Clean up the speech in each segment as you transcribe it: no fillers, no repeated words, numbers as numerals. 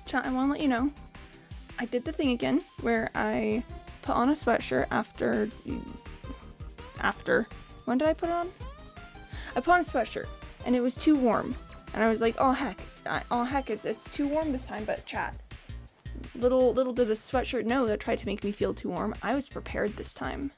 Chat, I want to let you know, I did the thing again where I put on a sweatshirt after, when did I put it on? I put on a sweatshirt and it was too warm. And I was like, oh heck, it's too warm this time, but chat. Little did the sweatshirt know that tried to make me feel too warm. I was prepared this time.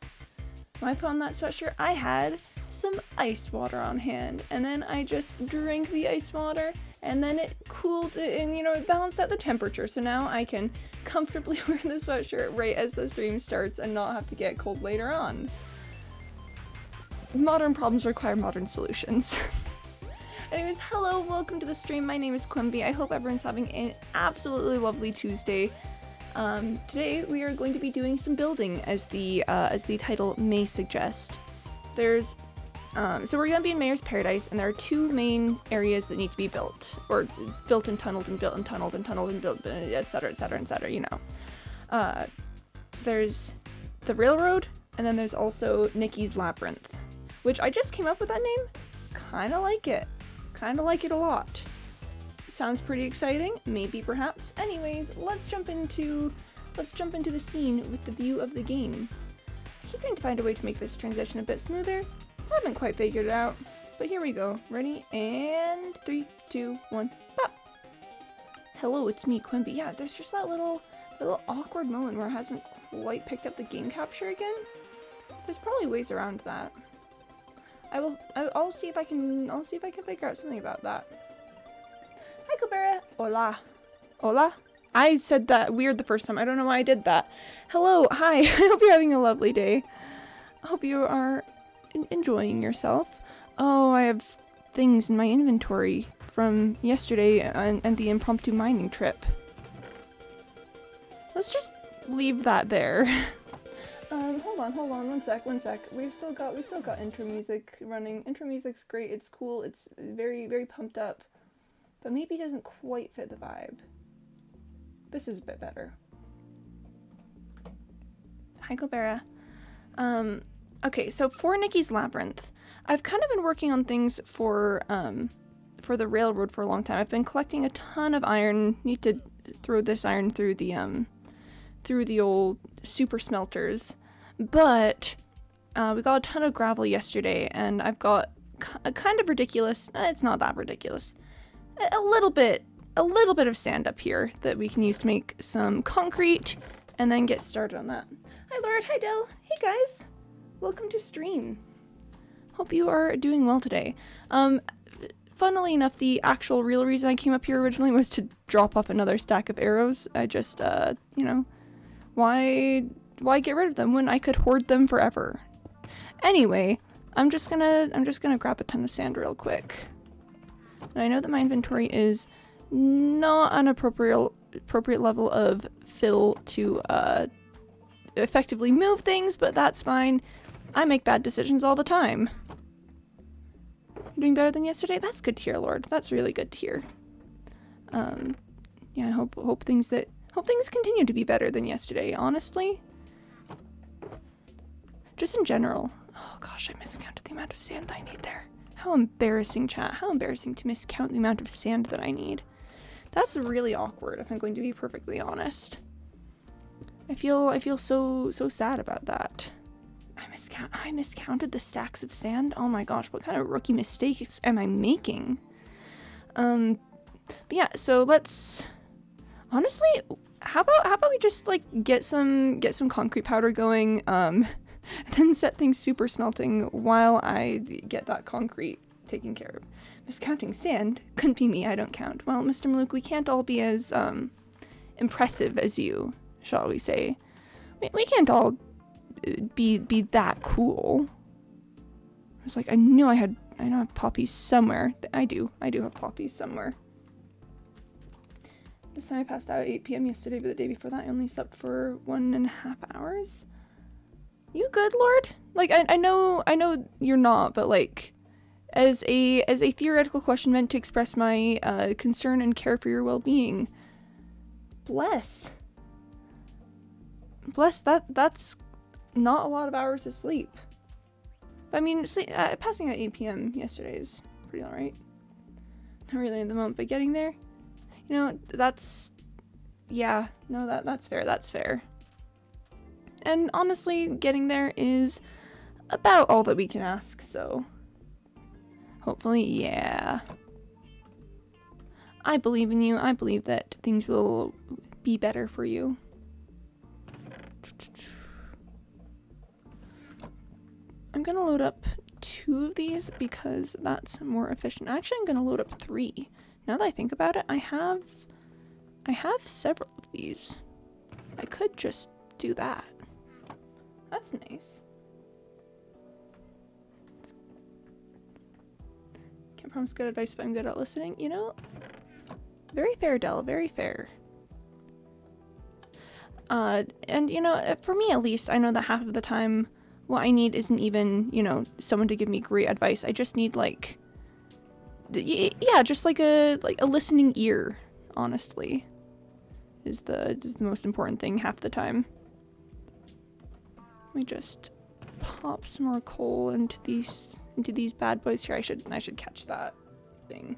When I put on that sweatshirt, I had some ice water on hand, and then I just drank the ice water, and then it cooled it, and it balanced out the temperature, so now I can comfortably wear the sweatshirt right as the stream starts and not have to get cold later on. Modern problems require modern solutions. Anyways, hello, welcome to the stream. My name is Quimby. I hope everyone's having an absolutely lovely Tuesday. Today we are going to be doing some building, as the title may suggest. So we're going to be in Mayor's Paradise, and there are two main areas that need to be built, or built and tunneled and built and tunneled and tunneled and built, etc., etc., etc. There's the railroad, and then there's also Nikki's Labyrinth, which I just came up with that name. Kind of like it a lot. Sounds pretty exciting, maybe, perhaps. Anyways, let's jump into the scene with the view of the game. I keep trying to find a way to make this transition a bit smoother. I haven't quite figured it out, but here we go. Ready? And 3, 2, 1, pop! Hello, it's me, Quimby. Yeah, there's just that little awkward moment where it hasn't quite picked up the game capture again. There's probably ways around that. I'll see if I can figure out something about that. Hi, Cobera. Hola. Hola? I said that weird the first time. I don't know why I did that. Hello. Hi. I hope you're having a lovely day. I hope you are enjoying yourself. Oh, I have things in my inventory from yesterday and the impromptu mining trip. Let's just leave that there. Hold on, one sec. We've still got intro music running. Intro music's great, it's cool, it's very, very pumped up. But maybe it doesn't quite fit the vibe. This is a bit better. Hi, Cobera. Okay, so for Nikki's Labyrinth, I've kind of been working on things for the railroad for a long time. I've been collecting a ton of iron. Need to throw this iron through the old super smelters. But we got a ton of gravel yesterday, and I've got a kind of ridiculous, it's not that ridiculous, a little bit of sand up here that we can use to make some concrete and then get started on that. Hi Lord, hi Del, hey guys, welcome to stream. Hope you are doing well today. Funnily enough, the actual real reason I came up here originally was to drop off another stack of arrows. I just, why get rid of them when I could hoard them forever? Anyway, I'm just gonna grab a ton of sand real quick. And I know that my inventory is not an appropriate level of fill to effectively move things, but that's fine. I make bad decisions all the time. You're doing better than yesterday? That's good to hear, Lord. That's really good to hear. Yeah, I hope things continue to be better than yesterday, honestly. Just in general. Oh gosh, I miscounted the amount of sand I need there. How embarrassing, chat. How embarrassing to miscount the amount of sand that I need. That's really awkward, if I'm going to be perfectly honest. I feel so sad about that. I miscounted the stacks of sand? Oh my gosh, what kind of rookie mistakes am I making? But yeah, so let's... Honestly, how about we just, like, get some concrete powder going, and then set things super smelting while I get that concrete taken care of. Miscounting sand? Couldn't be me, I don't count. Well, Mr. Malouk, we can't all be as, impressive as you, shall we say. We can't all be that cool. I was like, I know I have poppies somewhere. I do have poppies somewhere. This time I passed out at 8 p.m. yesterday, but the day before that I only slept for 1.5 hours. You good, Lord? Like, I know you're not, but like, as a theoretical question meant to express my concern and care for your well-being. Bless, that's not a lot of hours of sleep. I mean, passing out 8 p.m. yesterday is pretty alright. Not really in the moment, but getting there, that's Yeah, no, that's fair, that's fair. And honestly, getting there is about all that we can ask, so hopefully, yeah. I believe in you. I believe that things will be better for you. I'm gonna load up 2 of these because that's more efficient. Actually, I'm gonna load up 3. Now that I think about it, I have several of these. I could just do that. That's nice. Can't promise good advice, but I'm good at listening. You know, very fair, Dell. Very fair. And you know, for me at least, I know that half of the time, what I need isn't even, you know, someone to give me great advice. I just need like, yeah, just like a listening ear. Honestly, is the most important thing half the time. Let me just pop some more coal into these bad boys here. I should catch that thing.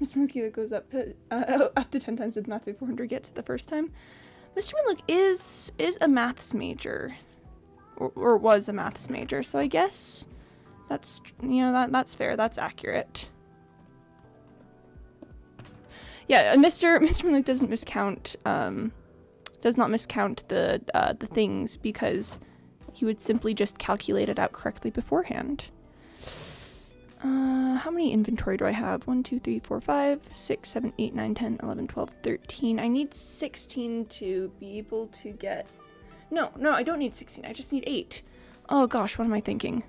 Mr. Maluki that goes up to 10 times the math 400 gets it the first time. Mr. Maluk is a maths major, or was a maths major, so I guess that's, you know, that's fair. That's accurate. Yeah, Mr. Maluk doesn't miscount. Does not miscount the things because he would simply just calculate it out correctly beforehand. How many inventory do I have? 1, 2, 3, 4, 5, 6, 7, 8, 9, 10, 11, 12, 13. I need 16 to be able to get... No, I don't need 16. I just need 8. Oh gosh, what am I thinking?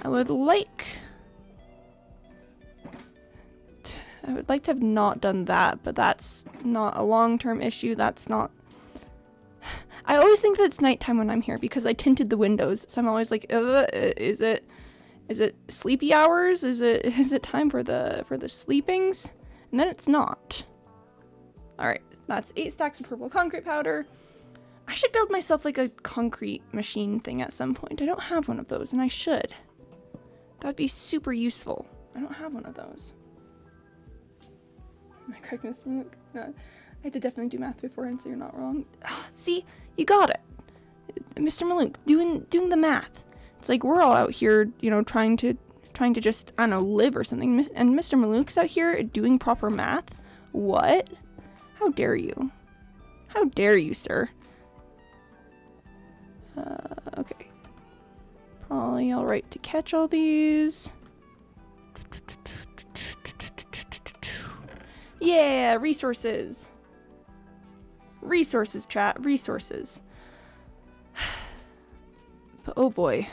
I would like to have not done that, but that's not a long-term issue. That's not... I always think that it's nighttime when I'm here because I tinted the windows, so I'm always like, is it sleepy hours? Is it time for the sleepings? And then it's not. Alright, that's 8 stacks of purple concrete powder. I should build myself like a concrete machine thing at some point. I don't have one of those, and I should. That'd be super useful. I don't have one of those. Am I correct, Mr. Maluk? I had to definitely do math beforehand, so you're not wrong. See, you got it. Mr. Maluk, doing the math. It's like we're all out here, you know, trying to just, I don't know, live or something. And Mr. Maluk's out here doing proper math? What? How dare you? How dare you, sir? Okay. Probably alright to catch all these. Yeah, resources. Resources, chat. Resources. But oh boy.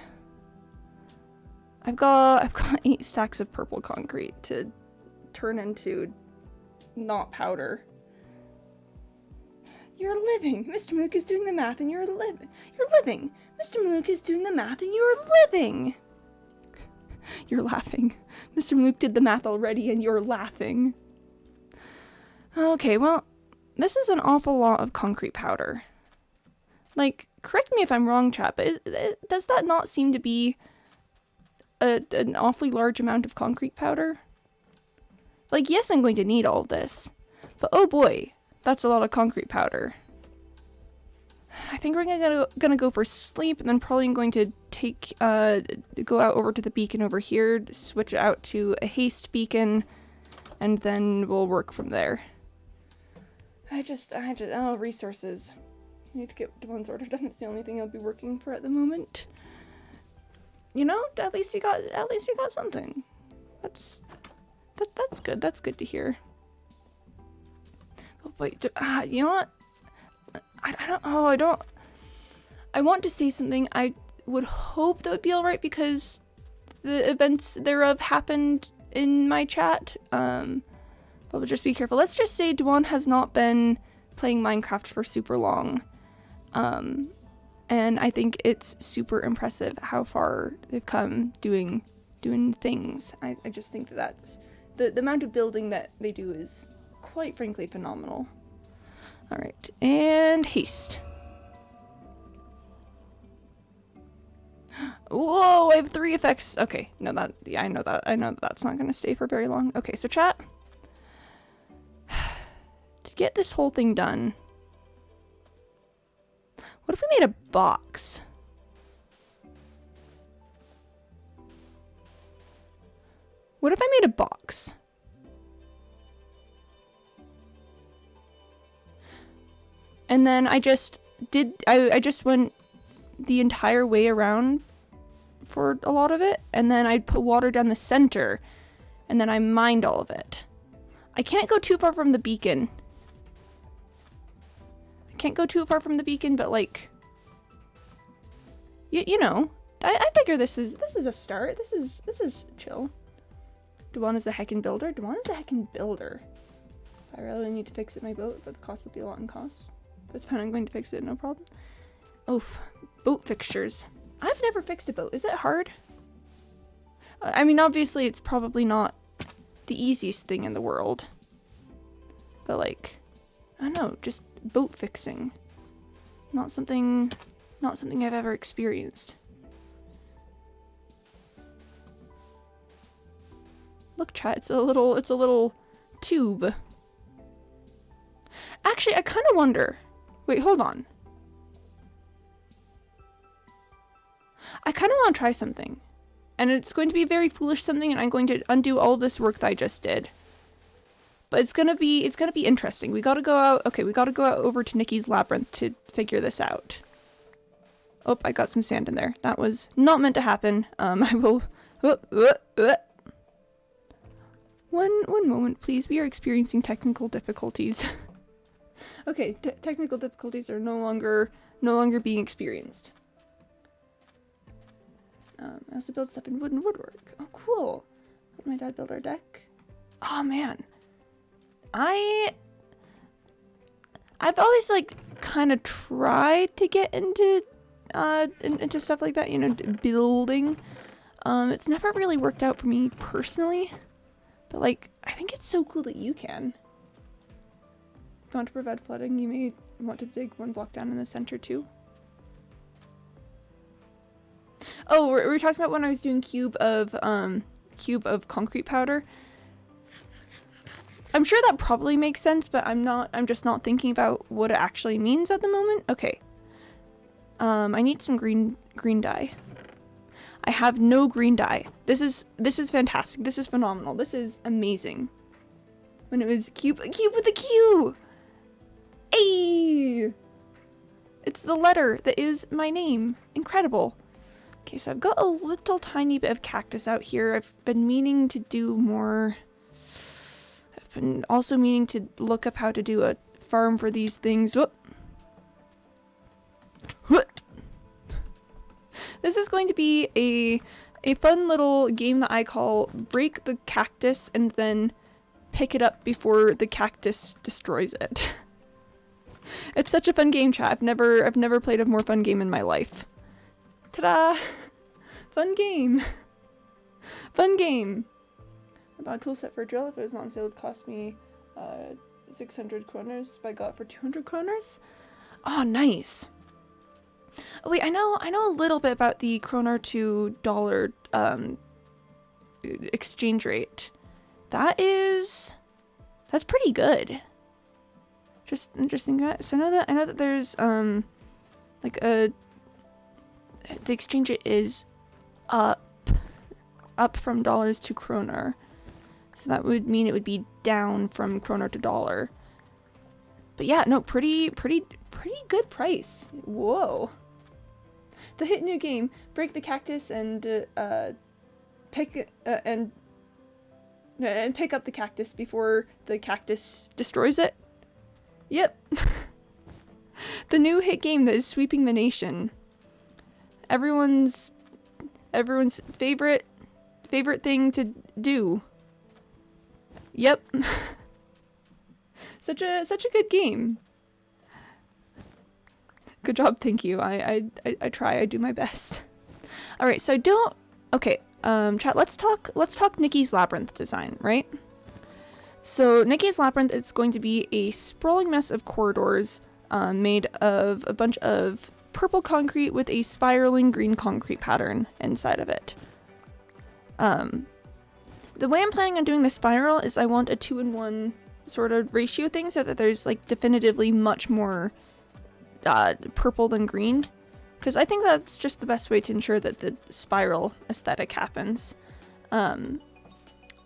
I've got 8 stacks of purple concrete to turn into not powder. You're living. Mr. Maluk is doing the math and you're living. You're living. Mr. Maluk is doing the math and you're living. You're laughing. Mr. Maluk did the math already and you're laughing. Okay, well, this is an awful lot of concrete powder. Like, correct me if I'm wrong, chat, but does that not seem to be an awfully large amount of concrete powder? Like, yes, I'm going to need all of this, but oh boy, that's a lot of concrete powder. I think we're gonna go for sleep, and then probably I'm going to go out over to the beacon over here, switch it out to a haste beacon, and then we'll work from there. Oh, resources. I need to get Devon's order done. It's the only thing I'll be working for at the moment. You know, at least you got something. That's good. That's good to hear. Oh wait, you know what? I want to say something. I would hope that would be alright because the events thereof happened in my chat. But we'll just be careful. Let's just say Dwan has not been playing Minecraft for super long. And I think it's super impressive how far they've come doing things. I just think that's the amount of building that they do is quite frankly phenomenal. Alright, and haste. Whoa, I have 3 effects. Okay, no, I know that that's not gonna stay for very long. Okay, so chat. get this whole thing done, what if we made a box? What if I made a box? And then I just went the entire way around for a lot of it, and then I'd put water down the center, and then I mined all of it. I can't go too far from the beacon. But like, you know, I figure this is a start. This is chill. Dwan is a heckin' builder. I really need to fix it my boat, but the cost will be a lot in cost. But it's fine, I'm going to fix it, no problem. Oof, boat fixtures. I've never fixed a boat. Is it hard? I mean, obviously it's probably not the easiest thing in the world. But like, I don't know, just boat fixing. Not something I've ever experienced. Look, chat, it's a little tube. Actually, I kind of wonder. Wait, hold on. I kind of want to try something. And it's going to be a very foolish something, and I'm going to undo all of this work that I just did. But it's gonna be interesting. We gotta go out. Okay, we gotta go out over to Nikki's labyrinth to figure this out. Oh, I got some sand in there. That was not meant to happen. I will. One moment, please. We are experiencing technical difficulties. Okay, technical difficulties are no longer being experienced. I also build stuff in wood and woodwork. Oh, cool. Helped my dad build our deck. Oh man, I've always like kind of tried to get into stuff like that, you know, building. It's never really worked out for me personally, but like I think it's so cool that you can. If you want to prevent flooding, you may want to dig one block down in the center too. Oh, we're talking about when I was doing cube of concrete powder. I'm sure that probably makes sense, but I'm just not thinking about what it actually means at the moment. Okay. I need some green dye. I have no green dye. This is fantastic. This is phenomenal. This is amazing. When it was cube with a Q. Hey! It's the letter that is my name. Incredible. Okay, so I've got a little tiny bit of cactus out here. I've been meaning to do more. I've been also meaning to look up how to do a farm for these things. Whoop. Whoop. This is going to be a fun little game that I call break the cactus and then pick it up before the cactus destroys it. It's such a fun game, chat. I've never played a more fun game in my life. Ta-da! Fun game! Fun game! I bought a tool set for a drill. If it was not on sale, it would cost me 600 kroners, but I got it for 200 kroners. Oh, nice! Oh wait, I know a little bit about the kroner to dollar exchange rate. That's pretty good. Just interesting. So I know that there's like the exchange rate is up from dollars to kroner. So that would mean it would be down from kroner to dollar. But yeah, no, pretty good price. Whoa. The hit new game, break the cactus and pick up the cactus before the cactus destroys it. Yep. The new hit game that is sweeping the nation. Everyone's favorite thing to do. Yep. Such a good game. Good job, thank you. I try, I do my best. Alright, so chat, let's talk Nikki's labyrinth design, right? So Nikki's labyrinth is going to be a sprawling mess of corridors made of a bunch of purple concrete with a spiraling green concrete pattern inside of it. The way I'm planning on doing the spiral is I want a 2-in-1 sort of ratio thing so that there's like definitively much more purple than green. Because I think that's just the best way to ensure that the spiral aesthetic happens.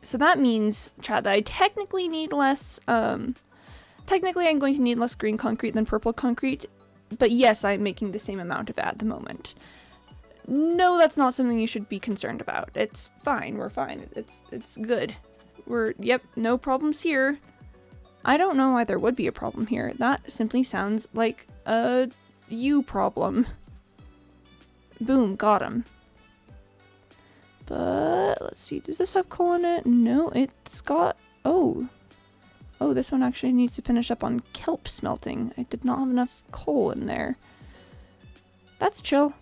So that means, chat, that I technically need less, technically I'm going to need less green concrete than purple concrete, but yes, I'm making the same amount of it at the moment. No, that's not something you should be concerned about. It's fine, we're fine, it's good. Yep, no problems here. I don't know why there would be a problem here. That simply sounds like a you problem. Boom, got him. But let's see, does this have coal in it? No, it's got, oh, this one actually needs to finish up on kelp smelting. I did not have enough coal in there. That's chill.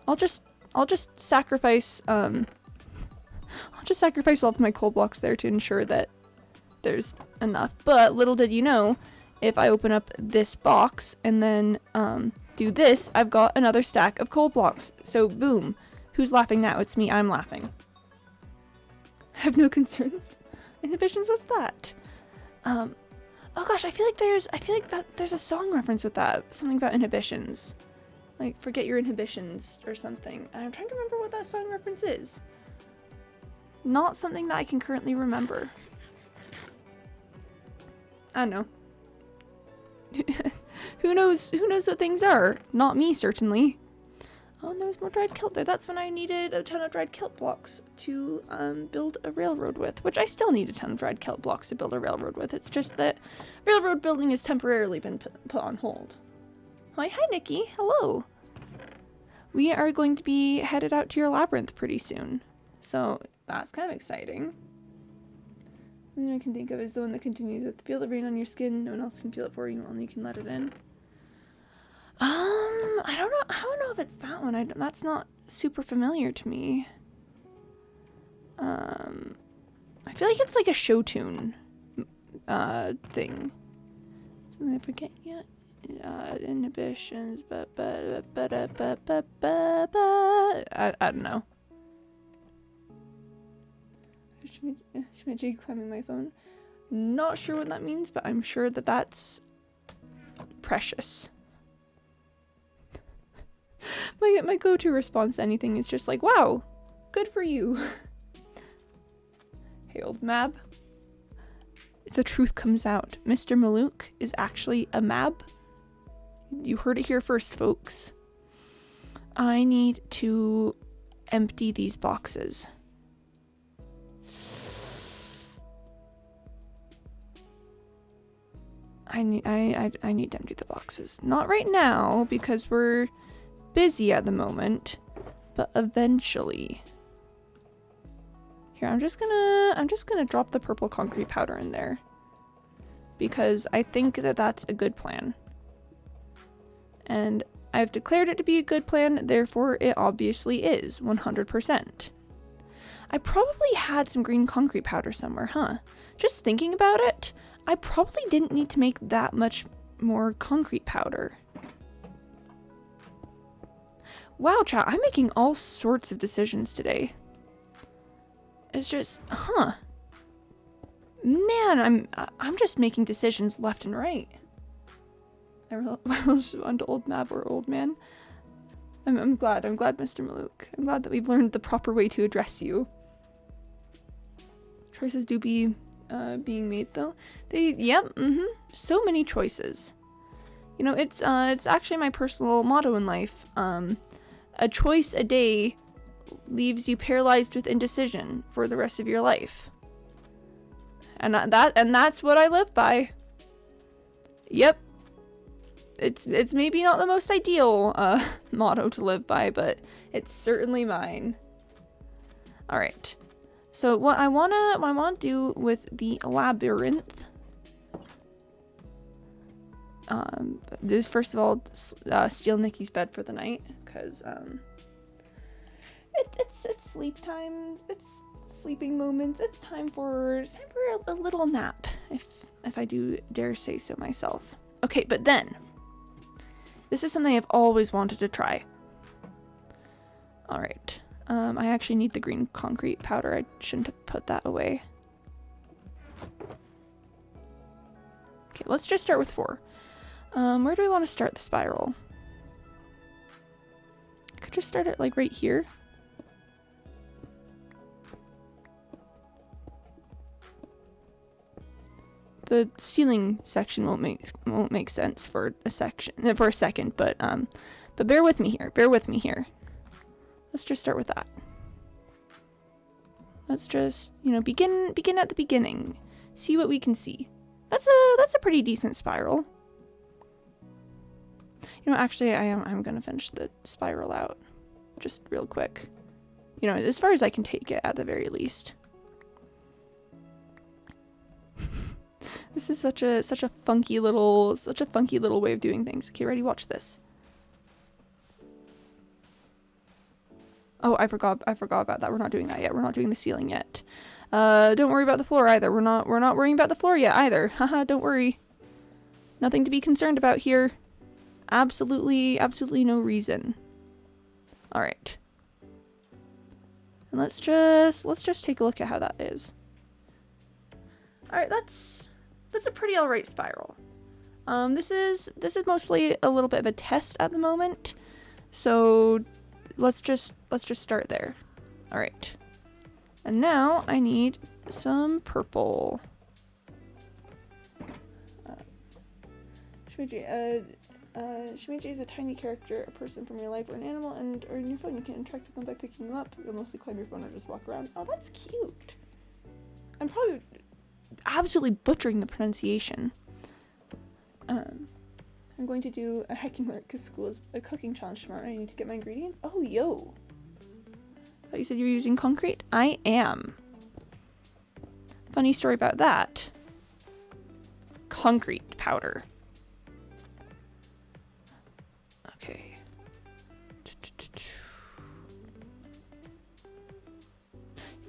I'll just sacrifice all of my coal blocks there to ensure that there's enough. But little did you know, if I open up this box and then do this, I've got another stack of coal blocks. So boom. Who's laughing now? It's me. I'm laughing. I have no concerns. Inhibitions? What's that? Oh gosh, I feel like there's a song reference with that. Something about inhibitions. Like, forget your inhibitions or something. I'm trying to remember what that song reference is. Not something that I can currently remember. I don't know. Who knows what things are? Not me, certainly. Oh, and there was more dried kelp there. That's when I needed a ton of dried kelp blocks to build a railroad with, which I still need a ton of dried kelp blocks to build a railroad with. It's just that railroad building has temporarily been put on hold. Hi, Nikki. Hello. We are going to be headed out to your labyrinth pretty soon, so that's kind of exciting. The only one I can think of is the one that continues with feel the rain on your skin. No one else can feel it for you. Only you can let it in. I don't know if it's that one. That's not super familiar to me. I feel like it's like a show tune thing. Something I forget yet. Inhibitions, I don't know. Shimiji climbing my phone. Not sure what that means, but I'm sure that that's precious. My go-to response to anything is just like, wow, good for you. Hey, old Mab. The truth comes out. Mr. Malouk is actually a Mab. You heard it here first, folks. I need to empty these boxes. I need to empty the boxes. Not right now, because we're busy at the moment, but eventually. Here, I'm just gonna drop the purple concrete powder in there, because I think that that's a good plan. And I've declared it to be a good plan, therefore it obviously is 100%. I probably had some green concrete powder somewhere, huh? Just thinking about it, I probably didn't need to make that much more concrete powder. Wow, chat, I'm making all sorts of decisions today. It's just, huh. Man, I'm just making decisions left and right. I will respond to old Mab or old man. I'm glad, Mr. Malouk. I'm glad that we've learned the proper way to address you. Choices do be being made though. So many choices. You know, it's actually my personal motto in life. A choice a day leaves you paralyzed with indecision for the rest of your life. And that's what I live by. Yep. It's maybe not the most ideal motto to live by, but it's certainly mine. All right. So what I want to do with the labyrinth is first of all steal Nikki's bed for the night, because it's sleep time. It's sleeping moments. It's time for a little nap, if I do dare say so myself. Okay, but then this is something I've always wanted to try. All right. I actually need the green concrete powder. I shouldn't have put that away. Okay, let's just start with 4. Where do we want to start the spiral? I could just start it like right here. The ceiling section won't make sense for a second, but bear with me here. Bear with me here. Let's just start with that. Let's just, you know, begin at the beginning. See what we can see. That's a pretty decent spiral. You know, actually, I'm gonna finish the spiral out just real quick. You know, as far as I can take it, at the very least. This is such a funky little way of doing things. Okay, ready? Watch this. Oh, I forgot about that. We're not doing that yet. We're not doing the ceiling yet. Don't worry about the floor either. We're not worrying about the floor yet either. Haha, don't worry. Nothing to be concerned about here. Absolutely no reason. All right. And let's just take a look at how that is. All right, that's a pretty alright spiral. This is mostly a little bit of a test at the moment. So let's just start there. All right. And now I need some purple. Shimichi is a tiny character, a person from your life or an animal, or in your phone. You can interact with them by picking them up. You'll mostly climb your phone or just walk around. Oh, that's cute. I'm probably absolutely butchering the pronunciation. I'm going to do a hiking work because school is a cooking challenge tomorrow and I need to get my ingredients. Oh, yo. I thought you said you were using concrete? I am. Funny story about that. Concrete powder. Okay.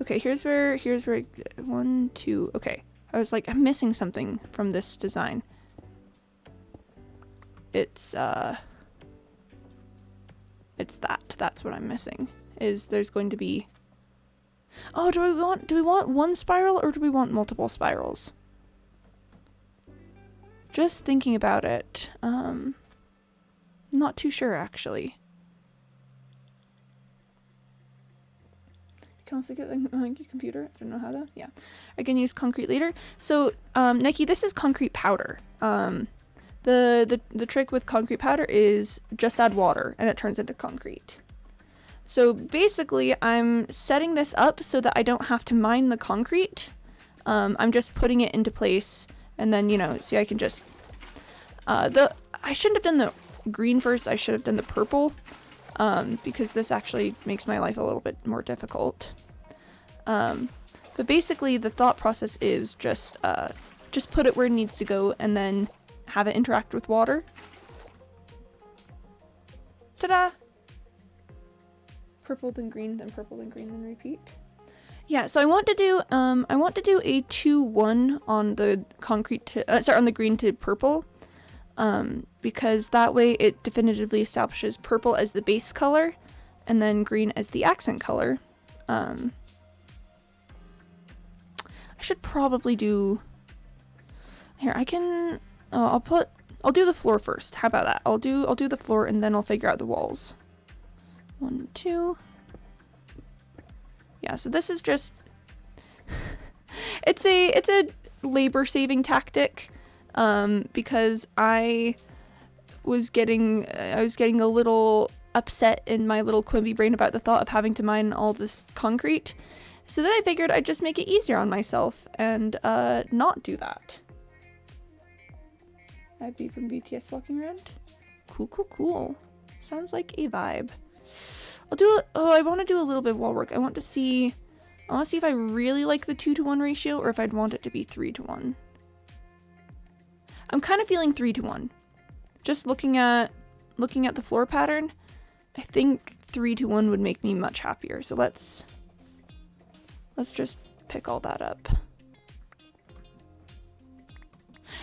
Okay, here's where 1, 2. Okay. I was like, I'm missing something from this design. It's that's what I'm missing. Is there's going to be, oh, do we want one spiral or do we want multiple spirals? Just thinking about it. Not too sure actually. Can also get the computer. I don't know how to. Yeah, I can use concrete later. So, Nikki, this is concrete powder. The trick with concrete powder is just add water and it turns into concrete. So basically, I'm setting this up so that I don't have to mine the concrete. I'm just putting it into place, and then, you know, see, I can just I shouldn't have done the green first. I should have done the purple. Because this actually makes my life a little bit more difficult. But basically the thought process is just put it where it needs to go and then have it interact with water. Ta-da! Purple then green, then purple then green, then repeat. Yeah, so I want to do a 2-1 on the on the green to purple. Because that way it definitively establishes purple as the base color and then green as the accent color. I should probably do, here I can, I'll do the floor first. How about that? I'll do the floor and then I'll figure out the walls. 1, 2. Yeah, so this is just, it's a labor saving tactic. Because I was getting a little upset in my little Quimby brain about the thought of having to mine all this concrete. So then I figured I'd just make it easier on myself and not do that. I'd be from BTS walking around. Cool. Sounds like a vibe. I want to do a little bit of wall work. I want to see if I really like the 2-to-1 ratio or if I'd want it to be 3-to-1. I'm kind of feeling 3-to-1. Just looking at the floor pattern, I think 3-to-1 would make me much happier. So let's just pick all that up.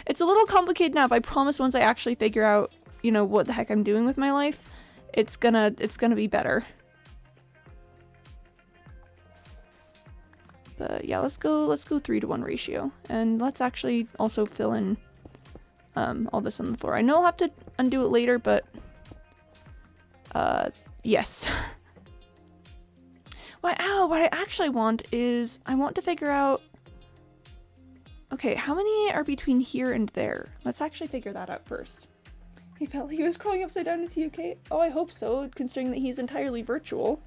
It's a little complicated now, but I promise once I actually figure out, you know, what the heck I'm doing with my life, it's gonna be better. But yeah, let's go 3-to-1 ratio. And let's actually also fill in all this on the floor. I know I'll have to undo it later, but yes. What I actually want is I want to figure out, okay, how many are between here and there? Let's actually figure that out first. He felt like he was crawling upside down. Is he okay? Oh, I hope so, considering that he's entirely virtual.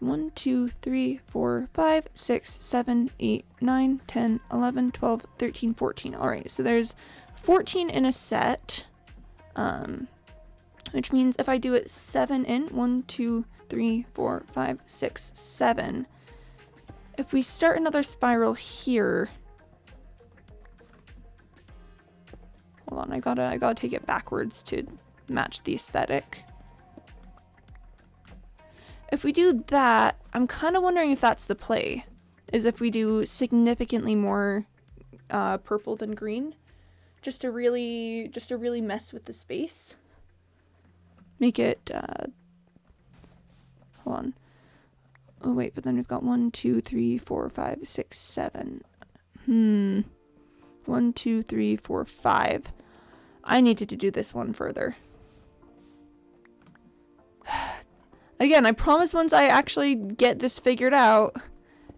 1, 2, 3, 4, 5, 6, 7, 8, 9, 10, 11, 12, 13, 14. Alright, so there's 14 in a set. Which means if I do it 7 in, 1, 2, 3, 4, 5, 6, 7. If we start another spiral here. Hold on, I gotta take it backwards to match the aesthetic. If we do that, I'm kind of wondering if that's the play. Is if we do significantly more purple than green, just to really mess with the space. Make it. Hold on. Oh wait, but then we've got 1, 2, 3, 4, 5, 6, 7. 1, 2, 3, 4, 5. I needed to do this one further. Again, I promise once I actually get this figured out,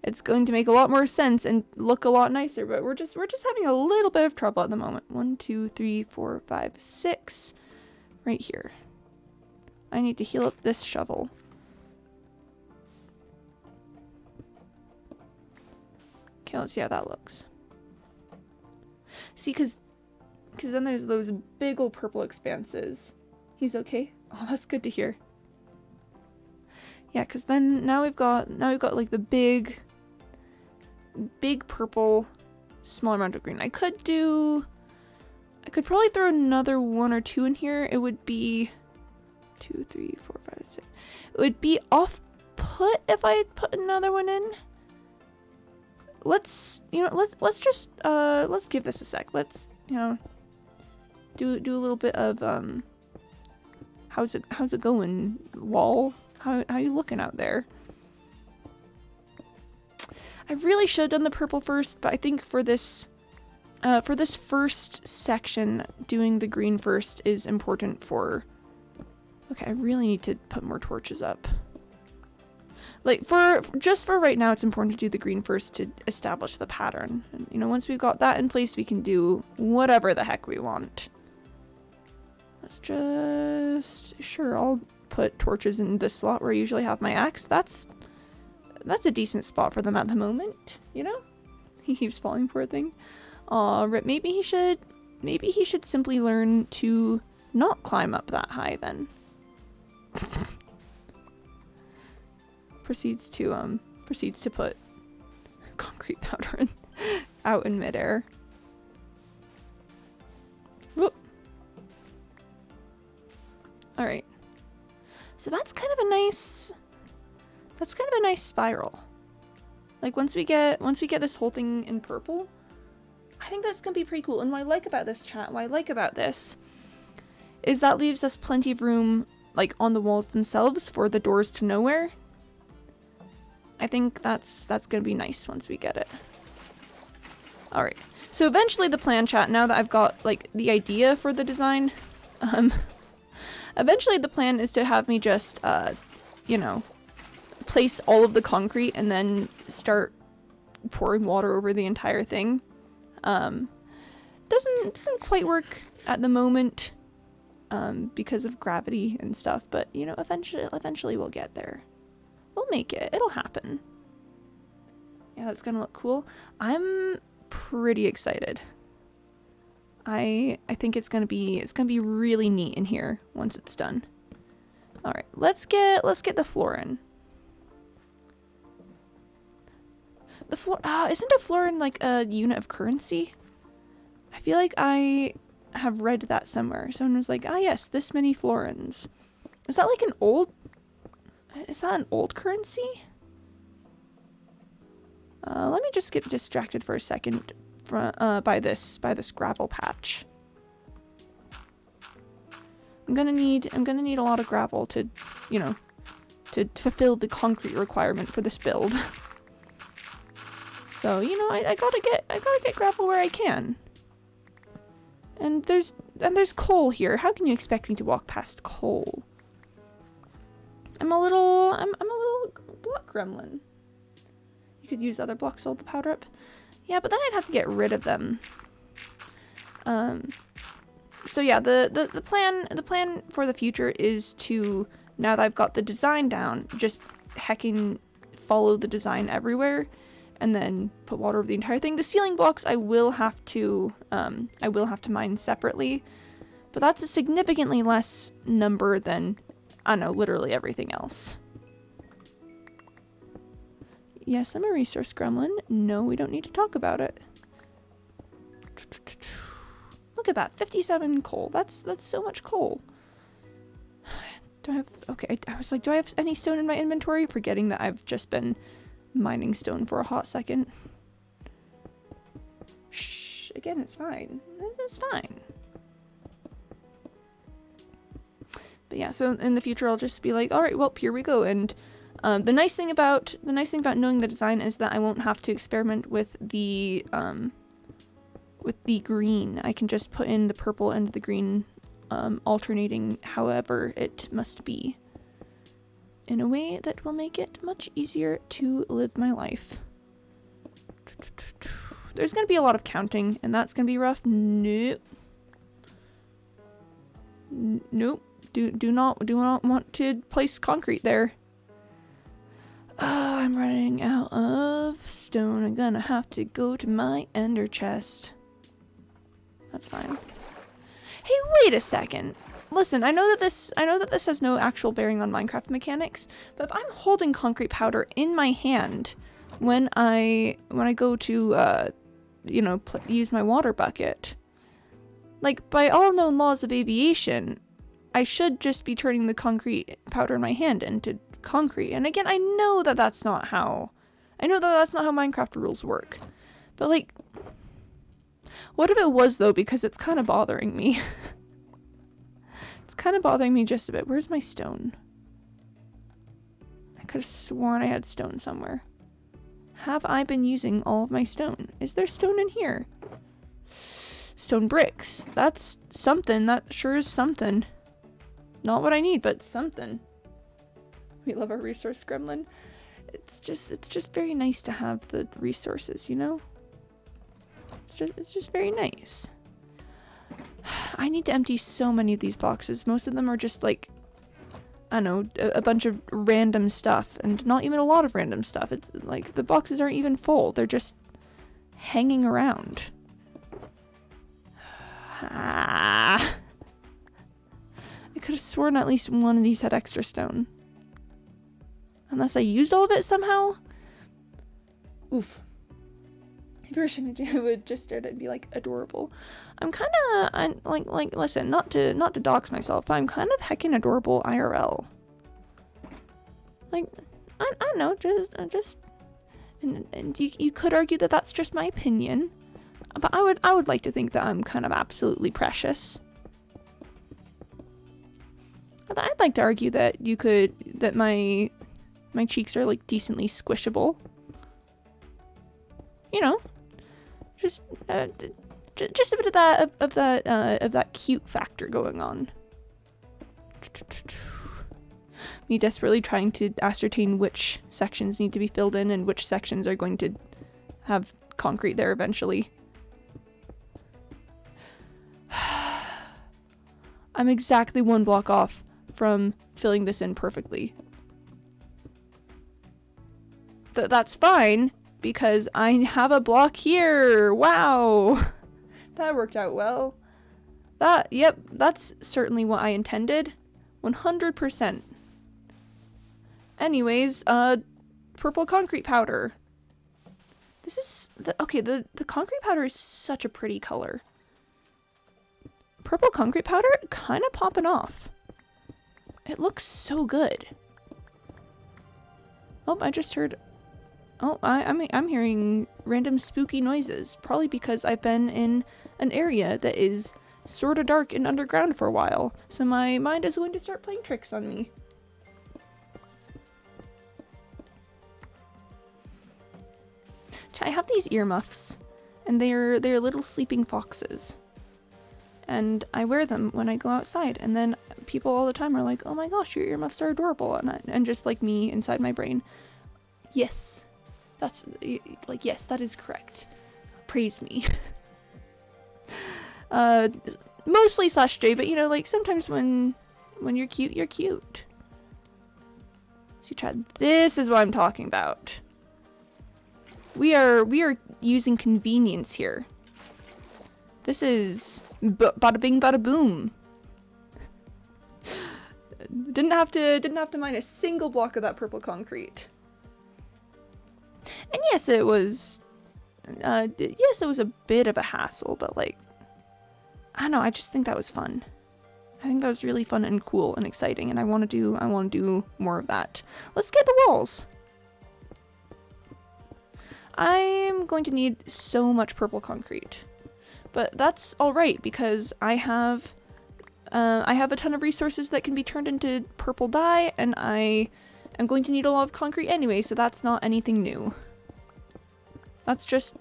it's going to make a lot more sense and look a lot nicer, but we're just having a little bit of trouble at the moment. 1, 2, 3, 4, 5, 6. Right here. I need to heal up this shovel. Okay, let's see how that looks. See, because then there's those big old purple expanses. He's okay? Oh, that's good to hear. Yeah, because then now we've got like the big purple, small amount of green. I could probably throw another 1 or 2 in here. It would be 2, 3, 4, 5, 6. It would be off-put if I put another one in. Let's just let's give this a sec. Let's, do a little bit of how's it going, wall? How you looking out there? I really should have done the purple first, but I think for this first section, doing the green first is important for... Okay, I really need to put more torches up. Like, just for right now, it's important to do the green first to establish the pattern. And, once we've got that in place, we can do whatever the heck we want. Let's just... Sure, I'll put torches in the slot where I usually have my axe. That's a decent spot for them at the moment, He keeps falling, poor thing. Maybe he should simply learn to not climb up that high then. proceeds to put concrete powder out in midair. Whoop. All right. So that's kind of a nice spiral. Like once we get this whole thing in purple, I think that's gonna be pretty cool. And what I like about this is that leaves us plenty of room, like on the walls themselves, for the doors to nowhere. I think that's gonna be nice once we get it. All right. So eventually the plan, chat, now that I've got like the idea for the design, eventually the plan is to have me just, place all of the concrete and then start pouring water over the entire thing. Doesn't quite work at the moment, because of gravity and stuff, but eventually we'll get there. We'll make it. It'll happen. Yeah, that's gonna look cool. I'm pretty excited. I think it's gonna be really neat in here once it's done. All right, let's get the floor in. The floor, isn't a florin like a unit of currency? I feel like I have read that somewhere. Someone was like, yes, this many florins. Is that like an old currency? Let me just get distracted for a second by this gravel patch. I'm gonna need a lot of gravel to fulfill the concrete requirement for this build. So, I gotta get gravel where I can. And there's coal here. How can you expect me to walk past coal? I'm a little block gremlin. You could use other blocks to hold the powder up. Yeah, but then I'd have to get rid of them. So yeah, the plan for the future is to, now that I've got the design down, just hecking follow the design everywhere and then put water over the entire thing. The ceiling blocks I will have to mine separately, but that's a significantly less number than, I don't know, literally everything else. Yes, I'm a resource gremlin. No, we don't need to talk about it. Look at that, 57 coal. That's so much coal. Do I have, okay, I was like, do I have any stone in my inventory? Forgetting that I've just been mining stone for a hot second. Shh, again, it's fine. It's fine. But yeah, so in the future I'll just be like, all right, well, here we go. And the nice thing about knowing the design is that I won't have to experiment with the green. I can just put in the purple and the green, alternating however it must be, in a way that will make it much easier to live my life. There's gonna be a lot of counting, and that's gonna be rough. Nope. Nope. Do not want to place concrete there. Oh, I'm running out of stone. I'm gonna have to go to my ender chest. That's fine. Hey, wait a second. Listen, I know that this has no actual bearing on Minecraft mechanics, but if I'm holding concrete powder in my hand when I go to use my water bucket, like, by all known laws of aviation, I should just be turning the concrete powder in my hand into concrete. And again, I know that that's not how Minecraft rules work. But like, what if it was though, because it's kind of bothering me. It's kind of bothering me just a bit. Where's my stone? I could have sworn I had stone somewhere. Have I been using all of my stone? Is there stone in here? Stone bricks. That's something. That sure is something. Not what I need, but something. We love our resource gremlin. It's just very nice to have the resources, you know? It's just very nice. I need to empty so many of these boxes. Most of them are just like, I don't know, a bunch of random stuff, and not even a lot of random stuff. It's like the boxes aren't even full. They're just hanging around. Ah. I could have sworn at least one of these had extra stone. Unless I used all of it somehow? Oof. First image I would just stare at it and be like, adorable. I'm listen, not to dox myself, but I'm kind of heckin' adorable IRL. Like, I don't know, just and you could argue that that's just my opinion, but I would like to think that I'm kind of absolutely precious. I'd like to argue that my cheeks are like decently squishable. You know, just a bit of that cute factor going on. Me desperately trying to ascertain which sections need to be filled in and which sections are going to have concrete there eventually. I'm exactly one block off from filling this in perfectly. That's fine, because I have a block here. Wow. That worked out well. Yep, that's certainly what I intended. 100%. Anyways, purple concrete powder. This is, the concrete powder is such a pretty color. Purple concrete powder, kind of popping off. It looks so good. Oh, I just heard... Oh, I'm hearing random spooky noises. Probably because I've been in an area that is sort of dark and underground for a while. So my mind is going to start playing tricks on me. I have these earmuffs, and they're little sleeping foxes. and I wear them when I go outside, and then people all the time are like, oh my gosh, your earmuffs are adorable, and just like me inside my brain, yes, that's like, yes, that is correct, praise me. Mostly /J, but you know, like sometimes when you're cute, you're cute. See, chat, this is what I'm talking about. We are using convenience here. This is bada bing bada boom. Didn't have to mine a single block of that purple concrete. And yes, it was a bit of a hassle, but like, I don't know, I just think that was fun. I think that was really fun and cool and exciting, and I want to do more of that. Let's get the walls. I'm going to need so much purple concrete, but that's all right because I have a ton of resources that can be turned into purple dye, and I am going to need a lot of concrete anyway, so that's not anything new. That's just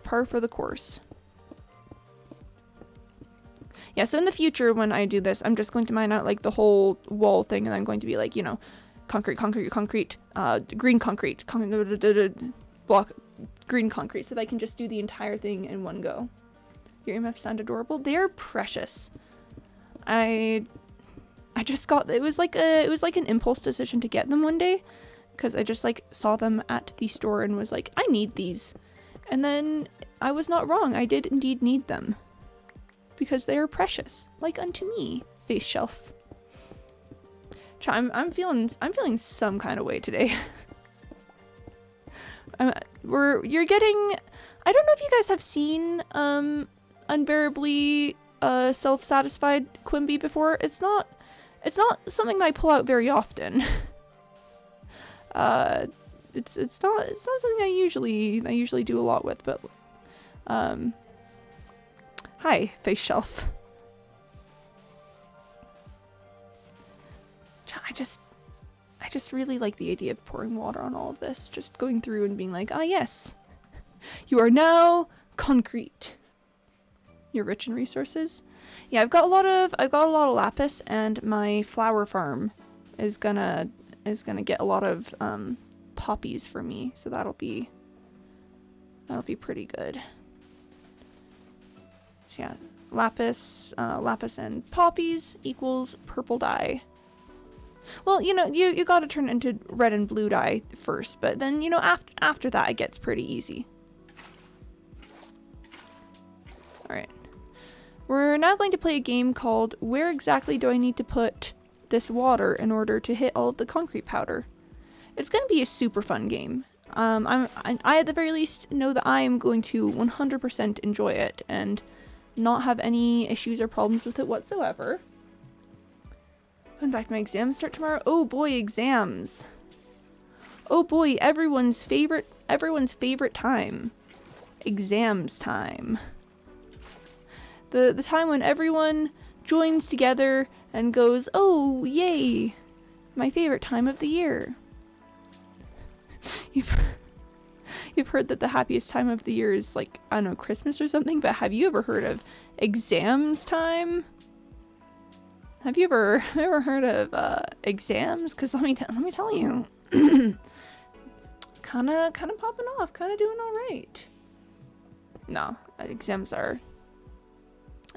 par for the course. Yeah, so in the future when I do this, I'm just going to mine out like the whole wall thing, and I'm going to be like, you know, concrete, green concrete, block, green concrete, so that I can just do the entire thing in one go. Your earmuffs sound adorable. They're precious. I just got, it was like an impulse decision to get them one day, because I just like saw them at the store and was like, I need these. And then I was not wrong. I did indeed need them. Because they are precious, like unto me, face shelf. I'm feeling some kind of way today. You're getting, I don't know if you guys have seen unbearably self-satisfied Quimby before. It's not something that I pull out very often. It's not something I usually do a lot with, but hi, face shelf. I just really like the idea of pouring water on all of this, just going through and being like, ah yes, you are now concrete. You're rich in resources. Yeah, I've got a lot of lapis, and my flower farm is gonna get a lot of poppies for me, so that'll be pretty good. So yeah, lapis and poppies equals purple dye. Well, you know, you gotta turn it into red and blue dye first, but then, you know, after that it gets pretty easy. Alright. We're now going to play a game called Where Exactly Do I Need to Put This Water in Order to Hit All of the Concrete Powder? It's gonna be a super fun game. I at the very least know that I am going to 100% enjoy it and not have any issues or problems with it whatsoever. In fact, my exams start tomorrow. Oh boy, exams. Oh boy, everyone's favorite time. Exams time. The time when everyone joins together and goes, "Oh, yay. My favorite time of the year." You've heard that the happiest time of the year is like, I don't know, Christmas or something, but have you ever heard of exams time? Have you ever heard of exams? Because let me tell you, kind of popping off, kind of doing all right. No, exams are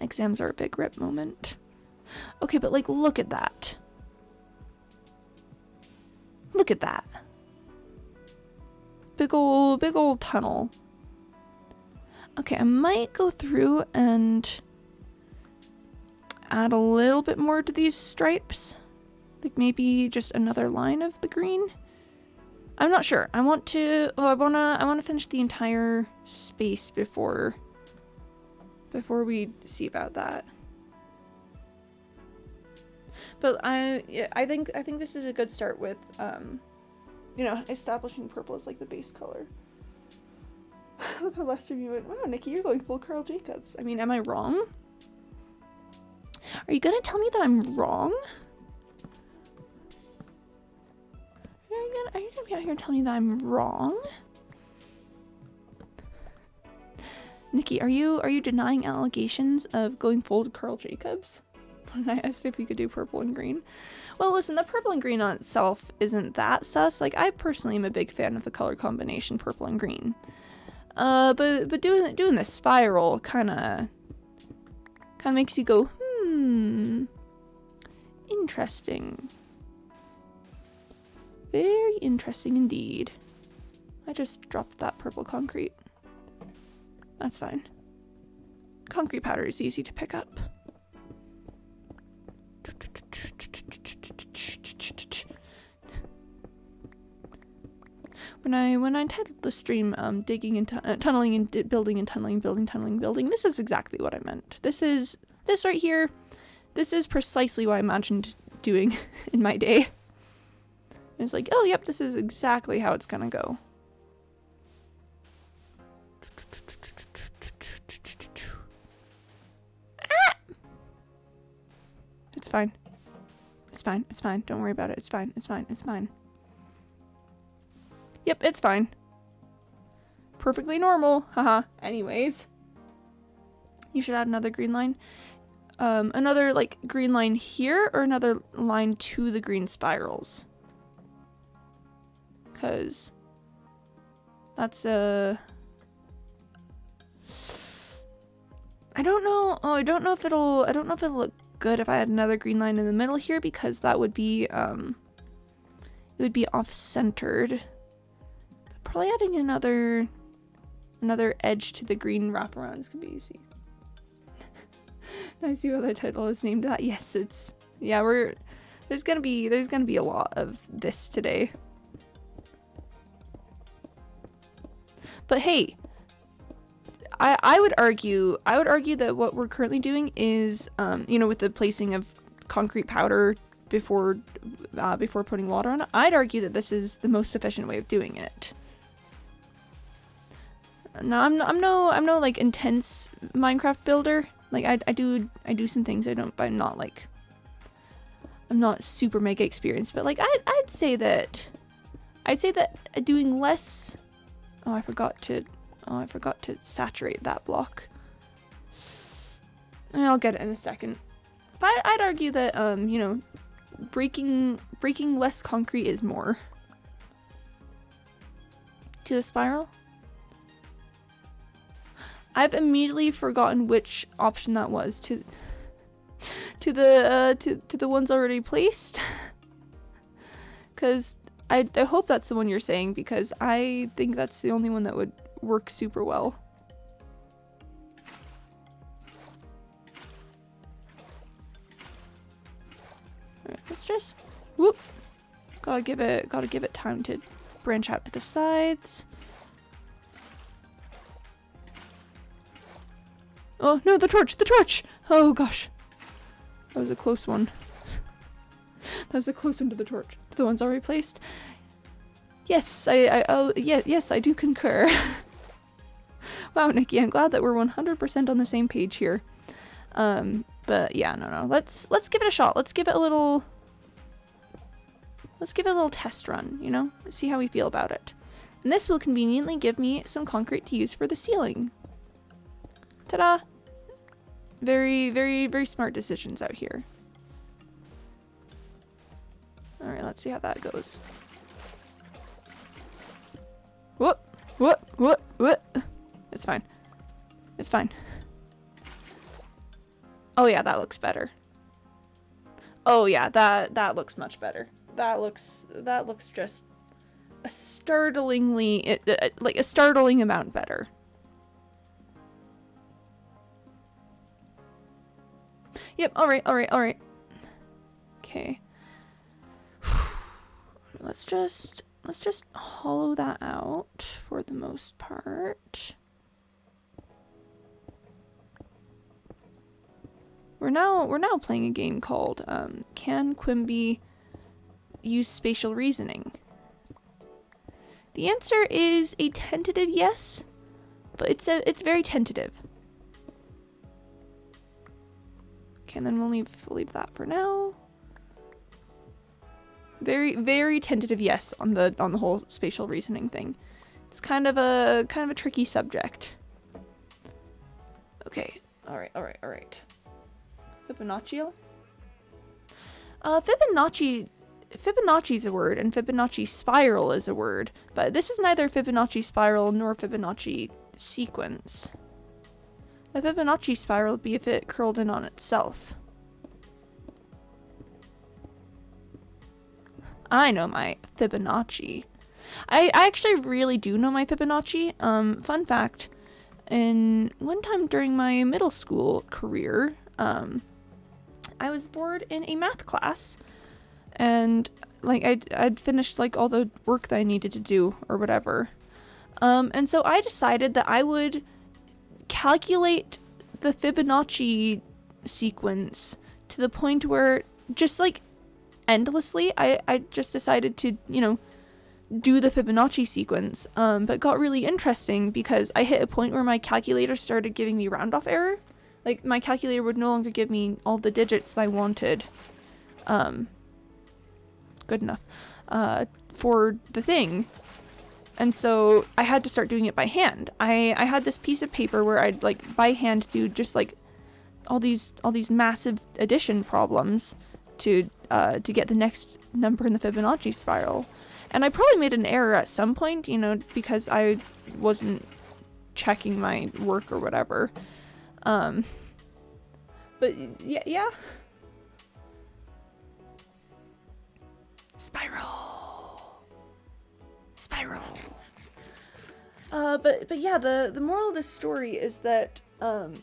a big rip moment. Okay, but like, look at that. Look at that. Big old tunnel. Okay, I might go through and add a little bit more to these stripes. Like maybe just another line of the green. I'm not sure. I want to finish the entire space before we see about that. But I think this is a good start with you know, establishing purple as like the base color. The last of you went, wow, Nikki, you're going full Carl Jacobs. I mean, am I wrong? Are you gonna tell me that I'm wrong? Are you gonna be out here and tell me that I'm wrong? Nikki, are you denying allegations of going full Carl Jacobs? When I asked if you could do purple and green. Well, listen, the purple and green on itself isn't that sus. Like, I personally am a big fan of the color combination purple and green. But doing this spiral kind of makes you go, interesting. Very interesting indeed. I just dropped that purple concrete. That's fine. Concrete powder is easy to pick up. When I titled the stream digging and tunneling and building and tunneling, building, this is exactly what I meant. This right here, this is precisely what I imagined doing in my day. It's like, oh yep, this is exactly how it's gonna go. It's fine. It's fine. It's fine. Don't worry about it. It's fine. It's fine. It's fine. Yep, it's fine. Perfectly normal. Haha. Anyways. You should add another green line. Another, like, green line here, or another line to the green spirals? Because that's, I don't know. Oh, I don't know if it'll look good if I had another green line in the middle here, because that would be, it would be off-centered. Probably adding another edge to the green wraparounds could be easy. I see what the title is named that. Yes, there's gonna be a lot of this today. But hey, I would argue that what we're currently doing is, you know, with the placing of concrete powder before putting water on it, I'd argue that this is the most efficient way of doing it. No, I'm no like intense Minecraft builder. Like I do some things I'm not super mega experienced, but like I'd say that doing less. Oh, I forgot to saturate that block. I'll get it in a second. But I'd argue that you know, breaking less concrete is more. To the spiral? I've immediately forgotten which option that was. To the ones already placed. Cause I hope that's the one you're saying, because I think that's the only one that would work super well. Alright, let's just whoop. Gotta give it time to branch out to the sides. Oh no, the torch! Oh gosh. That was a close one. That was a close one to the torch. To the ones already placed. Yes, yes, I do concur. Wow, Nikki, I'm glad that we're 100% on the same page here. But yeah, no. Let's give it a shot. Let's give it a little test run, you know? See how we feel about it. And this will conveniently give me some concrete to use for the ceiling. Ta-da! Very, very, very smart decisions out here. Alright, let's see how that goes. Whoop! It's fine. It's fine. Oh yeah, that looks better. Oh yeah, that looks much better. That looks just a startlingly, like a startling amount better. Yep, alright. Okay. Let's just hollow that out for the most part. We're now playing a game called Can Quimby Use Spatial Reasoning? The answer is a tentative yes, but it's very tentative. Okay, and then we'll leave that for now. Very, very tentative yes on the whole spatial reasoning thing. It's kind of a tricky subject. Okay. Alright. Fibonacci? Fibonacci is a word, and Fibonacci spiral is a word, but this is neither Fibonacci spiral nor Fibonacci sequence. A Fibonacci spiral would be if it curled in on itself. I know my Fibonacci. I actually really do know my Fibonacci. Fun fact, one time during my middle school career, I was bored in a math class, and like I'd finished like all the work that I needed to do or whatever. And so I decided that I would calculate the Fibonacci sequence to the point where just like endlessly I just decided to, you know, do the Fibonacci sequence, but got really interesting because I hit a point where my calculator started giving me round off error. Like, my calculator would no longer give me all the digits that I wanted. Good enough. For the thing. And so I had to start doing it by hand. I had this piece of paper where I'd, like, by hand do just, like, all these massive addition problems to get the next number in the Fibonacci spiral. And I probably made an error at some point, you know, because I wasn't checking my work or whatever. But yeah. Spiral. But yeah, the moral of this story is that, I'm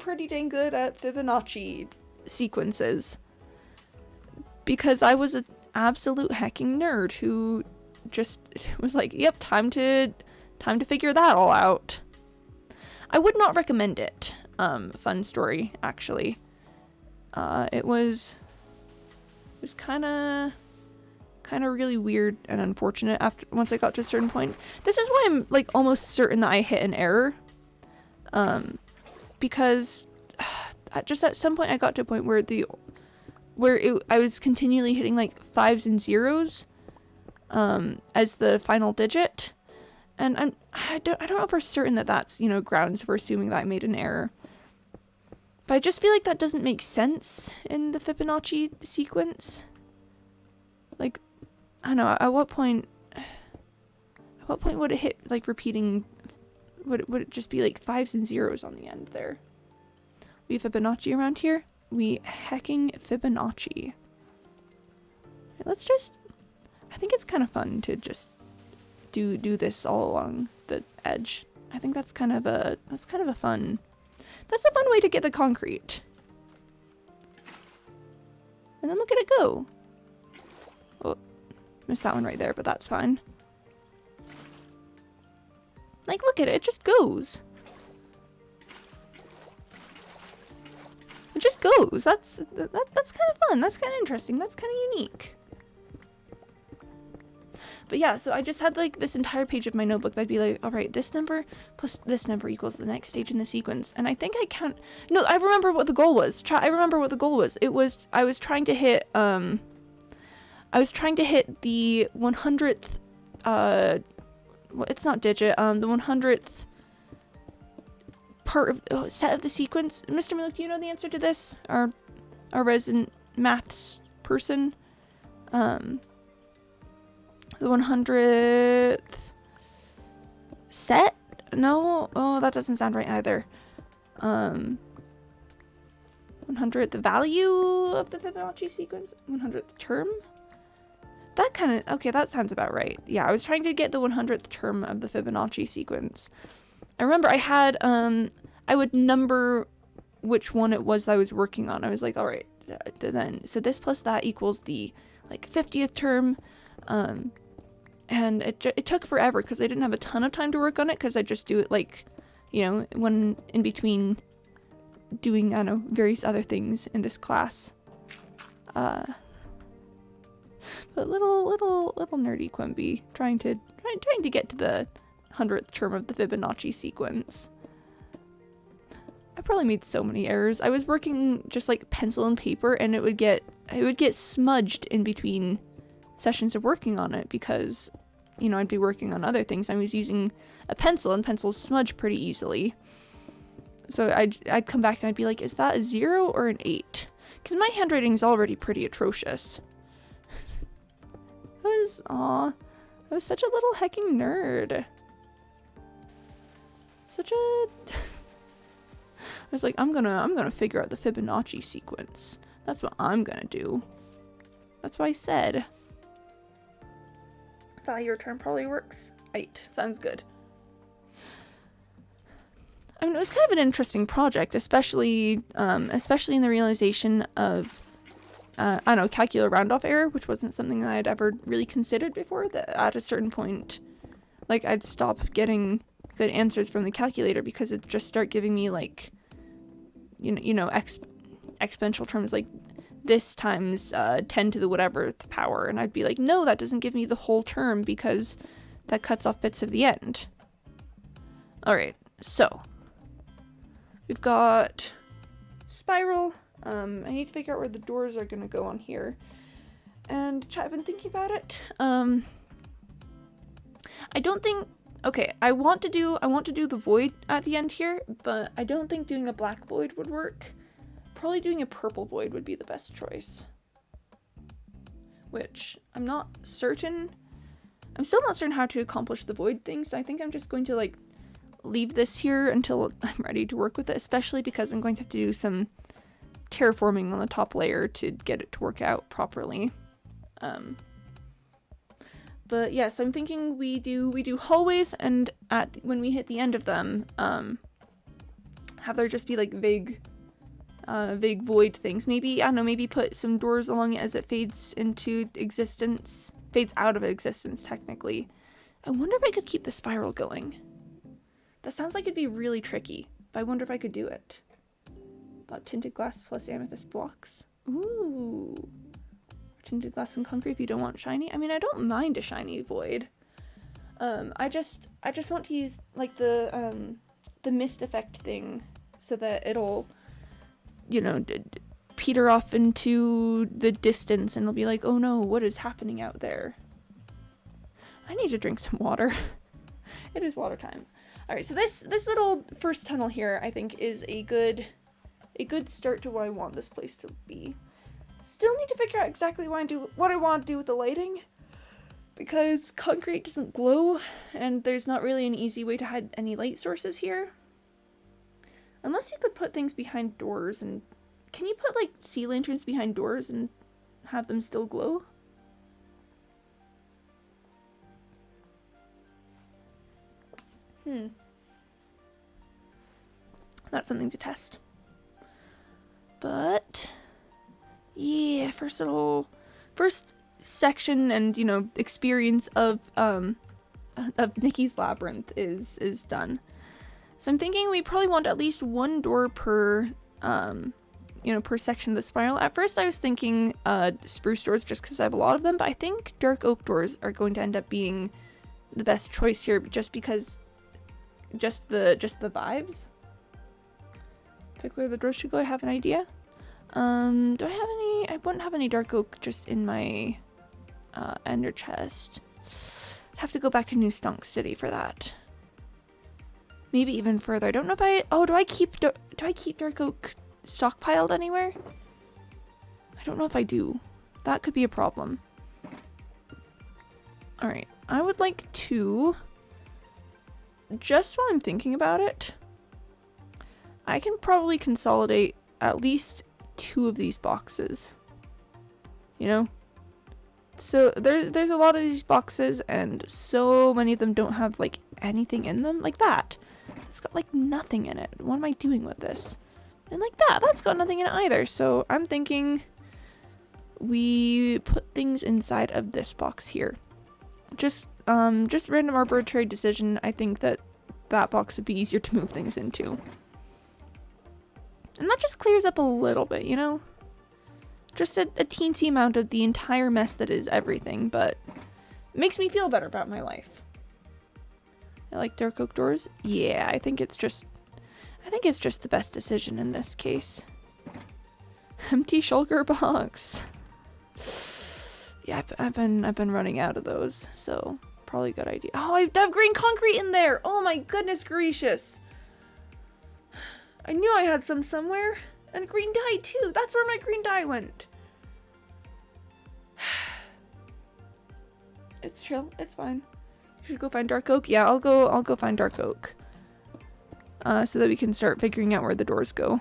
pretty dang good at Fibonacci sequences. Because I was an absolute hecking nerd who just was like, yep, time to figure that all out. I would not recommend it. Fun story, actually. It was kind of really weird and unfortunate once I got to a certain point. This is why I'm like almost certain that I hit an error. Because just at some point I got to a point where I was continually hitting like 5s and 0s as the final digit. And I don't know for certain that that's, you know, grounds for assuming that I made an error. But I just feel like that doesn't make sense in the Fibonacci sequence. Like, I don't know, at what point would it hit, like, repeating, would it just be like 5s and 0s on the end there? We have Fibonacci around here? We hecking Fibonacci. Let's just, I think it's kind of fun to just do this all along the edge. I think that's kind of a fun way to get the concrete. And then look at it go. Oh, missed that one right there, but that's fine. Like, look at it, it just goes. It just goes. That's kind of fun. That's kind of interesting. That's kind of unique. But yeah, so I just had like this entire page of my notebook that'd be like, all right, this number plus this number equals the next stage in the sequence. And I think no, I remember what the goal was. I remember what the goal was. It was, I was trying to hit the 100th, well, it's not digit, the 100th part of set of the sequence. Mr. Milk, do you know the answer to this? Our resident maths person. The 100th set? No? Oh, that doesn't sound right either. 100th value of the Fibonacci sequence? 100th term? That kind of, okay, that sounds about right. Yeah, I was trying to get the 100th term of the Fibonacci sequence. I remember I had, I would number which one it was that I was working on. I was like, all right, then, so this plus that equals the, like, 50th term. And it took forever because I didn't have a ton of time to work on it because I just do it, like, you know, when in between doing, I don't know, various other things in this class. But little nerdy Quimby trying to get to the 100th term of the Fibonacci sequence. I probably made so many errors. I was working just like pencil and paper, and it would get smudged in between sessions of working on it because, you know, I'd be working on other things. I was using a pencil, and pencils smudge pretty easily. So I'd come back and I'd be like, is that a 0 or an 8? Because my handwriting's already pretty atrocious. I was such a little hecking nerd. I was like, I'm gonna figure out the Fibonacci sequence. That's what I'm gonna do. That's what I said. Value return probably works. 8. Sounds good. I mean, it was kind of an interesting project, especially in the realization of, I don't know, calcular round-off error, which wasn't something that I'd ever really considered before, that at a certain point, like, I'd stop getting good answers from the calculator because it'd just start giving me, like, exponential terms, like, this times 10 to the whatever the power, and I'd be like, no, that doesn't give me the whole term because that cuts off bits of the end. Alright, so we've got spiral. I need to figure out where the doors are gonna go on here. And I've been thinking about it. I don't think, okay, I want to do the void at the end here, but I don't think doing a black void would work. Probably doing a purple void would be the best choice. Which I'm not certain. I'm still not certain how to accomplish the void thing, so I think I'm just going to like leave this here until I'm ready to work with it, especially because I'm going to have to do some terraforming on the top layer to get it to work out properly. But yes, I'm thinking we do hallways, and when we hit the end of them, have there just be like vague void things. Maybe, I don't know, maybe put some doors along it as it fades out of existence technically. I wonder if I could keep the spiral going. That sounds like it'd be really tricky, but I wonder if I could do it. Thought tinted glass plus amethyst blocks. Ooh. Tinted glass and concrete if you don't want shiny. I mean, I don't mind a shiny void. I just want to use like the mist effect thing so that it'll, peter off into the distance and it'll be like, oh no, what is happening out there? I need to drink some water. It is water time. Alright, so this little first tunnel here, I think, is a good start to what I want this place to be. Still need to figure out exactly what I want to do with the lighting, because concrete doesn't glow, and there's not really an easy way to hide any light sources here. Unless you could put things behind doors, and can you put like sea lanterns behind doors and have them still glow? That's something to test. But yeah, first section and experience of Nikki's labyrinth is done. So I'm thinking we probably want at least one door per per section of the spiral. At first I was thinking spruce doors just because I have a lot of them, but I think dark oak doors are going to end up being the best choice here, just because just the vibes. Pick where the doors should go. I have an idea. Do I have any? I wouldn't have any dark oak just in my ender chest. I'd have to go back to New Stunk City for that. Maybe even further. I don't know if I. Oh, do I keep dark oak stockpiled anywhere? I don't know if I do. That could be a problem. All right, I would like to. Just while I'm thinking about it, I can probably consolidate at least 2 of these boxes. So there's a lot of these boxes, and so many of them don't have like anything in them. Like that. It's got like nothing in it. What am I doing with this? And like that's got nothing in it either. So I'm thinking we put things inside of this box here. Just random arbitrary decision. I think that box would be easier to move things into. And that just clears up a little bit, Just a teensy amount of the entire mess that is everything, but it makes me feel better about my life. I like dark oak doors. Yeah, I think it's just the best decision in this case. Empty shulker box. Yeah, I've been running out of those, so probably a good idea. Oh, I have green concrete in there. Oh my goodness gracious. I knew I had some somewhere. And green dye too. That's where my green dye went. It's chill. It's fine. You should go find dark oak. Yeah, I'll go find dark oak. So that we can start figuring out where the doors go.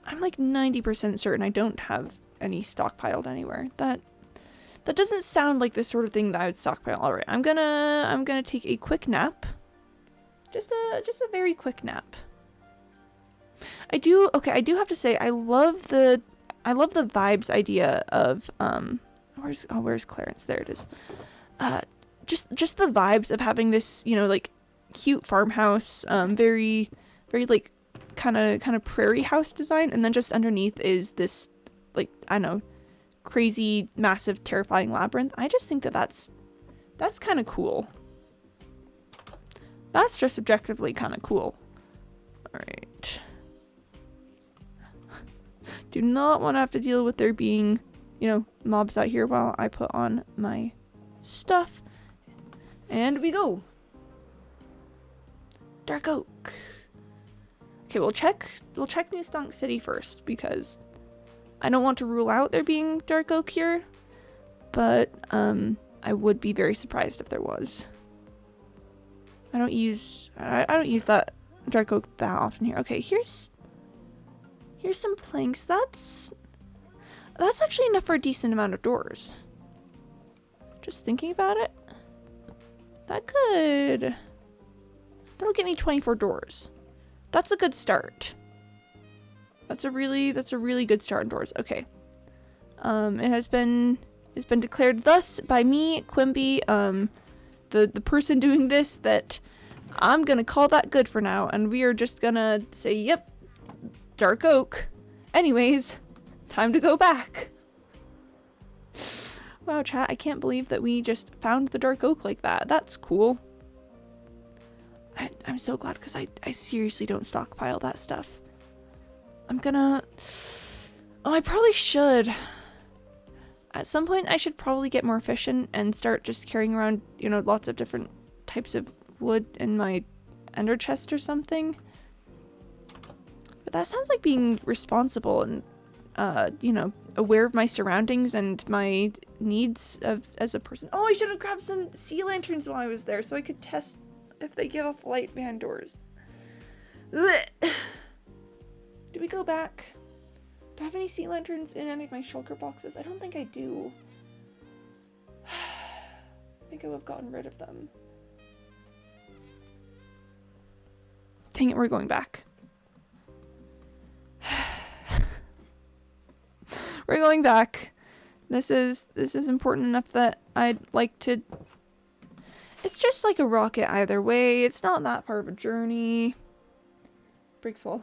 I'm like 90% certain I don't have any stockpiled anywhere. That doesn't sound like the sort of thing that I would stockpile. All right, I'm gonna take a quick nap. Just a very quick nap. I do have to say I love the vibes idea of where's Clarence? There it is. Just the vibes of having this, you know, like cute farmhouse, very like kind of prairie house design, and then just underneath is this, like, I don't know, crazy massive terrifying labyrinth. I just think that's kind of cool. That's just objectively kind of cool. All right. Do not want to have to deal with there being, you know, mobs out here while I put on my stuff. And we go. Dark oak. Okay, we'll check New Stunk City first, because I don't want to rule out there being dark oak here, but I would be very surprised if there was. I don't use that dark oak that often here. Okay, here's some planks. That's actually enough for a decent amount of doors. Just thinking about it, that'll get me 24 doors. That's a good start. That's a really good start indoors. Okay. It has been declared thus by me, Quimby, the person doing this, that I'm gonna call that good for now, and we are just gonna say, yep, dark oak. Anyways, time to go back. Wow, chat, I can't believe that we just found the dark oak like that. That's cool. I'm so glad, because I seriously don't stockpile that stuff. I probably should. At some point, I should probably get more efficient and start just carrying around, you know, lots of different types of wood in my ender chest or something. But that sounds like being responsible and, you know, aware of my surroundings and my needs as a person. Oh, I should have grabbed some sea lanterns while I was there so I could test if they give off light behind doors. Ugh. Do we go back? Do I have any sea lanterns in any of my shulker boxes? I don't think I do. I think I would have gotten rid of them. Dang it, we're going back. We're going back. This is important enough that I'd like to... It's just like a rocket either way. It's not that far of a journey. Briggs Wall.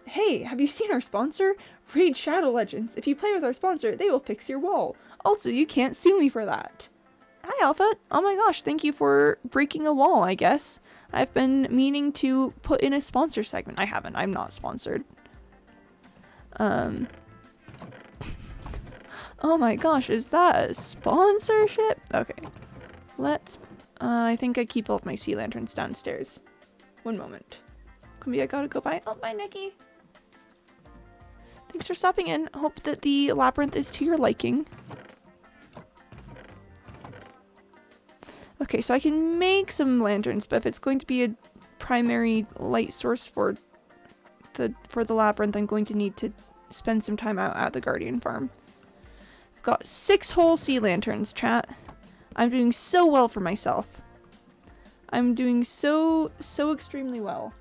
Hey, have you seen our sponsor? Raid Shadow Legends. If you play with our sponsor, they will fix your wall. Also, you can't sue me for that. Hi, Alpha. Oh my gosh, thank you for breaking a wall, I guess. I've been meaning to put in a sponsor segment. I haven't. I'm not sponsored. Oh my gosh, is that a sponsorship? Okay. Let's... I think I keep all of my sea lanterns downstairs. One moment. Quimby, I gotta go by. Oh, bye, Nikki. Thanks for stopping in. Hope that the labyrinth is to your liking. Okay, so I can make some lanterns, but if it's going to be a primary light source for the labyrinth, I'm going to need to spend some time out at the Guardian farm. I've got 6 whole sea lanterns, chat. I'm doing so well for myself. I'm doing so extremely well.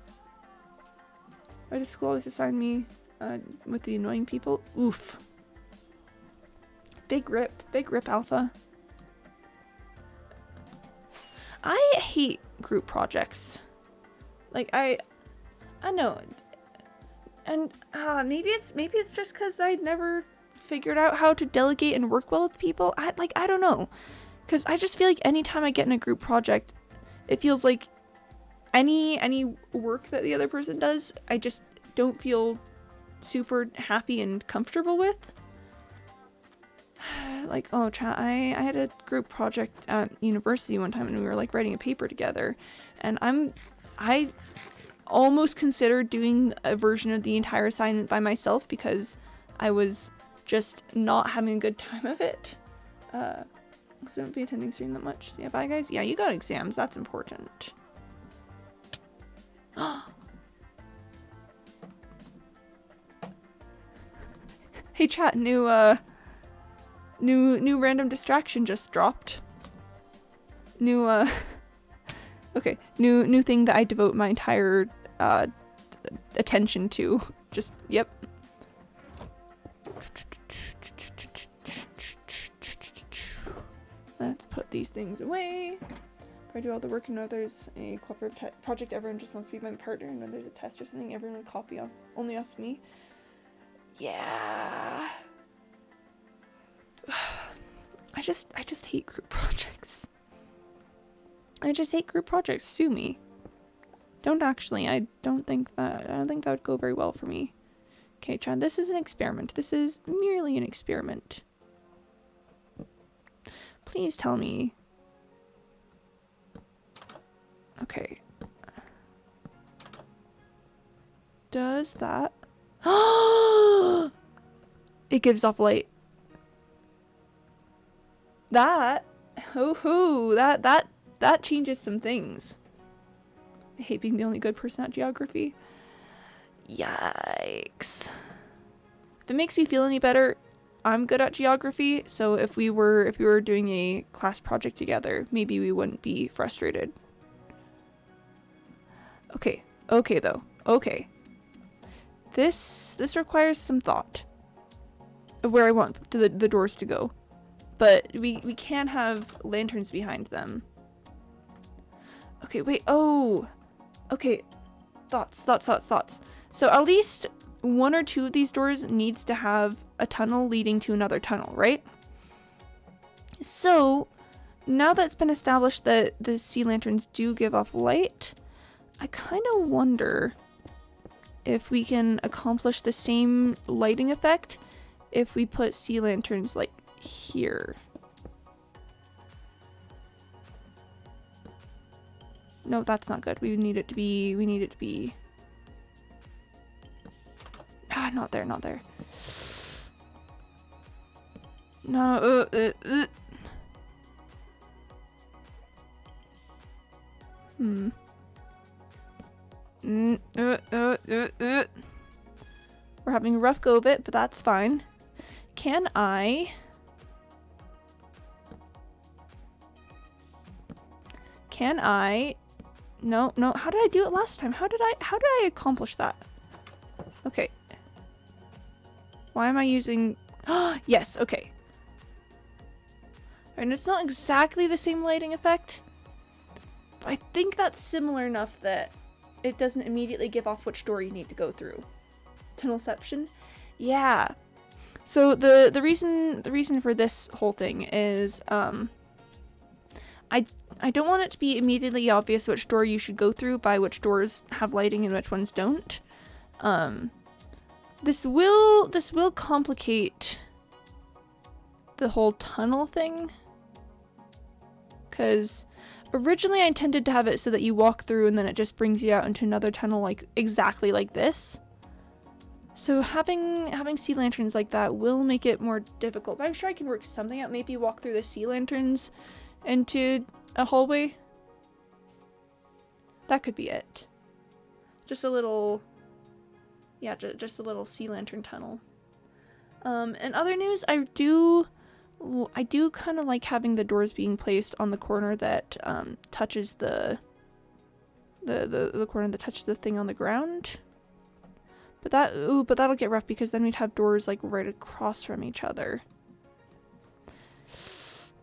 Why does school always assign me with the annoying people? Oof. Big rip, Alpha. I hate group projects. Like, I know. And maybe it's just because I'd never figured out how to delegate and work well with people. I don't know. Because I just feel like anytime I get in a group project, it feels like any work that the other person does, I just don't feel super happy and comfortable with. Like, oh, chat, I had a group project at university one time and we were like writing a paper together, and I'm I almost considered doing a version of the entire assignment by myself because I was just not having a good time of it. So don't be attending stream that much. So yeah, bye guys. Yeah, you got exams. That's important. Hey chat, new random distraction just dropped. New okay, new thing that I devote my entire attention to. Just yep. Let's put these things away. If I do all the work and know there's a cooperative project, everyone just wants to be my partner, and when there's a test or something, everyone would copy off only off me. Yeah. I just hate group projects. I just hate group projects. Sue me. Don't actually. I don't think that would go very well for me. Okay, Chad, this is an experiment. This is merely an experiment. Please tell me. Okay. Does that... It gives off light. That... Hoo-hoo! That changes some things. I hate being the only good person at geography. Yikes. If it makes you feel any better, I'm good at geography, so if we were doing a class project together, maybe we wouldn't be frustrated. Okay. Okay though. Okay. This requires some thought of where I want the doors to go. But we can't have lanterns behind them. Okay, wait. Oh. Okay. Thoughts. So at least one or two of these doors needs to have a tunnel leading to another tunnel, right? So now that it's been established that the sea lanterns do give off light, I kind of wonder if we can accomplish the same lighting effect if we put sea lanterns like here. No, that's not good. We need it to be ah, not there. No, We're having a rough go of it, but that's fine. Can I... No, how did I do it last time? How did I accomplish that? Okay. Why am I using... Yes, okay. And it's not exactly the same lighting effect, but I think that's similar enough that it doesn't immediately give off which door you need to go through. Tunnelception? Yeah. So the reason for this whole thing is I don't want it to be immediately obvious which door you should go through by which doors have lighting and which ones don't. This will complicate the whole tunnel thing, because originally I intended to have it so that you walk through and then it just brings you out into another tunnel like exactly like this. So having sea lanterns like that will make it more difficult, but I'm sure I can work something out. Maybe walk through the sea lanterns into a hallway. That could be it. Just a little, yeah, just a little sea lantern tunnel. And other news, I do kind of like having the doors being placed on the corner that touches the corner that touches the thing on the ground. But that'll get rough because then we'd have doors like right across from each other.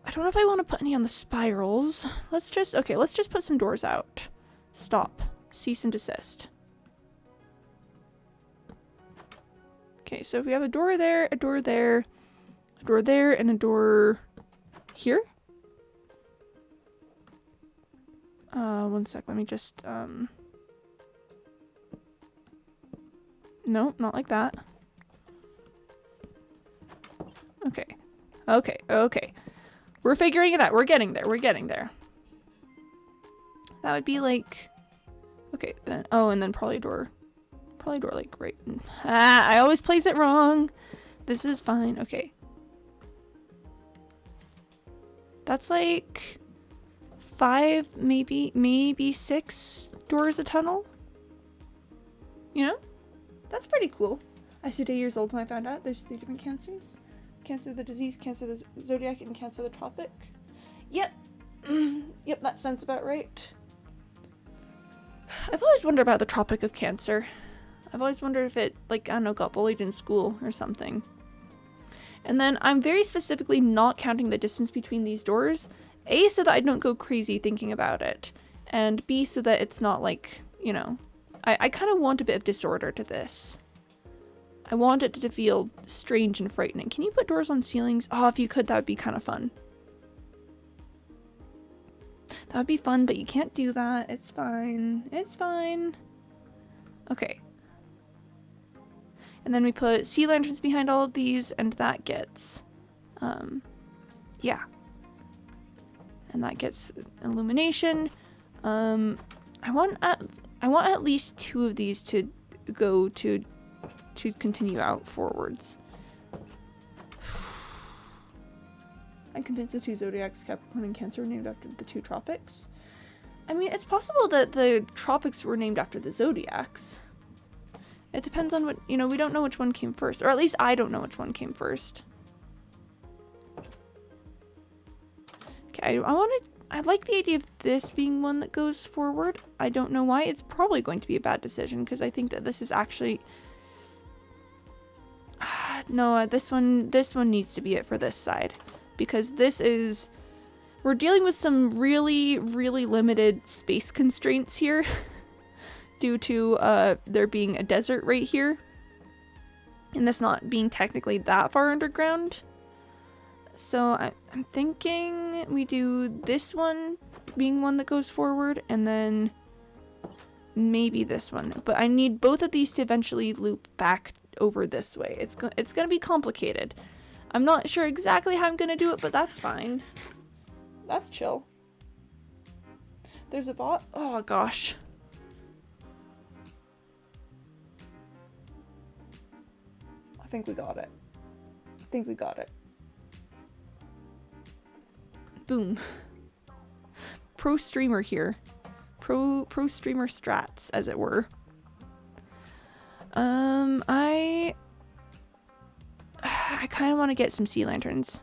I don't know if I want to put any on the spirals. Let's just put some doors out. Stop. Cease and desist. Okay, so if we have a door there, a door there, a door there, and a door here. One sec, let me just, no, not like that. Okay. We're figuring it out. We're getting there. That would be like Okay, then, oh, and then probably door like right. I always place it wrong. This is fine. Okay. That's like 5, maybe 6 doors a tunnel. You know? That's pretty cool. I was 8 years old when I found out there's 3 different cancers. Cancer of the disease, cancer of the zodiac, and cancer of the tropic. Yep. Yep, that sounds about right. I've always wondered about the Tropic of Cancer. I've always wondered if it, like, I don't know, got bullied in school or something. And then I'm very specifically not counting the distance between these doors. A, so that I don't go crazy thinking about it. And B, so that it's not like, you know, I kind of want a bit of disorder to this. I want it to feel strange and frightening. Can you put doors on ceilings? Oh, if you could, that would be kind of fun. That would be fun, but you can't do that. It's fine. It's fine. Okay. And then we put sea lanterns behind all of these, and that gets, yeah. And that gets illumination. I want at least 2 of these to go to continue out forwards. I'm convinced the 2 zodiacs, Capricorn and Cancer, were named after the 2 tropics. I mean, it's possible that the tropics were named after the zodiacs. It depends on what, you know, we don't know which one came first. Or at least I don't know which one came first. Okay, I like the idea of this being one that goes forward. I don't know why. It's probably going to be a bad decision because I think that this is actually... no, this one needs to be it for this side. Because this is... We're dealing with some really, really limited space constraints here. Due to there being a desert right here. And this not being technically that far underground. So I'm thinking we do this one being one that goes forward. And then maybe this one. But I need both of these to eventually loop back over this way. It's going to be complicated. I'm not sure exactly how I'm going to do it, but that's fine. That's chill. There's a bot. Oh gosh. I think we got it. I think we got it. Boom. Pro streamer here. Pro streamer strats, as it were. I kind of want to get some sea lanterns.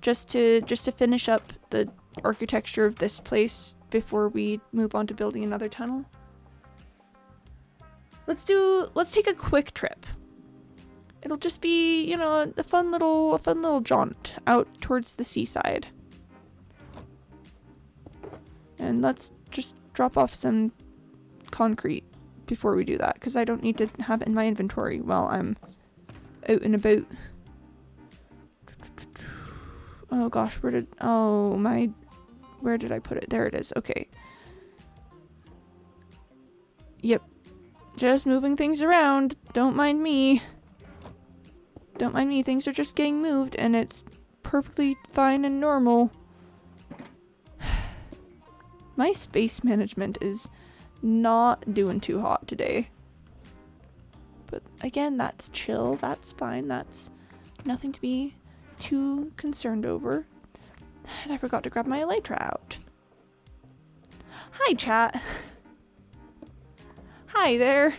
Just to finish up the architecture of this place before we move on to building another tunnel. Let's take a quick trip. It'll just be, you know, a fun little jaunt out towards the seaside. And let's just drop off some concrete before we do that, because I don't need to have it in my inventory while I'm out and about. Oh gosh, where did I put it? There it is. Okay. Yep. Just moving things around. Don't mind me. Don't mind me. Things are just getting moved and it's perfectly fine and normal. My space management is not doing too hot today. But again, that's chill. That's fine. That's nothing to be too concerned over. And I forgot to grab my elytra out. Hi, chat. Hi there.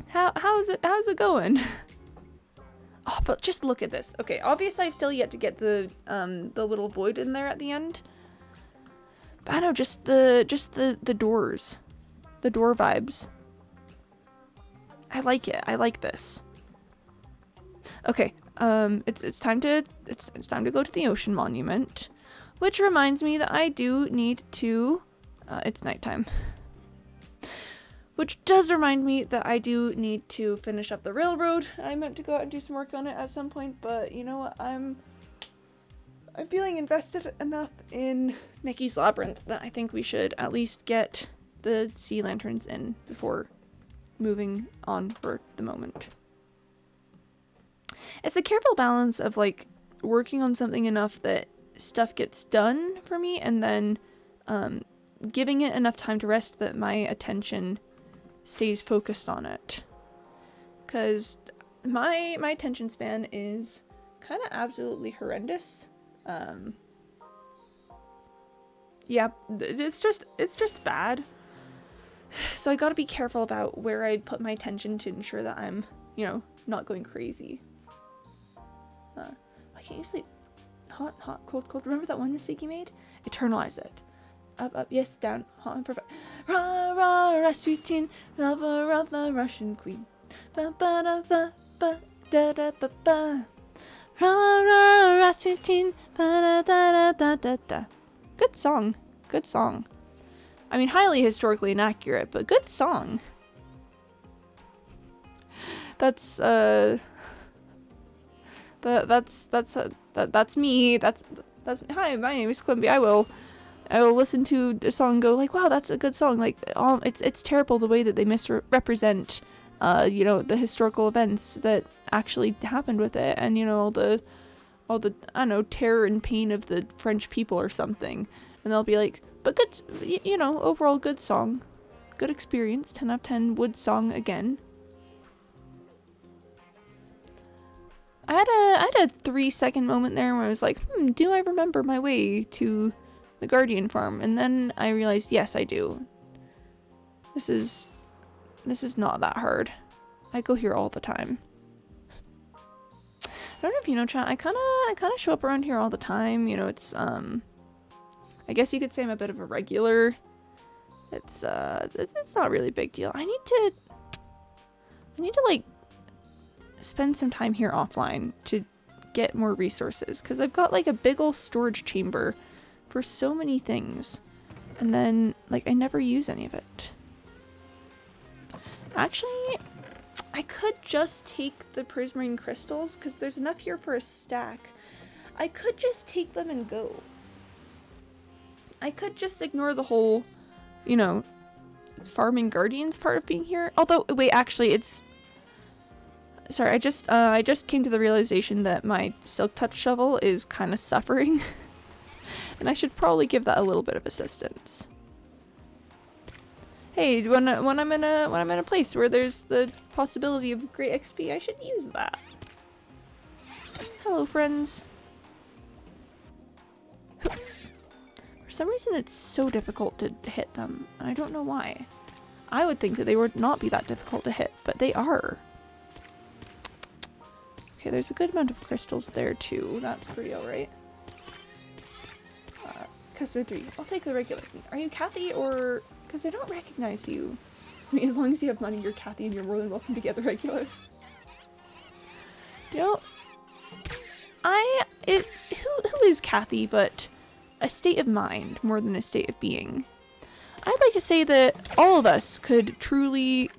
How's it going? Oh, but just look at this. Okay, obviously I've still yet to get the little void in there at the end. But I know, just the doors. The door vibes. I like it. I like this. Okay, it's time to go to the ocean monument, which reminds me that I do need to it's nighttime. Which does remind me that I do need to finish up the railroad. I meant to go out and do some work on it at some point, but you know what? I'm feeling invested enough in Nikki's labyrinth that I think we should at least get the sea lanterns in before moving on for the moment. It's a careful balance of like working on something enough that stuff gets done for me and then giving it enough time to rest that my attention stays focused on it. Because my attention span is kind of absolutely horrendous. Yeah, it's just bad. So I gotta be careful about where I put my attention to ensure that I'm, you know, not going crazy. Why can't you sleep? Hot, hot, cold, cold. Remember that one mistake you made? Eternalize it. Up, up, yes, down, hot and perfect. Rah, rah, Rasputin, lover of the Russian queen. Ba, ba, da, ba, ba, da, da, ba, ba. Rah, rah, Rasputin, ba, da, da, da, da, da. Good song. Good song. I mean, highly historically inaccurate, but good song. That's that's me. That's hi, my name is Quimby. I will listen to a song and go like, wow, that's a good song. Like, it's terrible the way that they misrepresent you know, the historical events that actually happened with it, and you know, all the I don't know, terror and pain of the French people or something. And they'll be like, but good, you know, overall good song, good experience, 10 out of 10 wood song again. I had a 3-second moment there where I was like, do I remember my way to the Guardian farm? And then I realized, yes, I do. This is not that hard. I go here all the time. I don't know if you know, chat, I kind of show up around here all the time. You know, it's I guess you could say I'm a bit of a regular. It's not really a big deal. I need to like spend some time here offline to get more resources, because I've got like a big ol' storage chamber for so many things, and then like I never use any of it. Actually, I could just take the prismarine crystals, because there's enough here for a stack. I could just take them and go. I could just ignore the whole, you know, farming guardians part of being here. Although, wait, actually, it's... Sorry, I just came to the realization that my silk touch shovel is kind of suffering. And I should probably give that a little bit of assistance. Hey, when I'm in a place where there's the possibility of great XP, I should use that. Hello, friends. For some reason, it's so difficult to hit them. I don't know why. I would think that they would not be that difficult to hit, but they are. Okay, there's a good amount of crystals there too. That's pretty alright. Customer 3. I'll take the regular. Are you Kathy or... Because I don't recognize you. I mean, as long as you have money, you're Kathy and you're more than welcome to get the regular. You know... Who is Kathy but a state of mind more than a state of being? I'd like to say that all of us could truly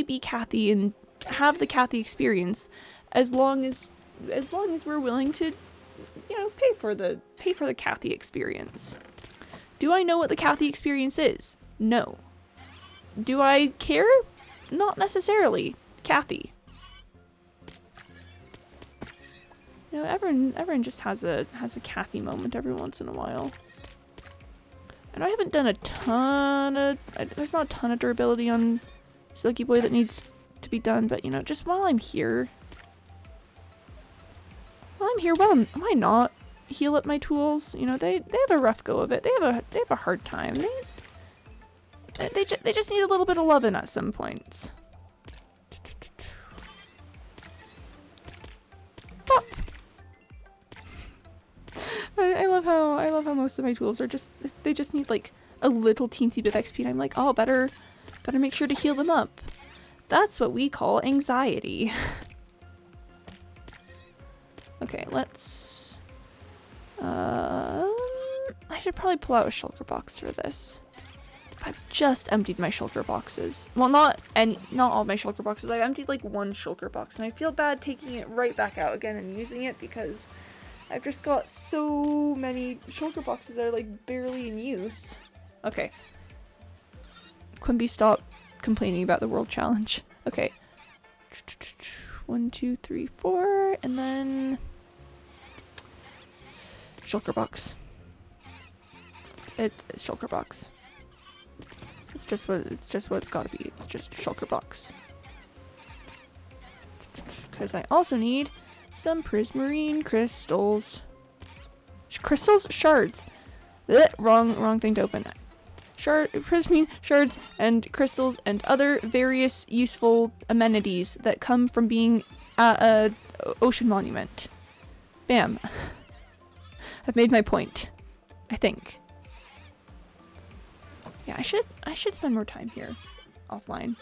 be Kathy and have the Kathy experience, as long as we're willing to, you know, pay for the Kathy experience. Do I know what the Kathy experience is? No. Do I care? Not necessarily. Kathy. You know, everyone just has a Kathy moment every once in a while. And I haven't done a ton of... There's not a ton of durability on Silky Boy that needs to be done, but you know, just while I'm here... Why not heal up my tools? You know, they have a rough go of it. They have a hard time. They just need a little bit of loving at some points. Pop. I love how most of my tools are they just need like a little teensy bit of XP, and I'm like, oh, better make sure to heal them up. That's what we call anxiety. Okay, let's... I should probably pull out a shulker box for this. I've just emptied my shulker boxes. Well, not all my shulker boxes. I've emptied like one shulker box, and I feel bad taking it right back out again and using it because I've just got so many shulker boxes that are like barely in use. Okay. Quimby, stop complaining about the world challenge. Okay. 1, 2, 3, 4, and then shulker box. It's shulker box. It's just what it's gotta be. It's just a shulker box. Because I also need some prismarine crystals. Crystals? Shards. Blech, wrong thing to open. Prismarine shards and crystals and other various useful amenities that come from being at a ocean monument. Bam. I've made my point. I think. Yeah, I should spend more time here. Offline.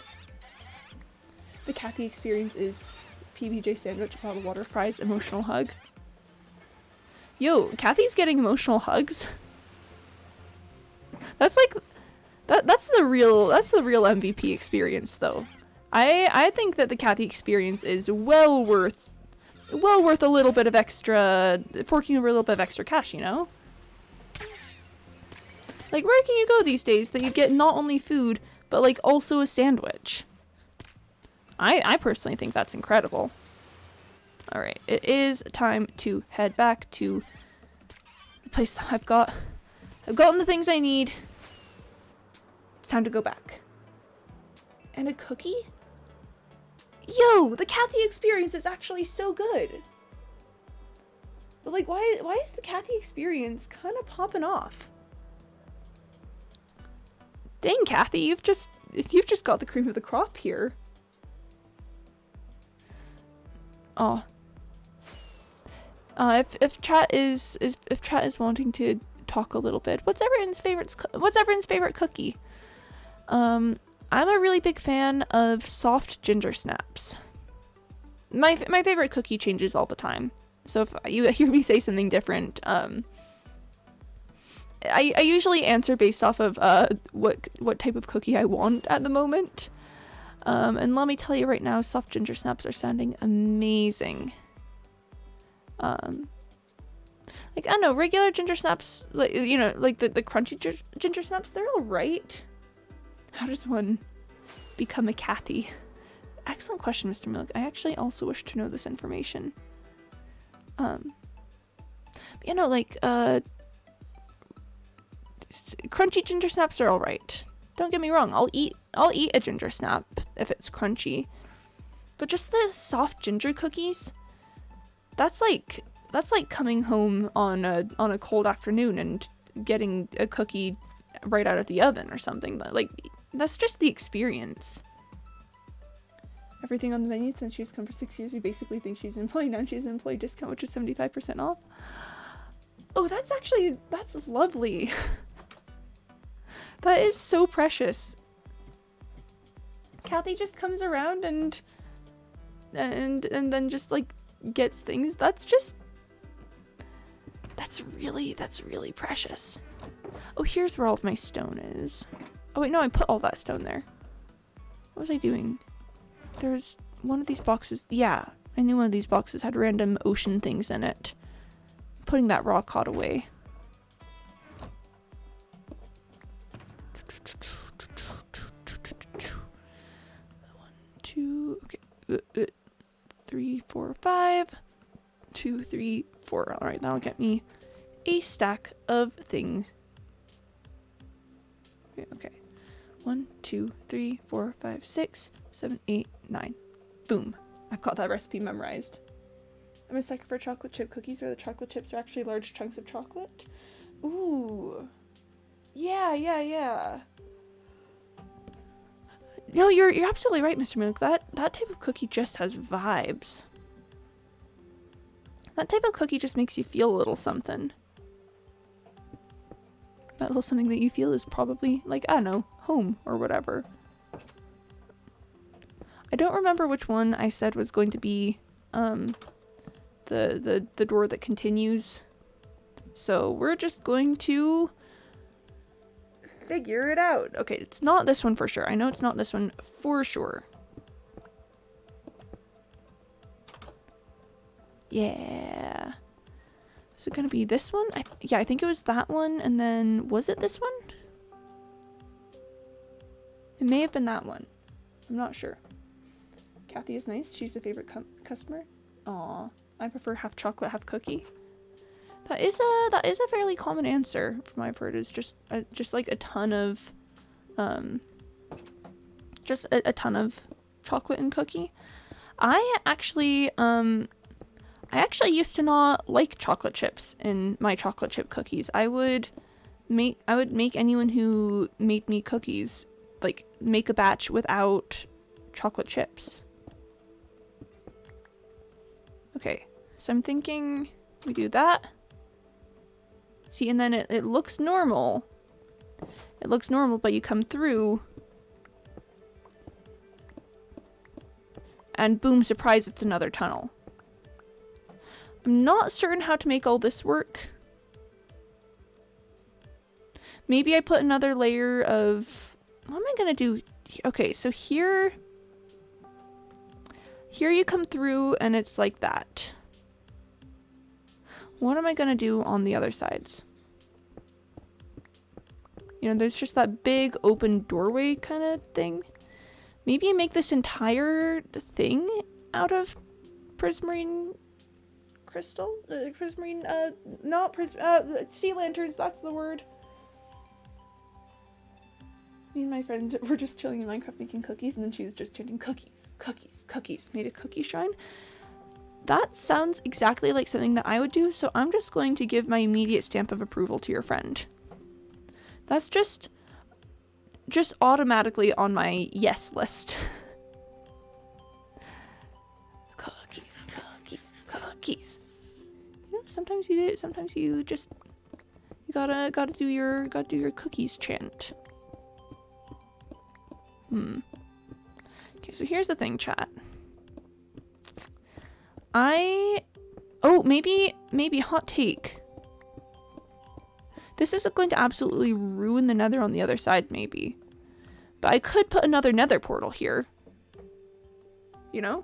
The Kathy experience is PBJ sandwich, bottled water, fries, emotional hug. Yo, Kathy's getting emotional hugs. That's like that's the real MVP experience though. I think that the Kathy experience is well worth a little bit of extra, forking over a little bit of extra cash, you know? Like, where can you go these days that you get not only food, but like also a sandwich? I personally think that's incredible. Alright, it is time to head back to the place that I've gotten the things I need. It's time to go back. And a cookie? Yo, the Kathy experience is actually so good. But like, why is the Kathy experience kind of popping off? Dang, Kathy, you've just got the cream of the crop here. Oh. If chat is wanting to talk a little bit, what's everyone's favorite cookie? I'm a really big fan of soft ginger snaps. My favorite cookie changes all the time. So if you hear me say something different, I usually answer based off of what type of cookie I want at the moment. And let me tell you right now, soft ginger snaps are sounding amazing. Like, I don't know, regular ginger snaps, like, you know, like the crunchy ginger snaps, they're alright. How does one become a Kathy? Excellent question, Mr. Milk. I actually also wish to know this information. You know, like, crunchy ginger snaps are alright. Don't get me wrong, I'll eat a ginger snap if it's crunchy. But just the soft ginger cookies, that's like coming home on a cold afternoon and getting a cookie right out of the oven or something. But like, that's just the experience. Everything on the menu since she's come for 6 years, we basically think she's an employee. Now she's an employee discount, which is 75% off. Oh, that's lovely. That is so precious. Kathy just comes around and then just like gets things. That's really precious. Oh, here's where all of my stone is. Oh wait, no, I put all that stone there. What was I doing? There's one of these boxes. Yeah, I knew one of these boxes had random ocean things in it. I'm putting that raw cod away. Okay, 3, 4, 5, 2, 3, 4. All right, that'll get me a stack of things. Okay, 1, 2, 3, 4, 5, 6, 7, 8, 9. Boom! I've got that recipe memorized. I'm a sucker for chocolate chip cookies, where the chocolate chips are actually large chunks of chocolate. Ooh, yeah. No, you're absolutely right, Mr. Milk. That type of cookie just has vibes. That type of cookie just makes you feel a little something. That little something that you feel is probably, like, I don't know, home or whatever. I don't remember which one I said was going to be the door that continues. So we're just going to figure it out. Okay, it's not this one for sure. I know it's not this one for sure. Yeah. Is it gonna be this one? Yeah, I think it was that one, and then was it this one? It may have been that one. I'm not sure. Kathy is nice. She's a favorite customer. Aw, I prefer half chocolate, half cookie. That is a fairly common answer from what I've heard. Is just like a ton of just a ton of chocolate and cookie. I actually used to not like chocolate chips in my chocolate chip cookies. I would make anyone who made me cookies like make a batch without chocolate chips. Okay, so I'm thinking we do that. See, and then it looks normal. It looks normal, but you come through and boom, surprise, it's another tunnel. I'm not certain how to make all this work. Maybe I put another layer of... What am I gonna do? Okay, so here you come through and it's like that. What am I gonna do on the other sides? You know, there's just that big open doorway kind of thing. Maybe make this entire thing out of prismarine crystal? Prismarine, sea lanterns, that's the word. Me and my friend were just chilling in Minecraft making cookies, and then she was just chanting cookies, cookies, cookies. Made a cookie shrine. That sounds exactly like something that I would do, so I'm just going to give my immediate stamp of approval to your friend. That's just automatically on my yes list. Cookies, cookies, cookies. You know, sometimes you gotta do your cookies chant. Okay, so here's the thing, chat. Maybe hot take. This isn't going to absolutely ruin the nether on the other side, maybe. But I could put another nether portal here. You know?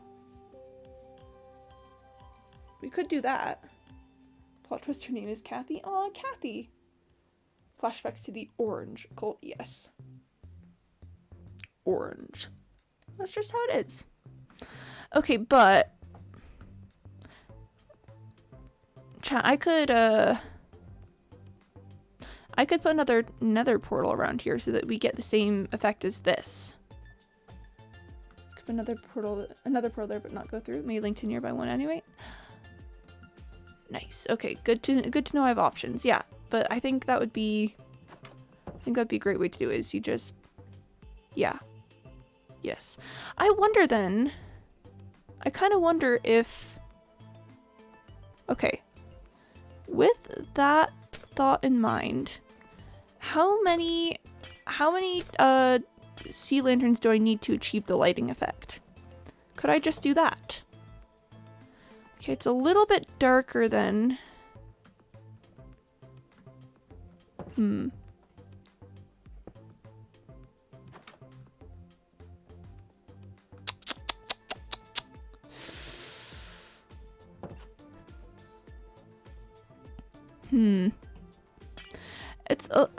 We could do that. Plot twist, her name is Kathy. Aw, Kathy! Flashbacks to the orange cult, yes. Orange. That's just how it is. Okay, but... Chat, I could put another nether portal around here so that we get the same effect as this. Could put another portal there but not go through. May link to nearby one anyway. Nice. Okay, good to know I have options. Yeah, but I think that'd be a great way to do it, is you just... Yeah. Yes. I wonder then... I kind of wonder if... Okay. With that thought in mind, how many sea lanterns do I need to achieve the lighting effect? Could I just do that? Okay, it's a little bit darker than...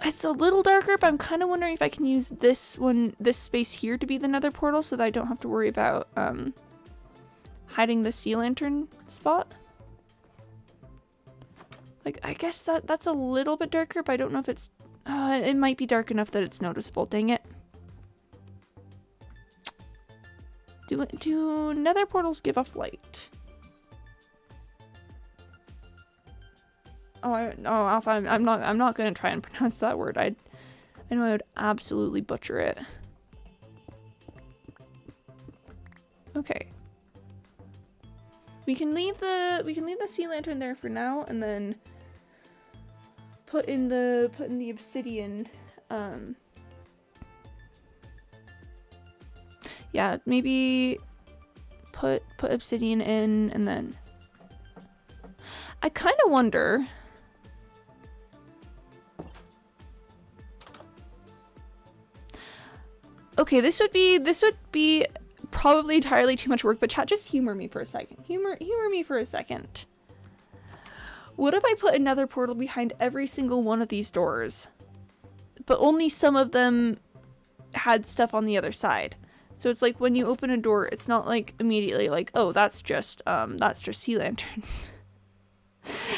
It's a little darker, but I'm kind of wondering if I can use this space here to be the nether portal so that I don't have to worry about hiding the sea lantern spot. Like, I guess that's a little bit darker, but I don't know if it's... it might be dark enough that it's noticeable. Dang it. Do nether portals give off light? Alpha, I'm not gonna try and pronounce that word. I know I would absolutely butcher it. Okay. We can leave the sea lantern there for now, and then put in the obsidian. Yeah, maybe put obsidian in, and then I kind of wonder. Okay, this would be probably entirely too much work, but chat, just humor me for a second. Humor me for a second. What if I put another portal behind every single one of these doors, but only some of them had stuff on the other side? So it's like when you open a door, it's not like immediately like, oh, that's just sea lanterns.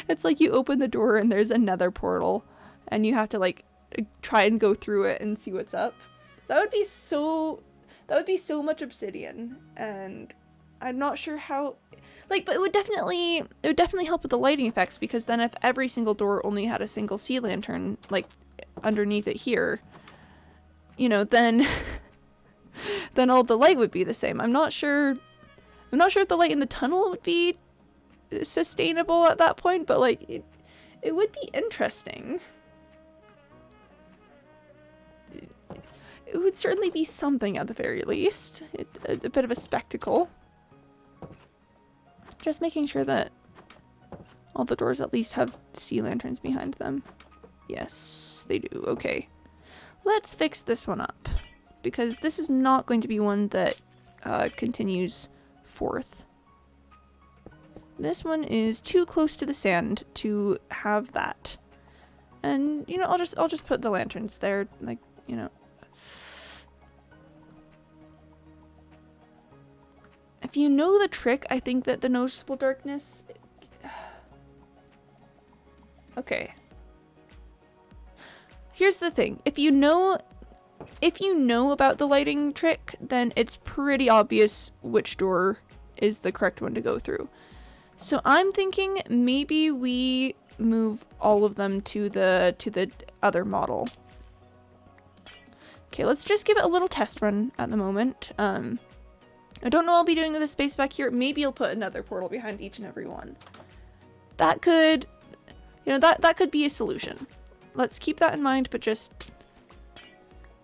It's like you open the door and there's another portal, and you have to like try and go through it and see what's up. That would be so much obsidian, and I'm not sure how, like, but it would definitely help with the lighting effects, because then if every single door only had a single sea lantern, like, underneath it here, you know, then then all the light would be the same. I'm not sure if the light in the tunnel would be sustainable at that point, but like it would be interesting. It would certainly be something at the very least. A bit of a spectacle. Just making sure that all the doors at least have sea lanterns behind them. Yes, they do. Okay. Let's fix this one up, because this is not going to be one that continues forth. This one is too close to the sand to have that. And, you know, I'll just put the lanterns there, like, you know. If you know the trick, I think that the noticeable darkness... Okay. Here's the thing. If you know about the lighting trick, then it's pretty obvious which door is the correct one to go through. So I'm thinking maybe we move all of them to the other model. Okay, let's just give it a little test run at the moment. I don't know what I'll be doing with the space back here. Maybe I'll put another portal behind each and every one. That could, you know, that could be a solution. Let's keep that in mind, but just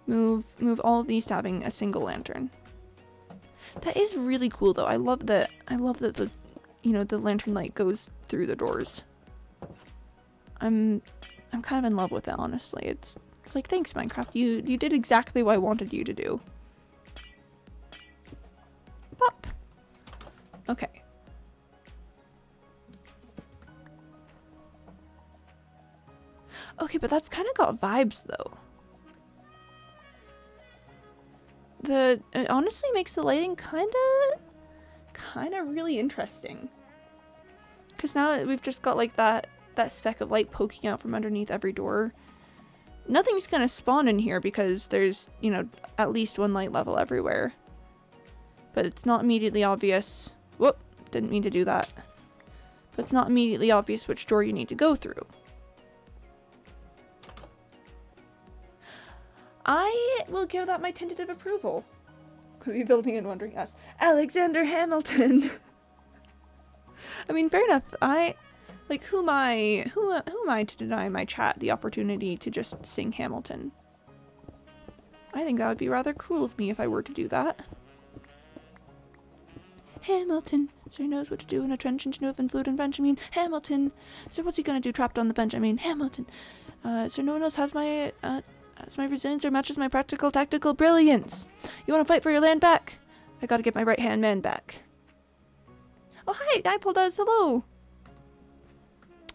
move all of these to having a single lantern. That is really cool though. I love that the, you know, the lantern light goes through the doors. I'm kind of in love with it, honestly. It's like, thanks Minecraft. You did exactly what I wanted you to do. Pop. Okay. Okay, but that's kind of got vibes though. It honestly makes the lighting kind of really interesting. Because now we've just got like that speck of light poking out from underneath every door. Nothing's gonna spawn in here because there's, you know, at least one light level everywhere. But it's not immediately obvious. Whoop, didn't mean to do that. But it's not immediately obvious which door you need to go through. I will give that my tentative approval. Could be building and wondering us. Alexander Hamilton. I mean, fair enough. Who am I to deny my chat the opportunity to just sing Hamilton? I think that would be rather cruel of me if I were to do that. Hamilton, sir knows what to do in a trench and Genova and flute and French. I mean, Hamilton, sir, what's he gonna do trapped on the bench? I mean, Hamilton, sir, no one else has my resilience or matches my practical tactical brilliance. You want to fight for your land back? I gotta get my right-hand man back. Oh, hi, Dipole does. Hello.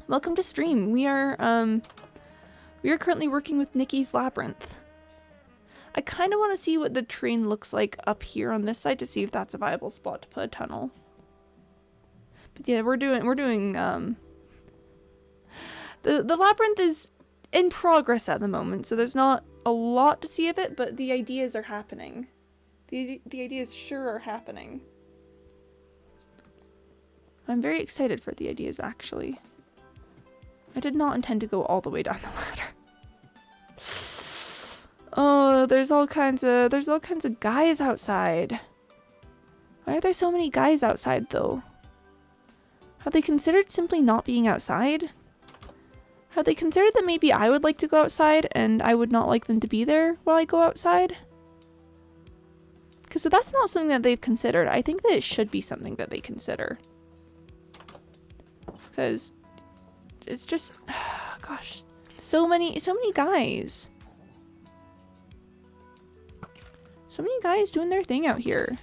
Welcome to stream. We are currently working with Nikki's Labyrinth. I kind of want to see what the train looks like up here on this side to see if that's a viable spot to put a tunnel. But yeah, we're doing the labyrinth is in progress at the moment, so there's not a lot to see of it, but the ideas are happening. The ideas sure are happening. I'm very excited for the ideas, actually. I did not intend to go all the way down the ladder. Oh, there's all kinds of guys outside. Why are there so many guys outside, though? Have they considered simply not being outside? Have they considered that maybe I would like to go outside and I would not like them to be there while I go outside? Because if that's not something that they've considered, I think that it should be something that they consider. Because it's just, gosh, so many guys. So many guys doing their thing out here.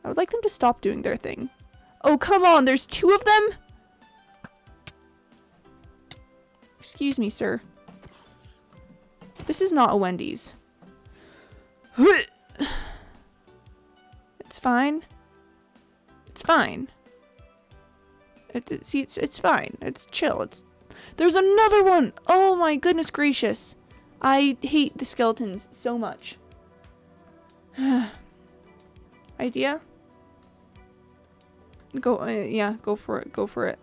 I would like them to stop doing their thing. Oh, come on, there's 2 of them? Excuse me, sir. This is not a Wendy's. It's fine. It's fine. It's fine. It's chill. There's another one! Oh my goodness gracious. I hate the skeletons so much. Idea? Go, yeah, go for it, go for it.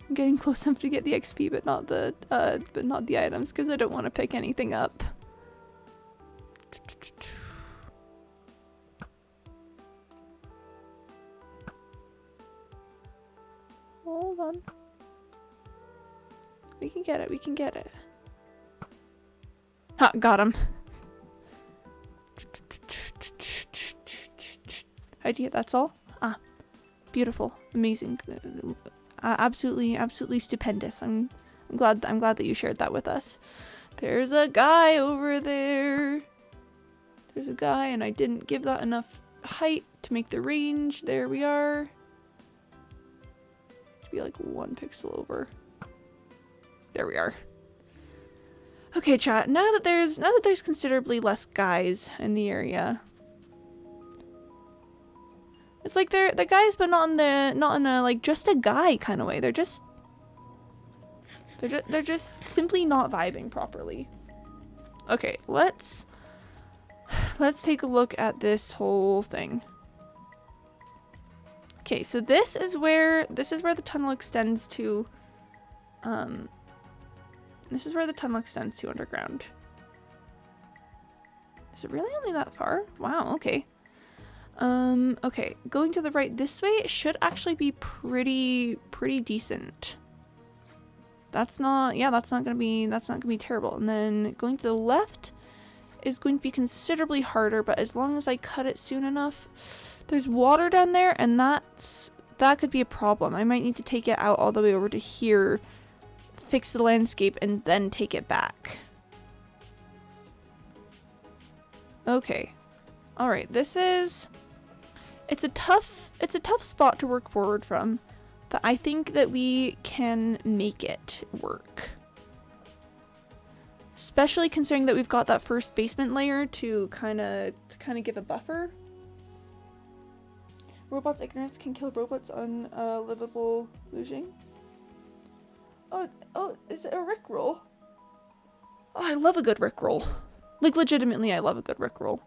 I'm getting close enough to get the XP, but not the items, because I don't want to pick anything up. Hold on. We can get it, we can get it. Ha, got him. Idea, that's all? Ah, beautiful, amazing. Absolutely stupendous. I'm glad that you shared that with us. There's a guy over there. There's a guy, and I didn't give that enough height to make the range. There we are. To be like 1 pixel over. There we are. Okay, chat. Now that there's considerably less guys in the area. It's like they're guys, but not in a like just a guy kind of way. They're just simply not vibing properly. Okay, let's take a look at this whole thing. Okay, so this is where the tunnel extends to. This is where the tunnel extends to underground. Is it really only that far? Wow. Okay. Okay, going to the right this way should actually be pretty decent. That's not gonna be terrible. And then going to the left is going to be considerably harder, but as long as I cut it soon enough. There's water down there, and that could be a problem. I might need to take it out all the way over to here, fix the landscape, and then take it back. Okay. Alright, it's a tough spot to work forward from, but I think that we can make it work. Especially considering that we've got that first basement layer to kind of give a buffer. Robots' ignorance can kill robots on livable losing. Oh, is it a Rickroll? Oh, I love a good Rickroll. Like, legitimately, I love a good Rickroll.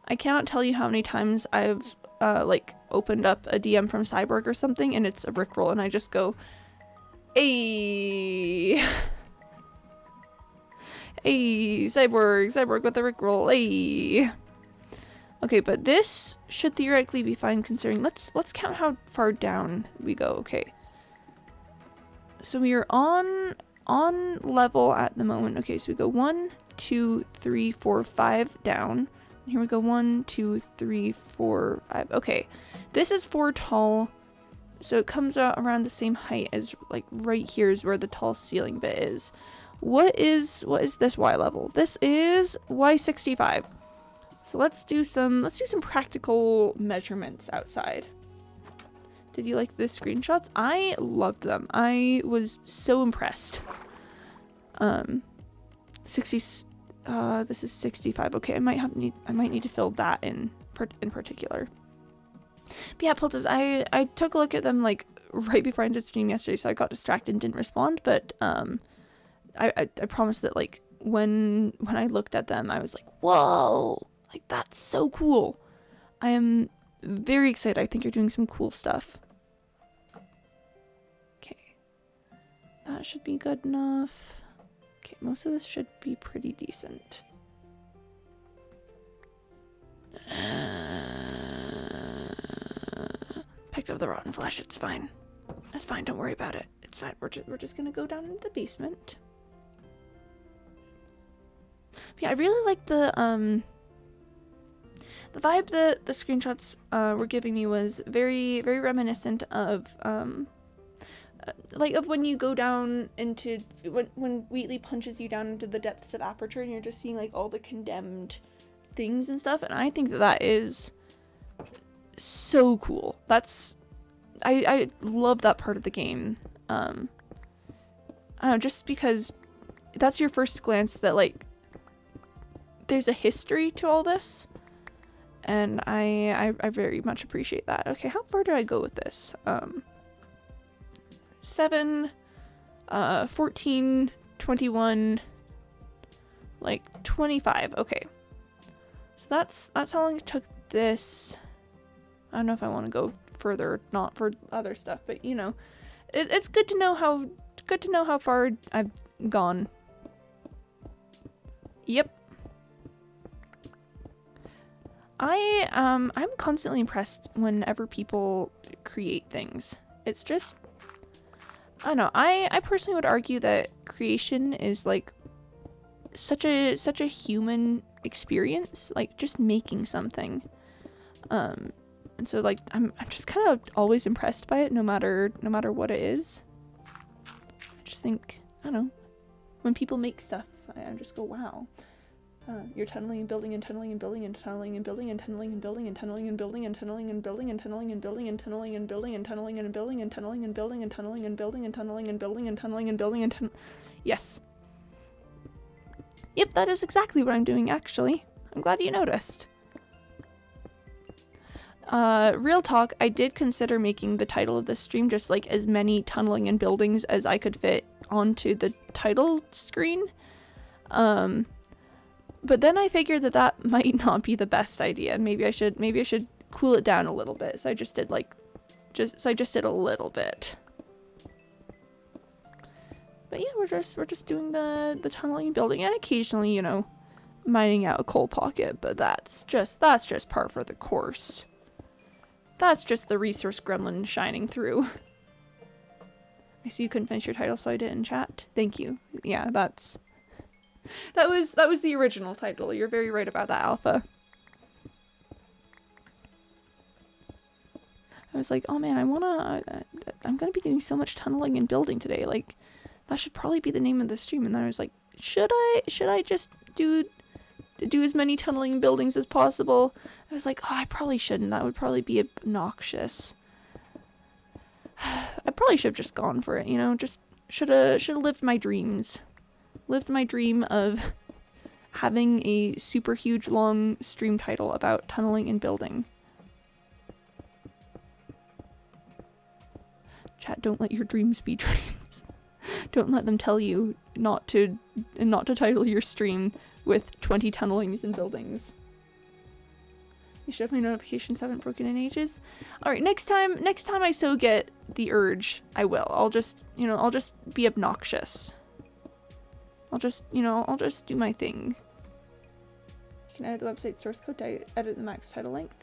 I cannot tell you how many times I've, like, opened up a DM from Cyborg or something, and it's a Rickroll, and I just go, "Ayy." Ayy, Cyborg with the Rickroll, ayy. Okay, but this should theoretically be fine considering, let's count how far down we go, okay. So we are on level at the moment. Okay, so we go 1, 2, 3, 4, 5 down. And here we go 1, 2, 3, 4, 5. Okay, this is 4 tall, so it comes out around the same height as like right here is where the tall ceiling bit is. What is this Y level? This is Y65. So let's do some practical measurements outside. Did you like the screenshots? I loved them. I was so impressed. 60. This is 65. Okay, I might need to fill that in particular. But yeah, Poltas, I took a look at them like right before I ended stream yesterday, so I got distracted and didn't respond. But I promise that like when I looked at them, I was like, whoa, like that's so cool. I am very excited. I think you're doing some cool stuff. Okay, that should be good enough. Okay, most of this should be pretty decent. Picked up the rotten flesh. It's fine. It's fine. Don't worry about it. It's fine. We're just gonna go down into the basement. But yeah, I really like the vibe that the screenshots were giving me was very reminiscent of like of when you go down into when Wheatley punches you down into the depths of Aperture and you're just seeing like all the condemned things and stuff, and I think that is so cool. I love that part of the game. I don't know, just because that's your first glance that like there's a history to all this, and I very much appreciate that. Okay, how far do I go with this? 7, 14, 21, like 25. Okay. So that's how long it took this. I don't know if I want to go further, not for other stuff, but you know, it's good to know how far I've gone. Yep. I'm constantly impressed whenever people create things. It's just, I don't know, I personally would argue that creation is like such a human experience, like just making something. And so like I'm just kind of always impressed by it, no matter what it is. I just think, I don't know, when people make stuff, I just go, wow. You're tunneling and building and tunneling and building and tunneling and building and tunneling and building and tunneling and building and tunneling and building and tunneling and building and tunneling and building and tunneling and building and tunneling and building and tunneling and building and tunneling and building and tunneling and building and yes. Yep, that is exactly what I'm doing, actually. I'm glad you noticed. Real talk, I did consider making the title of this stream just like as many tunneling and buildings as I could fit onto the title screen. But then I figured that might not be the best idea. Maybe I should cool it down a little bit. So I just did a little bit. But yeah, we're just doing the tunneling and building, and occasionally, you know, mining out a coal pocket, but that's just par for the course. That's just the resource gremlin shining through. I see you couldn't finish your title, so I did in chat. Thank you. Yeah, that was the original title. You're very right about that, Alpha. I was like, oh man, I'm gonna be doing so much tunneling and building today. Like, that should probably be the name of the stream. And then I was like, should I just do as many tunneling and buildings as possible? I was like, oh, I probably shouldn't. That would probably be obnoxious. I probably should have just gone for it, you know? Just should have lived my dreams. Lived my dream of having a super huge long stream title about tunneling and building. Chat, don't let your dreams be dreams. Don't let them tell you not to title your stream with 20 tunnelings and buildings. You should have my notifications haven't broken in ages. Alright, next time I so get the urge, I will. I'll just be obnoxious. I'll just do my thing. You can edit the website source code to edit the max title length.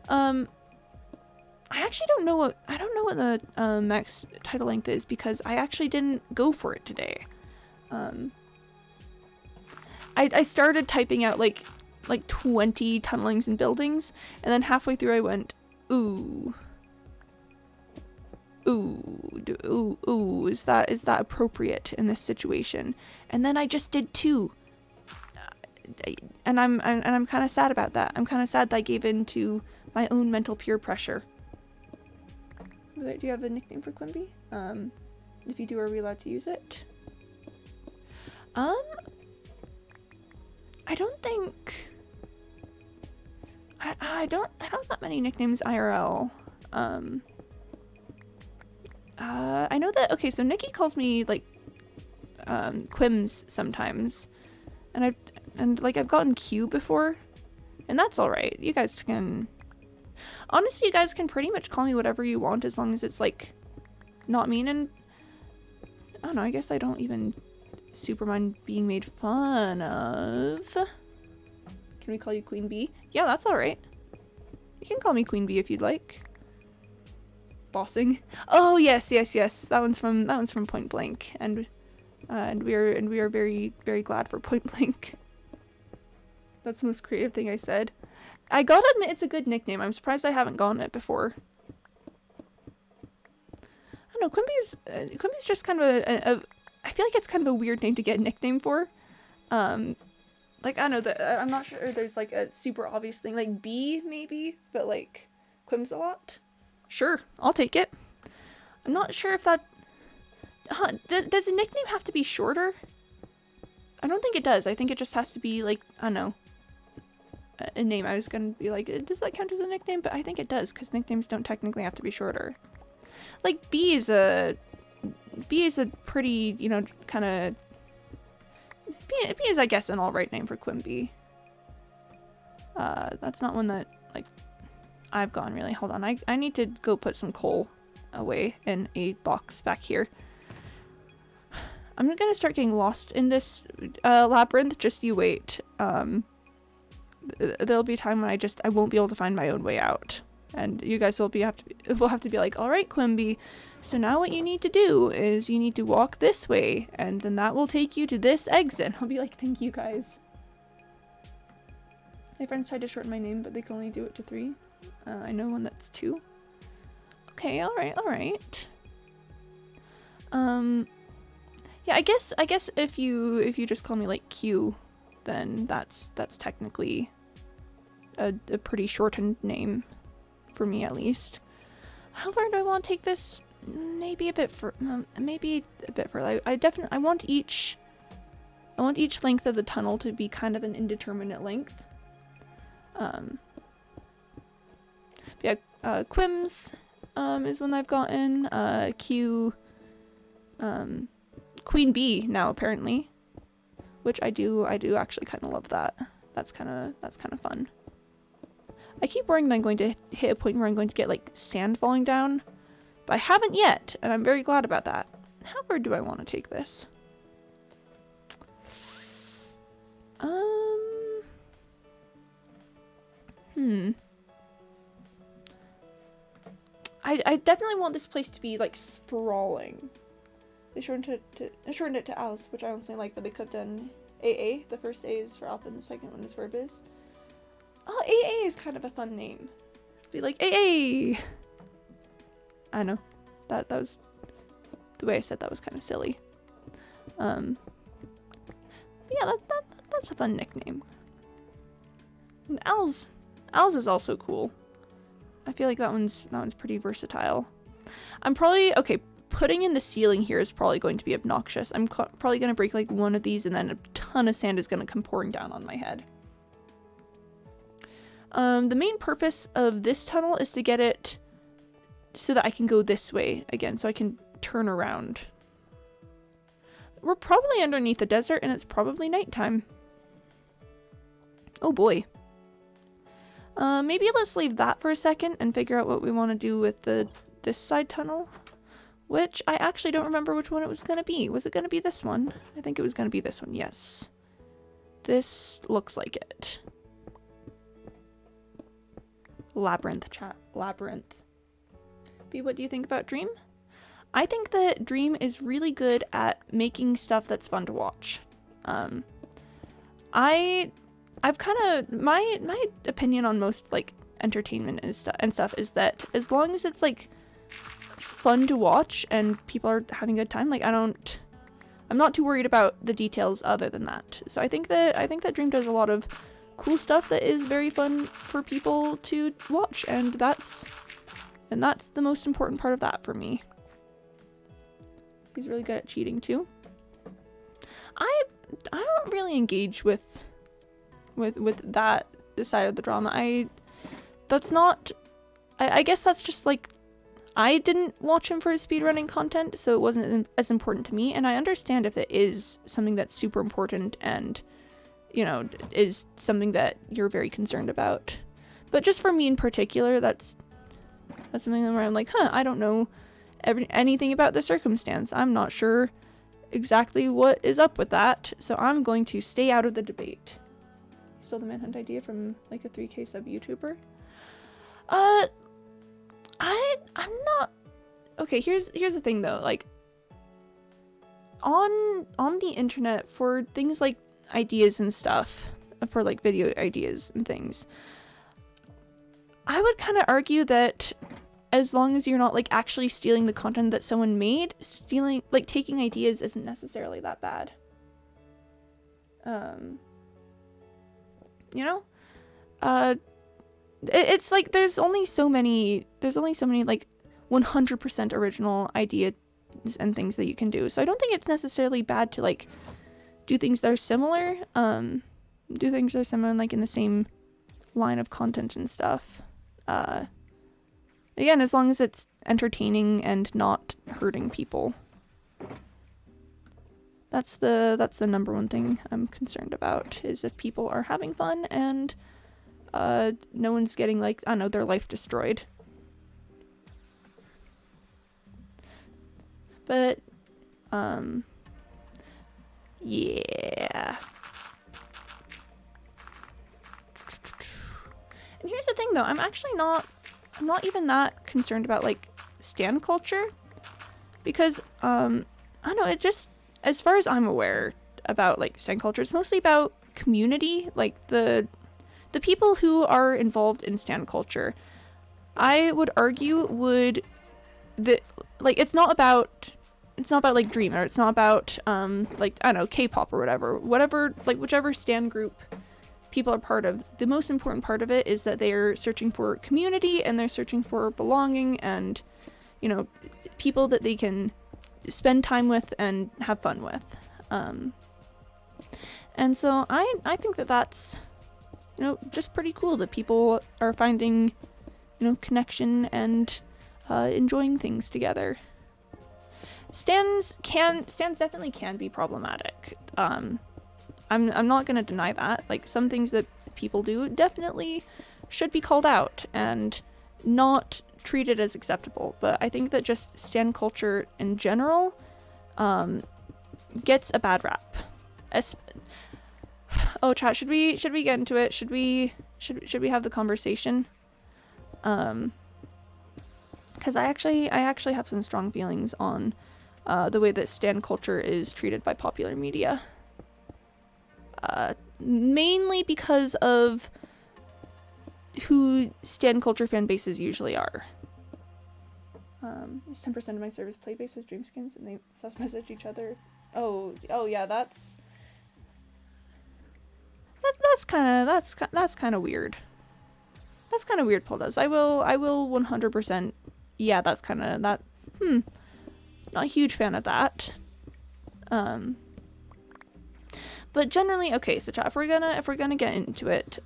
I actually don't know what the max title length is, because I actually didn't go for it today. I started typing out like 20 tunnelings and buildings, and then halfway through I went, ooh, is that appropriate in this situation? And then I just did 2. And I'm kind of sad about that. I'm kind of sad that I gave in to my own mental peer pressure. Do you have a nickname for Quimby? If you do, are we allowed to use it? I don't think I don't have that many nicknames IRL. I know that, okay, so Nikki calls me like Quims sometimes, and I've gotten Q before, and that's all right. You guys can, honestly, you guys can pretty much call me whatever you want as long as it's like not mean. And I don't know, I guess I don't even super mind being made fun of. Can we call you Queen Bee? Yeah, that's all right. You can call me Queen Bee if you'd like. Bossing. Oh yes. That one's from Point Blank, and we are very, very glad for Point Blank. That's the most creative thing I said. I gotta admit, it's a good nickname. I'm surprised I haven't gotten it before. I don't know. Quimby's just kind of I feel like it's kind of a weird name to get a nickname for. Like, I don't know, that I'm not sure there's like a super obvious thing, like B maybe, but like Quim's a lot. Sure, I'll take it. I'm not sure if that... does a nickname have to be shorter? I don't think it does. I think it just has to be like, I don't know, a name. I was gonna be like, does that count as a nickname? But I think it does, because nicknames don't technically have to be shorter. Like, B is a pretty, you know, kind of B is, I guess, an alright name for Quimby. That's not one that, like, I've gone really. Hold on, I need to go put some coal away in a box back here. I'm gonna start getting lost in this labyrinth, just you wait. There'll be a time when I won't be able to find my own way out. And you guys will have to be like, alright Quimby, so now what you need to do is you need to walk this way, and then that will take you to this exit. I'll be like, thank you guys. My friends tried to shorten my name, but they can only do it to 3. I know one that's 2. Okay, alright. Yeah, I guess if you just call me like Q, then that's technically a pretty shortened name for me, at least. How far do I want to take this? Maybe a bit further. I want each length of the tunnel to be kind of an indeterminate length. Yeah, Quims is one I've gotten. Q, Queen Bee now apparently, which I do actually kind of love that. That's kind of fun. I keep worrying that I'm going to hit a point where I'm going to get like sand falling down, but I haven't yet, and I'm very glad about that. How far do I want to take this? I definitely want this place to be like sprawling. They shortened it to Alice, which I don't say like, but they could have done AA. The first A is for alpha and the second one is for biz. Oh, AA is kind of a fun name. Be like AA. I know. That was the way I said that was kind of silly. Yeah, that's a fun nickname. And Al's is also cool. I feel like that one's pretty versatile. I'm probably okay. Putting in the ceiling here is probably going to be obnoxious. I'm probably going to break like one of these and then a ton of sand is going to come pouring down on my head. The main purpose of this tunnel is to get it so that I can go this way again, so I can turn around. We're probably underneath the desert and it's probably nighttime. Oh boy. Maybe let's leave that for a second and figure out what we want to do with this side tunnel. Which, I actually don't remember which one it was going to be. Was it going to be this one? I think it was going to be this one, yes. This looks like it. Labyrinth, chat. Labyrinth. B, what do you think about Dream? I think that Dream is really good at making stuff that's fun to watch. I've kind of, my opinion on most, like, entertainment and stuff is that as long as it's, like, fun to watch and people are having a good time, like, I'm not too worried about the details other than that. So I think that Dream does a lot of cool stuff that is very fun for people to watch, and that's the most important part of that for me. He's really good at cheating too. I don't really engage with that side of the drama. I guess that's just like, I didn't watch him for his speedrunning content, so it wasn't as important to me, and I understand if it is something that's super important and, you know, is something that you're very concerned about. But just for me in particular, that's something where I'm like, I don't know anything about the circumstance. I'm not sure exactly what is up with that, so I'm going to stay out of the debate. Still the manhunt idea from like a 3K sub YouTuber? I'm not. Okay, here's the thing though, like on the internet for things like ideas and stuff, for like video ideas and things, I would kind of argue that as long as you're not like actually stealing the content that someone made, taking ideas isn't necessarily that bad. You know? It's like there's only so many like 100% original ideas and things that you can do. So I don't think it's necessarily bad to like do things that are similar. Do things that are similar like in the same line of content and stuff. Again, as long as it's entertaining and not hurting people. That's the number one thing I'm concerned about, is if people are having fun and no one's getting, like, I don't know, their life destroyed. But yeah. And here's the thing though, I'm not even that concerned about like stan culture, because I don't know, it just, as far as I'm aware about like stan culture, it's mostly about community, like the people who are involved in stan culture. I would argue that like it's not about like Dream, or it's not about like, I don't know, K-pop or whatever, like whichever stan group people are part of. The most important part of it is that they're searching for community, and they're searching for belonging, and, you know, people that they can spend time with and have fun with. And so I think that that's, you know, just pretty cool that people are finding, you know, connection and enjoying things together. Stans definitely can be problematic. I'm not gonna deny that. Like, some things that people do definitely should be called out and not treated as acceptable. But I think that just stan culture in general gets a bad rap. Oh, chat, should we get into it? Should we have the conversation? Because I actually have some strong feelings on the way that stan culture is treated by popular media. Mainly because of who stan culture fan bases usually are. There's 10% of my service play base as Dreamskins, and they sus message each other. Oh yeah, that's kind of weird. That's kind of weird, Poldas. I will 100%. Yeah, that's kind of that. Not a huge fan of that. But generally, okay, so chat, if we're gonna get into it,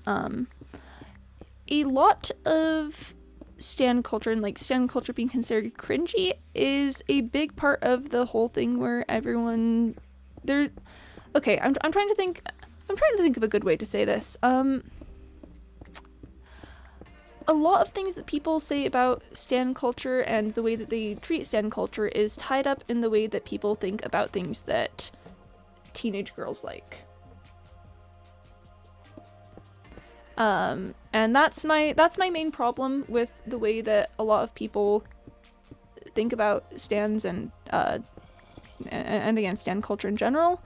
a lot of stan culture, and like stan culture being considered cringy, is a big part of the whole thing where everyone okay, I'm trying to think of a good way to say this. A lot of things that people say about stan culture and the way that they treat stan culture is tied up in the way that people think about things that teenage girls like. And that's my main problem with the way that a lot of people think about stans and again, stan culture in general,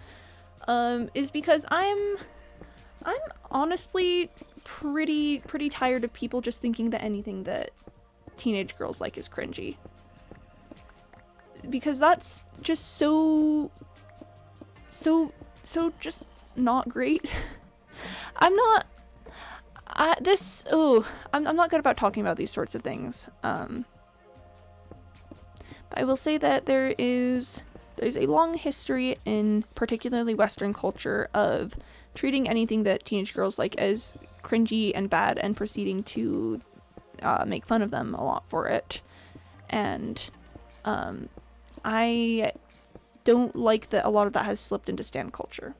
is because I'm honestly pretty tired of people just thinking that anything that teenage girls like is cringy. Because that's just so just not great. I'm not good about talking about these sorts of things. But I will say that there's a long history in particularly Western culture of treating anything that teenage girls like as cringy and bad, and proceeding to make fun of them a lot for it. And I don't like that a lot of that has slipped into stan culture.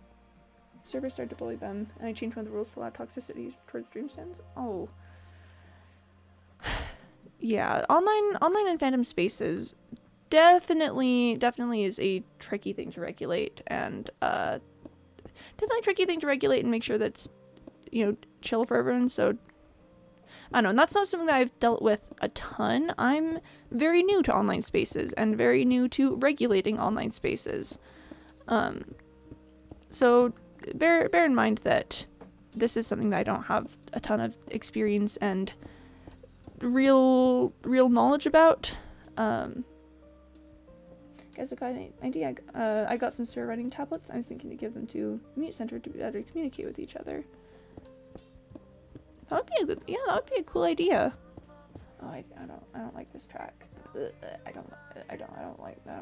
Servers started to bully them, and I changed one of the rules to allow toxicity towards dream stans. Oh. Yeah, online and fandom spaces definitely is a tricky thing to regulate, and definitely tricky thing to regulate and make sure that's, you know, chill for everyone. So I don't know, and that's not something that I've dealt with a ton. I'm very new to online spaces and very new to regulating online spaces. So bear in mind that this is something that I don't have a ton of experience and real knowledge about. Guys, I got an idea. I got some spare writing tablets. I was thinking to give them to the Mute Center to better communicate with each other. That would be a cool idea. Oh, I don't like this track. I don't like the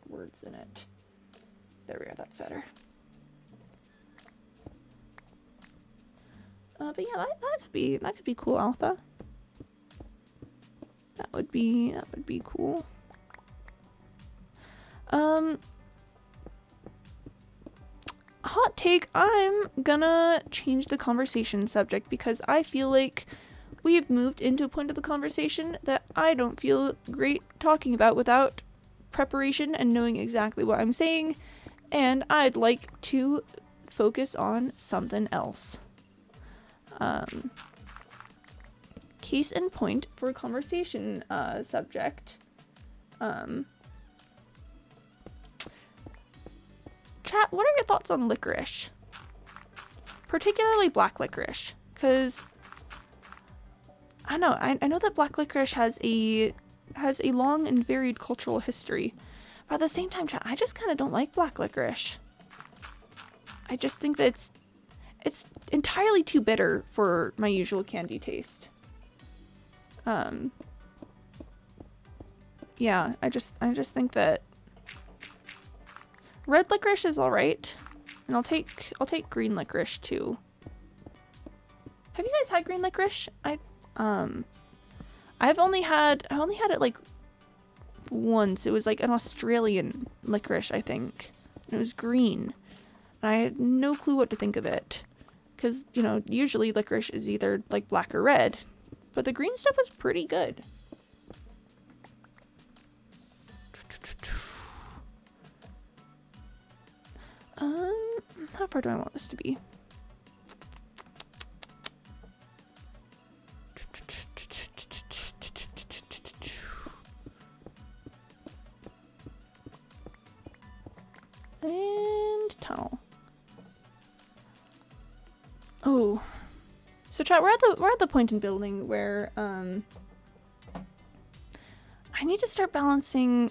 words in it. There we go. That's better. But yeah, that could be cool, Alpha. That would be cool. hot take, I'm gonna change the conversation subject because I feel like we've moved into a point of the conversation that I don't feel great talking about without preparation and knowing exactly what I'm saying, and I'd like to focus on something else. Case in point for a conversation subject. Chat, what are your thoughts on licorice? Particularly black licorice, because I know that black licorice has a long and varied cultural history, but at the same time, chat, I just kind of don't like black licorice. I just think that it's entirely too bitter for my usual candy taste. Yeah, I just think that red licorice is all right, and I'll take green licorice too. Have you guys had green licorice? I've only had it like once. It was like an Australian licorice, I think. And it was green. And I had no clue what to think of it. Because, you know, usually licorice is either like black or red. But the green stuff was pretty good. How far do I want this to be? And tunnel. Oh. So chat, we're at the point in building where I need to start balancing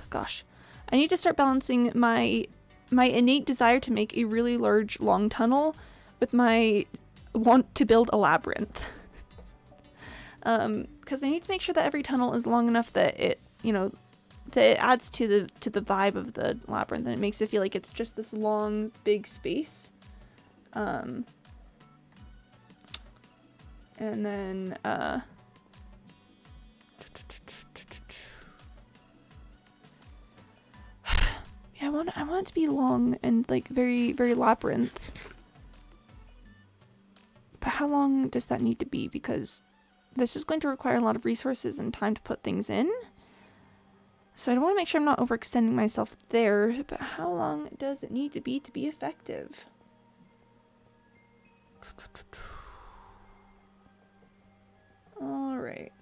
gosh. I need to start balancing my innate desire to make a really large long tunnel with my want to build a labyrinth. Because I need to make sure that every tunnel is long enough that it, you know, that it adds to the vibe of the labyrinth, and it makes it feel like it's just this long, big space. And then yeah, I want it to be long and like very, very labyrinth. But how long does that need to be? Because this is going to require a lot of resources and time to put things in. So I want to make sure I'm not overextending myself there, but how long does it need to be effective? All right.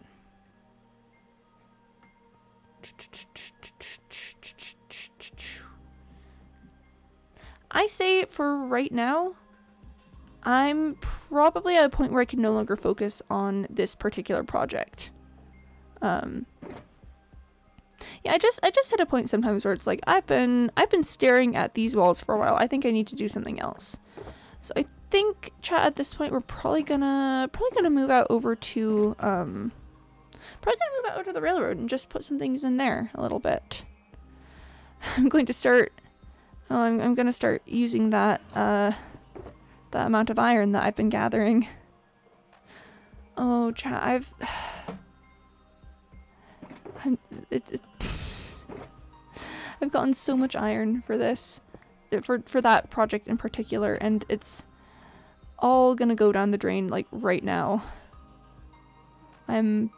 I say for right now, I'm probably at a point where I can no longer focus on this particular project. Yeah, I just hit a point sometimes where it's like I've been staring at these walls for a while. I think I need to do something else. So I think, chat, at this point we're probably gonna move out over to the railroad and just put some things in there a little bit. I'm going to start using that amount of iron that I've been gathering. Oh, chat, I've gotten so much iron for this, for that project in particular, and it's all gonna go down the drain like right now. I'm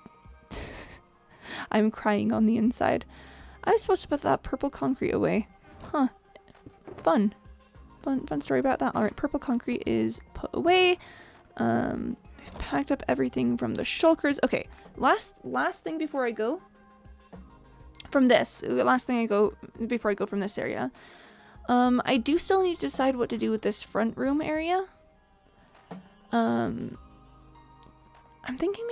crying on the inside. I was supposed to put that purple concrete away. Huh. Fun story about that. Alright, purple concrete is put away. I've packed up everything from the shulkers. Okay, last thing before I go from this. Before I go from this area. I do still need to decide what to do with this front room area. I'm thinking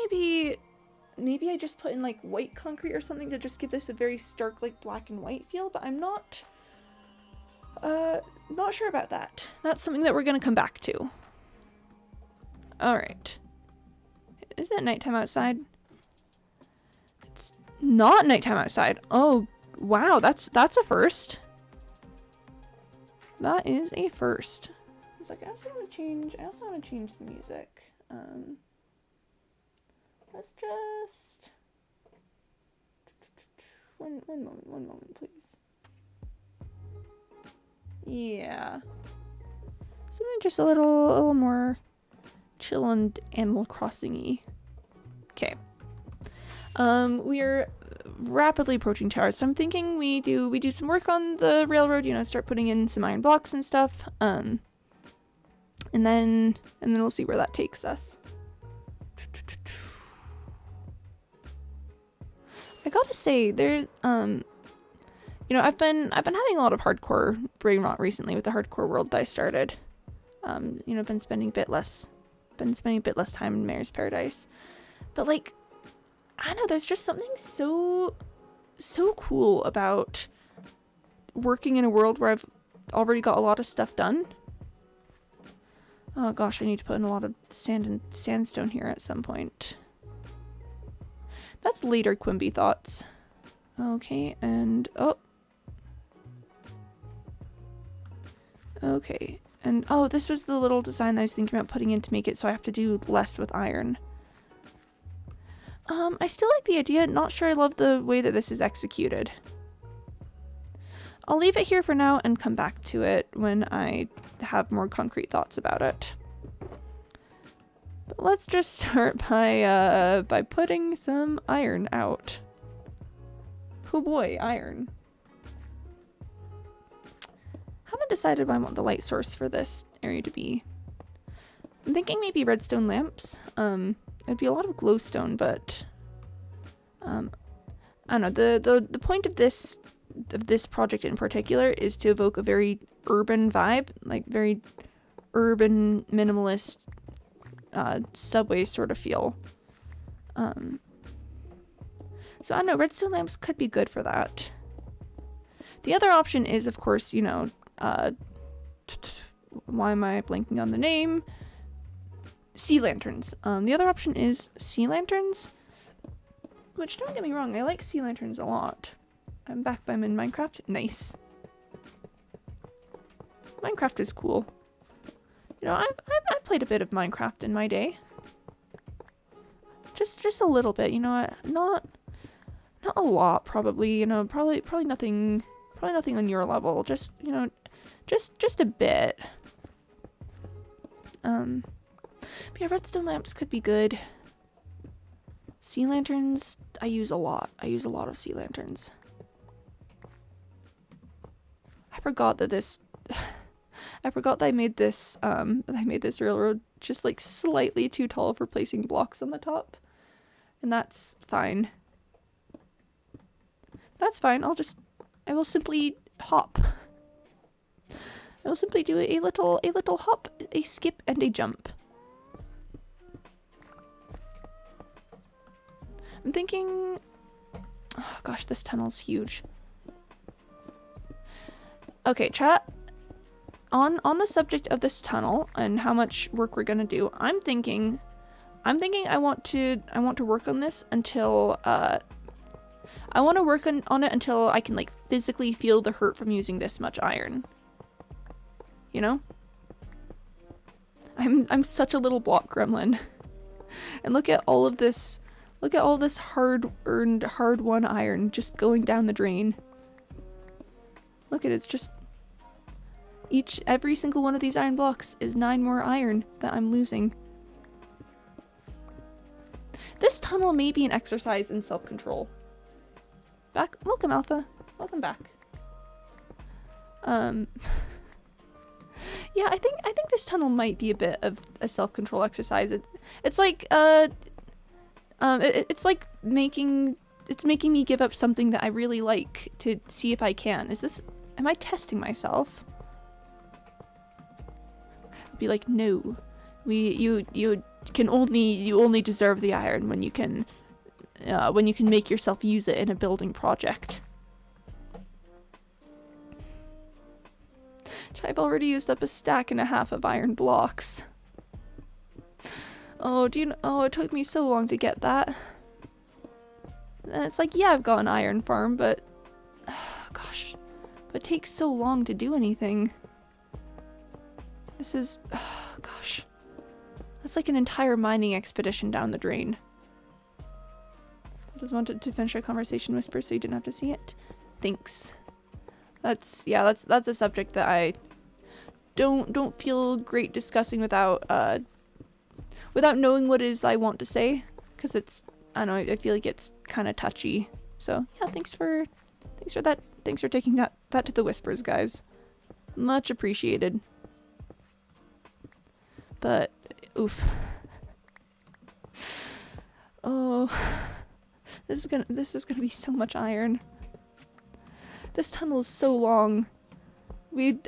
maybe I just put in like white concrete or something to just give this a very stark like black and white feel, but I'm not sure about that. That's something that we're gonna come back to. Alright. Is it nighttime outside? It's not nighttime outside. Oh, wow, that's a first. That is a first. It's like I also want to change the music. Let's just one moment, please. Yeah. Something just a little more chill and Animal Crossing-y. Okay. We are rapidly approaching towers, so I'm thinking we do some work on the railroad, you know, start putting in some iron blocks and stuff. And then we'll see where that takes us. I gotta say, there, you know, I've been having a lot of hardcore brain rot recently with the hardcore world that I started. You know, been spending a bit less time in Mayor's Paradise, but like, I don't know, there's just something so cool about working in a world where I've already got a lot of stuff done. Oh gosh, I need to put in a lot of sand and sandstone here at some point. That's later Quimby thoughts. Okay, and oh. Okay, and oh, this was the little design that I was thinking about putting in to make it so I have to do less with iron. I still like the idea, not sure I love the way that this is executed. I'll leave it here for now and come back to it when I have more concrete thoughts about it. But let's just start by putting some iron out. Oh boy, iron. Haven't decided what I want the light source for this area to be. I'm thinking maybe redstone lamps. It'd be a lot of glowstone, but I don't know. The point of this project in particular is to evoke a very urban vibe, like very urban minimalist subway sort of feel. So I don't know, redstone lamps could be good for that. The other option is, of course, you know, why am I blanking on the name? Sea lanterns. The other option is sea lanterns, which, don't get me wrong, I like sea lanterns a lot. I'm back by in Minecraft. Nice. Minecraft is cool. You know, I've played a bit of Minecraft in my day. Just a little bit, you know, not a lot, probably, you know, probably nothing on your level, just, you know, just a bit. But yeah, redstone lamps could be good. Sea lanterns, I use a lot. I use a lot of sea lanterns. I forgot that I made this railroad just like slightly too tall for placing blocks on the top. And that's fine. That's fine. I will simply hop. I will simply do a little hop, a skip, and a jump. I'm thinking, oh gosh, this tunnel's huge. Okay, chat. On the subject of this tunnel and how much work we're gonna do, I'm thinking I want to work on this until I want to work on it until I can like physically feel the hurt from using this much iron. You know? I'm such a little block gremlin. And look at all of this. Look at all this hard-earned, hard-won iron just going down the drain. Look at it, it's just every single one of these iron blocks is 9 more iron that I'm losing. This tunnel may be an exercise in self-control. Welcome, Alpha. Welcome back. Yeah, I think this tunnel might be a bit of a self-control exercise. It's like it's like making me give up something that I really like to see if I can. Am I testing myself? I'd be like, no. You only deserve the iron when you can make yourself use it in a building project. I've already used up a stack and a half of iron blocks. Oh, it took me so long to get that. And it's like, yeah, I've got an iron farm, but gosh, but it takes so long to do anything. This is, gosh, that's like an entire mining expedition down the drain. I just wanted to finish our conversation whisper so you didn't have to see it. Thanks. That's a subject that I don't feel great discussing without knowing what it is that I want to say, because it's, I don't know, I feel like it's kind of touchy. So yeah, thanks for that. Thanks for taking that to the whispers, guys. Much appreciated. But oof. Oh, this is gonna be so much iron. This tunnel is so long.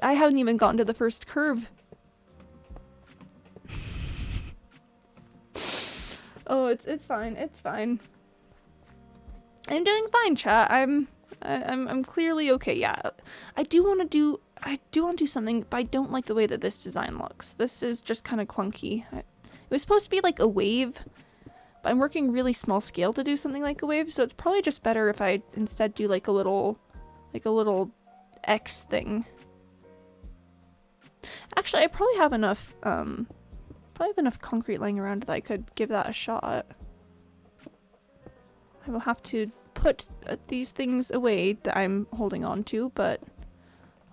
I haven't even gotten to the first curve. Oh, it's fine. It's fine. I'm doing fine, chat. I'm clearly okay. Yeah, I do want to do something, but I don't like the way that this design looks. This is just kind of clunky. It was supposed to be like a wave, but I'm working really small scale to do something like a wave, so it's probably just better if I instead do like a little X thing. Actually, I probably have enough concrete lying around that I could give that a shot. I will have to put these things away that I'm holding on to, but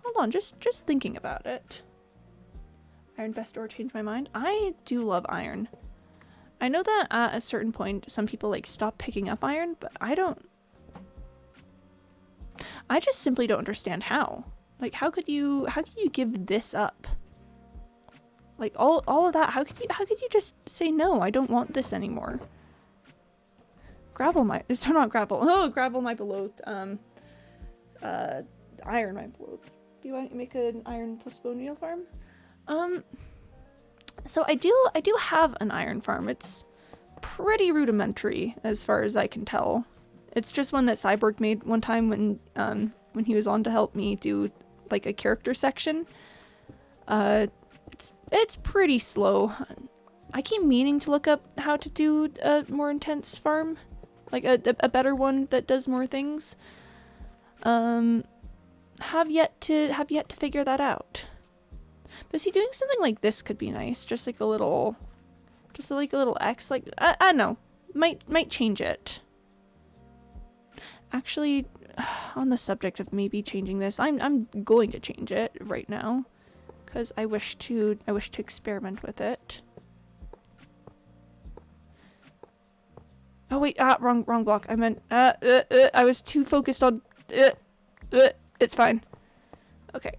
hold on, just thinking about it. Iron best or change my mind? I do love iron. I know that at a certain point some people like stop picking up iron, but I don't. I just simply don't understand how. Like, how could you give this up? Like all of that, how could you just say no, I don't want this anymore? Gravel my, it's not gravel. Oh, gravel my beloathed. Iron my beloathed. Do you want to make an iron plus bone meal farm? So I do have an iron farm. It's pretty rudimentary as far as I can tell. It's just one that Cyborg made one time when he was on to help me do like a character section. It's pretty slow. I keep meaning to look up how to do a more intense farm, like a better one that does more things. Have yet to figure that out. But see, doing something like this could be nice. Just like a little X. Like I don't know. Might change it. Actually, on the subject of maybe changing this, I'm going to change it right now, because I wish to experiment with it. Oh wait, wrong block. I meant I was too focused on it's fine. Okay.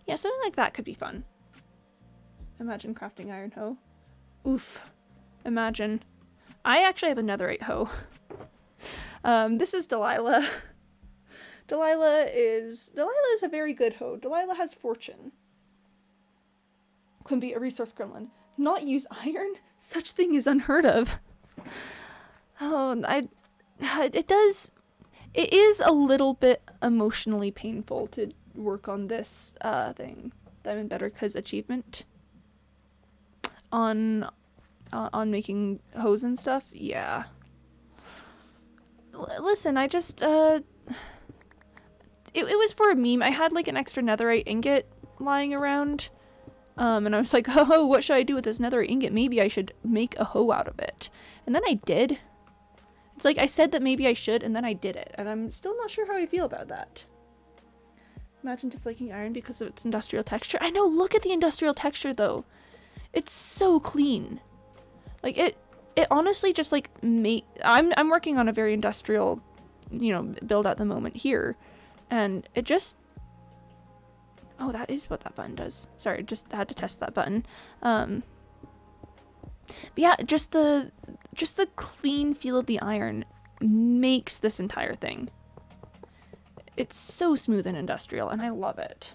Yeah, something like that could be fun. Imagine crafting iron hoe. Oof. Imagine. I actually have a netherite hoe. This is Delilah. Delilah is a very good hoe. Delilah has fortune. Quimby, a resource gremlin. Not use iron? Such thing is unheard of. Oh, it is a little bit emotionally painful to work on this thing. Diamond Better Cuz achievement. On making hoes and stuff. Yeah. Listen, I just it was for a meme. I had like an extra netherite ingot lying around. And I was like, oh, what should I do with this netherite ingot? Maybe I should make a hoe out of it. And then I did. It's like I said that maybe I should, and then I did it. And I'm still not sure how I feel about that. Imagine disliking iron because of its industrial texture. I know, look at the industrial texture though. It's so clean. Like it honestly just like I'm working on a very industrial, build at the moment here. And it just, oh, that is what that button does. Sorry, just had to test that button. But yeah, just the clean feel of the iron makes this entire thing. It's so smooth and industrial, and I love it.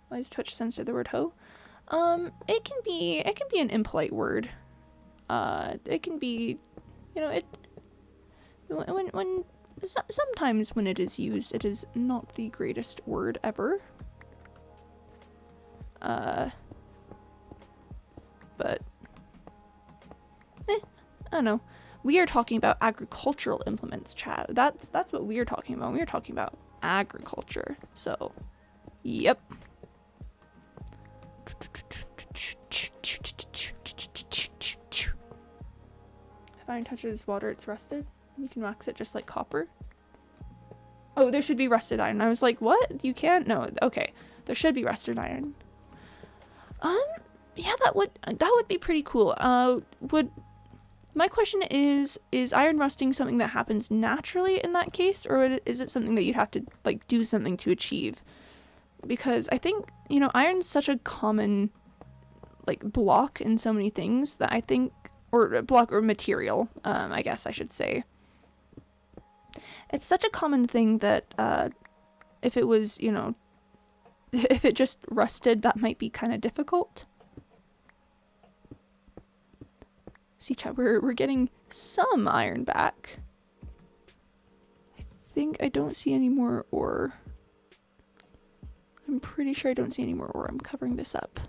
Why does Twitch censor the word hoe? It can be an impolite word. It can be, sometimes when it is used, it is not the greatest word ever. But I don't know. We are talking about agricultural implements, chat. That's what we are talking about. We are talking about agriculture. So, yep. If iron touches water, it's rusted. You can wax it just like copper. Oh, there should be rusted iron. I was like, what? You can't? No. Okay. There should be rusted iron. Yeah, that would be pretty cool. My question is iron rusting something that happens naturally in that case, or is it something that you'd have to like do something to achieve? Because I think, you know, iron's such a common like block in so many things that I think, or block or material, I guess I should say. It's such a common thing that if it was, you know, if it just rusted, that might be kind of difficult. See, chat, we're getting some iron back. I think I don't see any more ore. I'm pretty sure I don't see any more ore. I'm covering this up.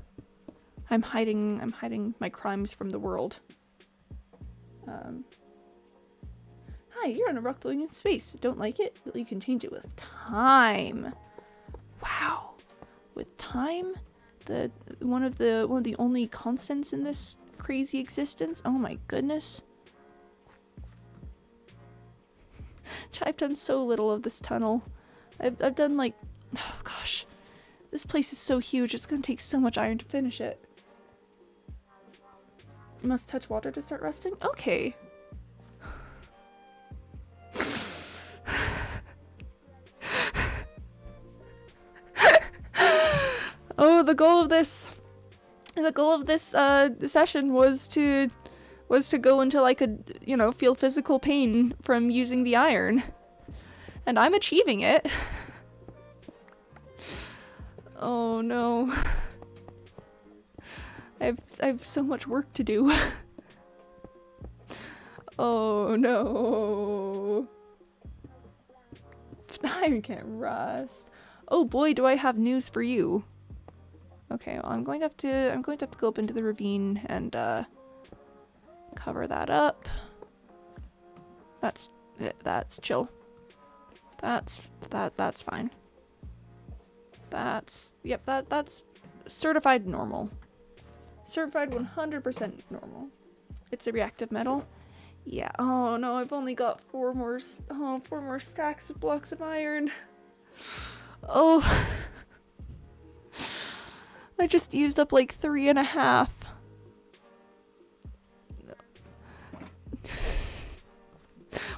I'm hiding my crimes from the world. Hi, you're on a rock floating in space. Don't like it? Well, you can change it with time. Wow. With time? One of the only constants in this crazy existence. Oh my goodness. I've done so little of this tunnel. I've done like, oh gosh, this place is so huge. It's gonna take so much iron to finish it. Must touch water to start rusting? Okay. Oh, the goal of this session was to go into like a, you know, feel physical pain from using the iron. And I'm achieving it. Oh no. I have so much work to do. Oh no. Iron can't rust. Oh boy, do I have news for you. Okay, well, I'm going to have to go up into the ravine and cover that up. That's chill. That's fine. That's certified normal. Certified 100% normal. It's a reactive metal. Yeah. Oh no, I've only got four more stacks of blocks of iron. Oh. I just used up like 3.5.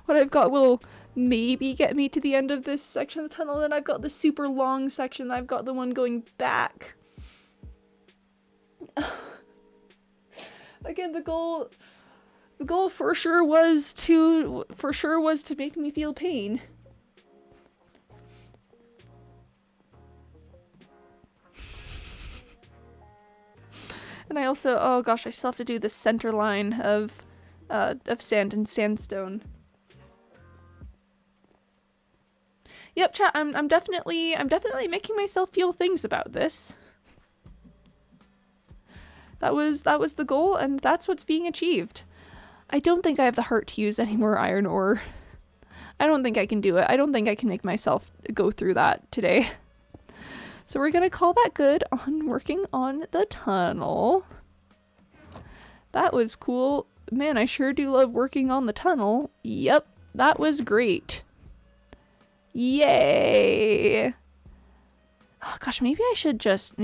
What I've got will maybe get me to the end of this section of the tunnel. Then I've got the super long section. I've got the one going back. Again, the goal for sure was to make me feel pain. And I also, oh gosh, I still have to do the center line of sand and sandstone. Yep, chat, I'm definitely making myself feel things about this. That was the goal, and that's what's being achieved. I don't think I have the heart to use any more iron ore. I don't think I can do it. I don't think I can make myself go through that today. So we're gonna call that good on working on the tunnel. That was cool. Man, I sure do love working on the tunnel. Yep, that was great. Yay! Oh gosh, maybe I should just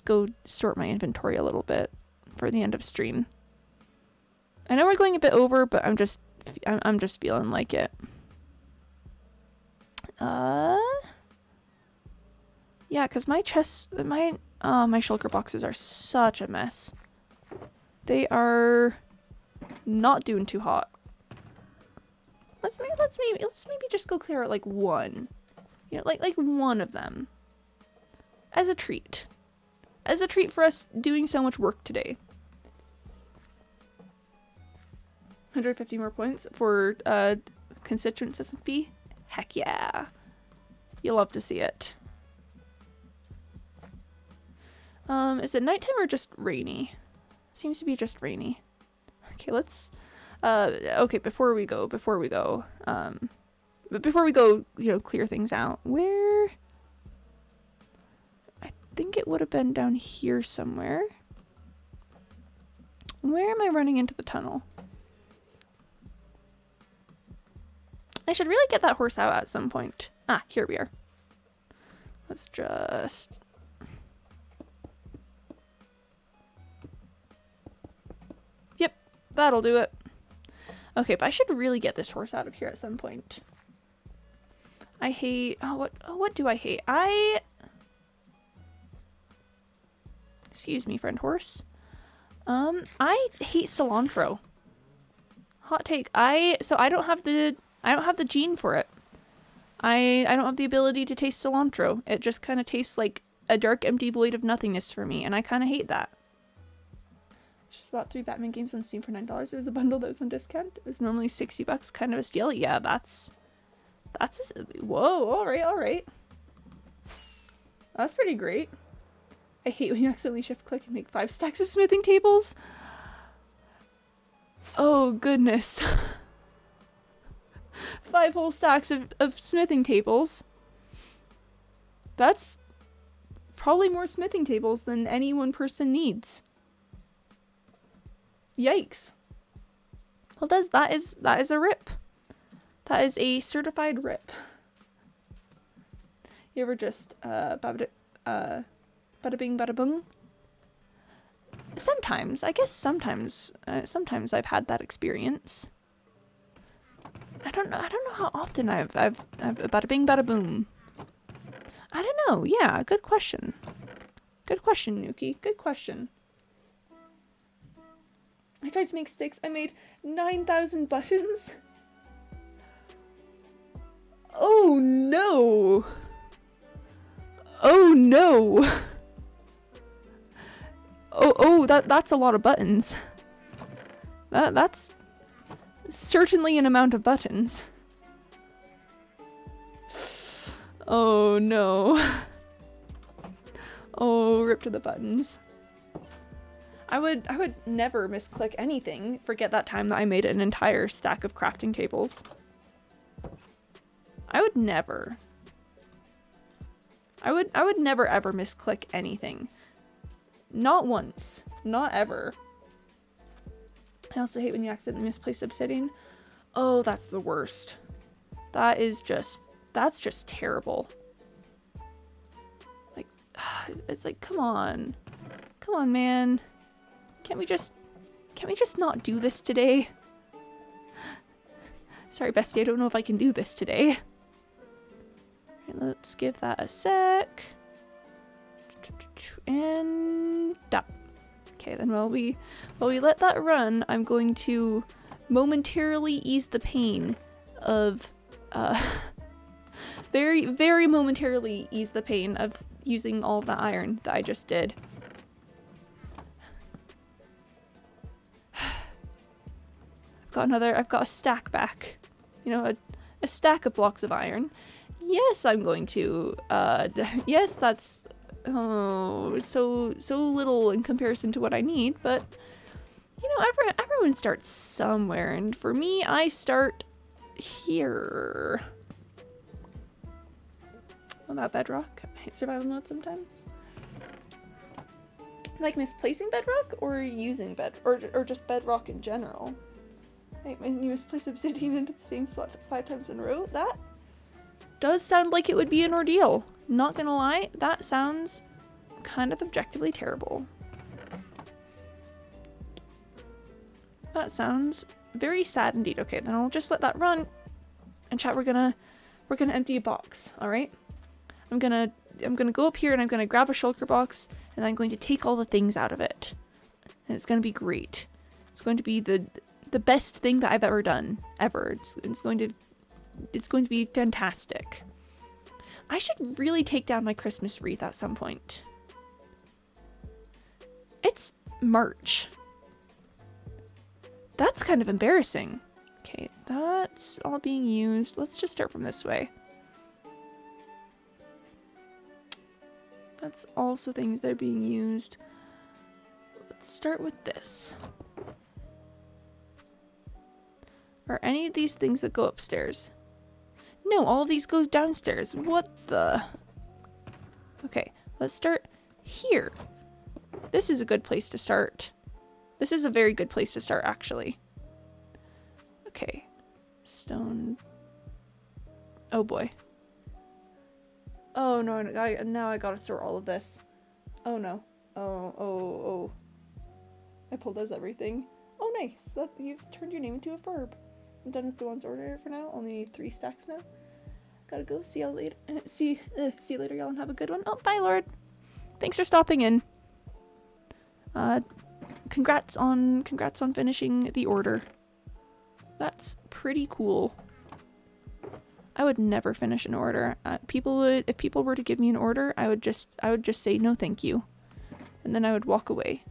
go sort my inventory a little bit for the end of stream. I know we're going a bit over, but I'm just feeling like it. Yeah, because my shulker boxes are such a mess. They are not doing too hot. Let's maybe just go clear out like one. You know, like one of them. As a treat. As a treat for us doing so much work today. 150 more points for constituent system fee. Heck yeah. You'll love to see it. Is it nighttime or just rainy? Seems to be just rainy. Okay, let's okay, before we go, you know, clear things out. Where? I think it would have been down here somewhere. Where am I running into the tunnel? I should really get that horse out at some point. Ah, here we are. Let's just... Yep, that'll do it. Okay, but I should really get this horse out of here at some point. I hate... Oh, what do I hate? Excuse me, friend horse. I hate cilantro. Hot take. So I don't have the gene for it. I don't have the ability to taste cilantro. It just kind of tastes like a dark, empty void of nothingness for me, and I kind of hate that. Just bought 3 Batman games on Steam for $9. It was a bundle that was on discount. It was normally $60, kind of a steal. Yeah, that's whoa, alright. That's pretty great. I hate when you accidentally shift click and make 5 stacks of smithing tables. Oh, goodness. 5 whole stacks of smithing tables. That's probably more smithing tables than any one person needs. Yikes. Well, that is a rip. That is a certified rip. You ever just bada bing bada boom? Sometimes, I guess sometimes I've had that experience. I don't know how often I've bada bing bada boom. I don't know. Yeah, good question. Good question, Nuki. Good question. I tried to make sticks. I made 9,000 buttons. Oh no. Oh no. Oh, that's a lot of buttons. That's certainly an amount of buttons. Oh no. Oh, rip to the buttons. I would never misclick anything. Forget that time that I made an entire stack of crafting tables. I would never. I would never ever misclick anything. Not once. Not ever. I also hate when you accidentally misplace obsidian. Oh, that's the worst. That's just terrible. Like, it's like, come on. Come on, man. Can't we just not do this today? Sorry, bestie, I don't know if I can do this today. Right, let's give that a sec. And stop. Okay, then while we let that run, I'm going to momentarily ease the pain of very, very momentarily ease the pain of using all of the iron that I just did. I've got a stack back. You know, a stack of blocks of iron. Yes, I'm going to, yes, that's, oh, so little in comparison to what I need, but, you know, everyone starts somewhere, and for me, I start here. What about bedrock? I hate survival mode sometimes. Like misplacing bedrock, or using or just bedrock in general. Like when you misplace obsidian into the same spot 5 times in a row, that does sound like it would be an ordeal. Not gonna lie, that sounds kind of objectively terrible. That sounds very sad indeed. Okay, then I'll just let that run. And chat, we're gonna empty a box, alright? I'm gonna go up here and I'm gonna grab a shulker box and I'm going to take all the things out of it. And it's gonna be great. It's going to be the best thing that I've ever done. Ever. It's going to be fantastic. I should really take down my Christmas wreath at some point. It's March. That's kind of embarrassing. Okay, that's all being used. Let's just start from this way. That's also things that are being used. Let's start with this. Are any of these things that go upstairs? No, all of these go downstairs. What the? Okay, let's start here. This is a good place to start. This is a very good place to start, actually. Okay. Stone. Oh boy. Oh no, now I gotta sort all of this. Oh no. Oh. I pulled out everything. Oh nice, you've turned your name into a verb. I'm done with the ones order for now. Only 3 stacks now. Gotta go. See y'all later. See you later, y'all, and have a good one. Oh, bye, Lord. Thanks for stopping in. Congrats on finishing the order. That's pretty cool. I would never finish an order. If people were to give me an order, I would just say no thank you. And then I would walk away.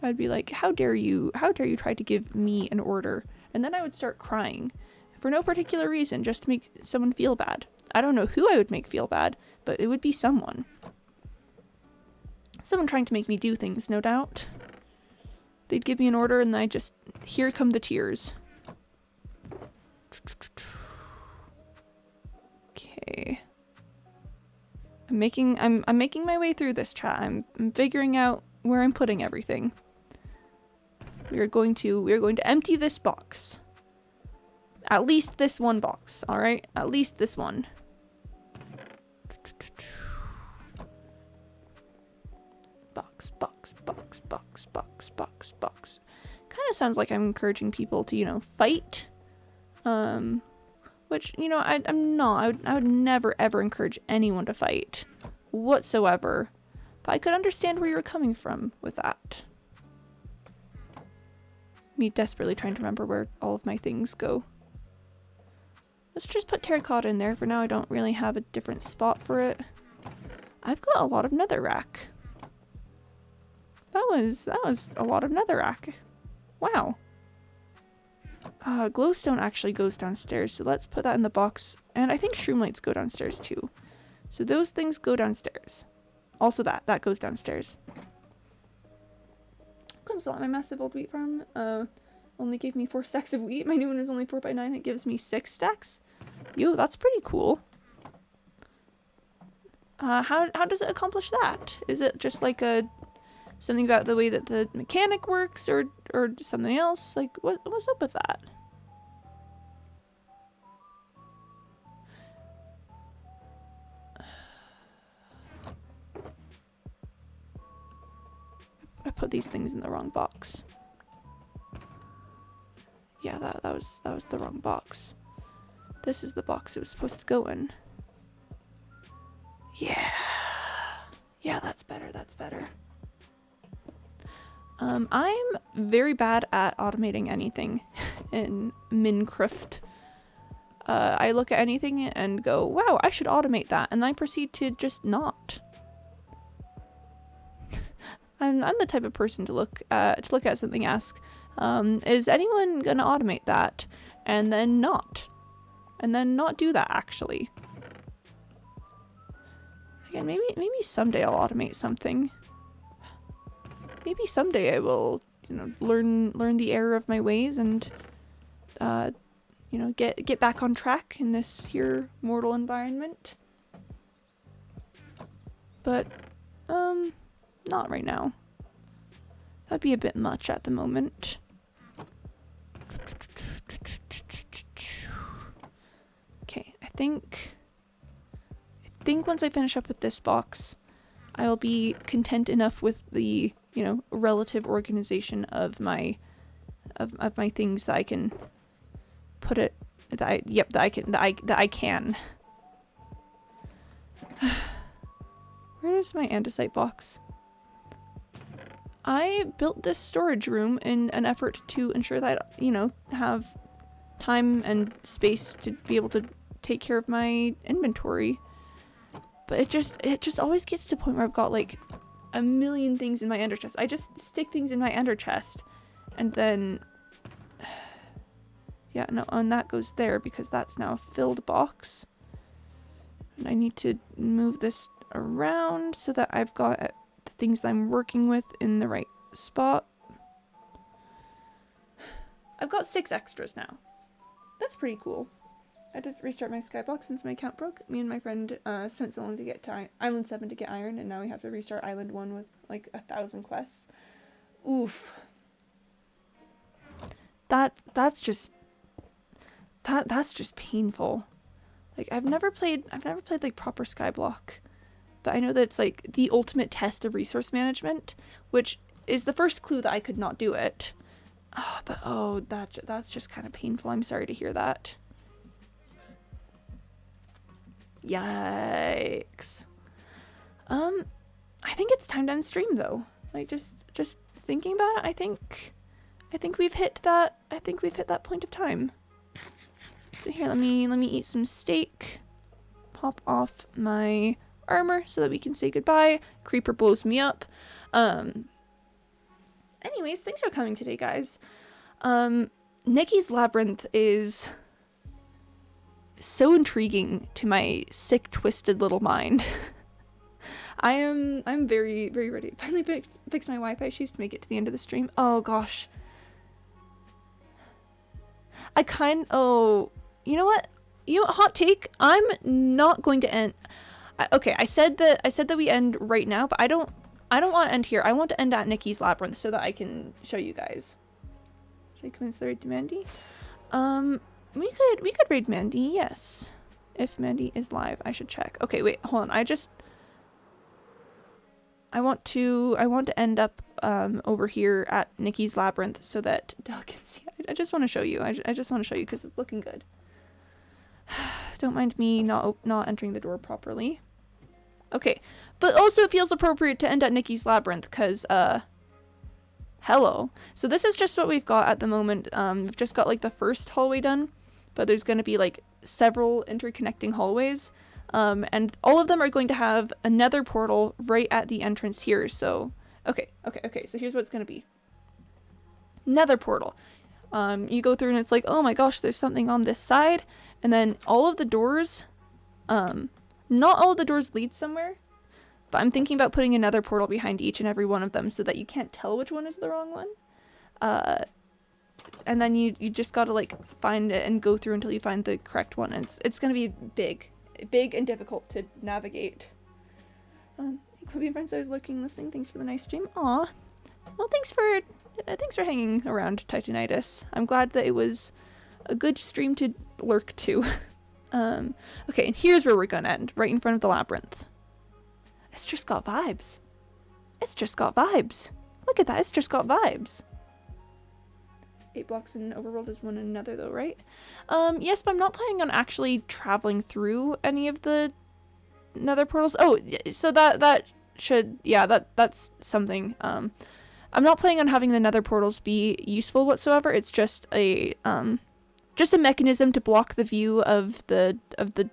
I'd be like, how dare you try to give me an order? And then I would start crying. For no particular reason, just to make someone feel bad. I don't know who I would make feel bad, but it would be someone. Someone trying to make me do things, no doubt. They'd give me an order and here come the tears. Okay. I'm making my way through this chat. I'm figuring out where I'm putting everything. We are going to empty this box. At least this one box, alright? At least this one. Box. Kind of sounds like I'm encouraging people to, fight. Which, I'm not. I would never ever encourage anyone to fight. Whatsoever. But I could understand where you were coming from with that. Me desperately trying to remember where all of my things go. Let's just put terracotta in there. For now, I don't really have a different spot for it. I've got a lot of netherrack. That was a lot of netherrack. Wow. Glowstone actually goes downstairs, so let's put that in the box. And I think shroomlights go downstairs too. So those things go downstairs. Also that goes downstairs. Comes a lot. My massive old wheat farm only gave me 4 stacks of wheat. My new one is only 4x9. It gives me 6 stacks. Yo, that's pretty cool. How does it accomplish that? Is it just like something about the way that the mechanic works, or something else? Like, what's up with that? I put these things in the wrong box. Yeah, that was the wrong box. This is the box it was supposed to go in. Yeah. Yeah, that's better. I'm very bad at automating anything in Minecraft. I look at anything and go, wow, I should automate that, and I proceed to just not. I'm the type of person to look at something, ask, is anyone gonna automate that, and then not do that actually. Again, maybe someday I'll automate something. Maybe someday I will, learn the error of my ways and, get back on track in this here mortal environment. But, not right now. That'd be a bit much at the moment. Okay, I think once I finish up with this box, I'll be content enough with the, relative organization of my things that I can put it that I can. Where's my andesite box? I built this storage room in an effort to ensure that have time and space to be able to take care of my inventory. But it just always gets to the point where I've got like a million things in my ender chest. I just stick things in my ender chest, and then yeah, no, and that goes there because that's now a filled box. And I need to move this around so that I've got the things that I'm working with in the right spot. I've got 6 extras now. That's pretty cool. I just restart my skybox since my account broke. Me and my friend spent so long to get to Island 7 to get iron, and now we have to restart Island 1 with like 1,000 quests. Oof. That's just painful. Like, I've never played like proper Skyblock, but I know that it's like the ultimate test of resource management, which is the first clue that I could not do it. Oh, but that's just kind of painful. I'm sorry to hear that. Yikes. I think it's time to end stream though. Like, just thinking about it, I think we've hit that. I think we've hit that point of time. So here, let me eat some steak. Pop off my armor so that we can say goodbye. Creeper blows me up. Anyways, thanks for coming today, guys. Nikki's Labyrinth is so intriguing to my sick, twisted little mind. I'm very, very ready. Finally fixed my Wi-Fi issues to make it to the end of the stream. Oh gosh. You know what? Hot take. I'm not going to end. Okay, I said that we end right now, but I don't want to end here. I want to end at Nikki's Labyrinth so that I can show you guys. Should I commence the raid to Mandy? We could raid Mandy, yes. If Mandy is live, I should check. Okay, wait, hold on. I want to end up over here at Nikki's Labyrinth so that Del can see. I just want to show you. I just want to show you because it's looking good. Don't mind me not entering the door properly. Okay, but also it feels appropriate to end at Nikki's Labyrinth because hello. So this is just what we've got at the moment. We've just got like the first hallway done, but there's going to be like several interconnecting hallways. And all of them are going to have a nether portal right at the entrance here. So, okay. So here's what it's going to be. Nether portal. You go through and it's like, oh my gosh, there's something on this side. And then all of the doors, not all of the doors lead somewhere, but I'm thinking about putting another portal behind each and every one of them so that you can't tell which one is the wrong one. And then you just gotta like find it and go through until you find the correct one. And it's gonna be big and difficult to navigate. Quimby friends, I was looking, listening. Thanks for the nice stream. Aw. Well, thanks for hanging around, Titanitis. I'm glad that it was a good stream to lurk to. Okay, and here's where we're gonna end, right in front of the labyrinth. It's just got vibes. It's just got vibes. Look at that, it's just got vibes. 8 blocks in Overworld is one another though, right? Yes, but I'm not planning on actually traveling through any of the nether portals. Oh, so that should, yeah, that's something. I'm not planning on having the nether portals be useful whatsoever. It's just a mechanism to block the view of the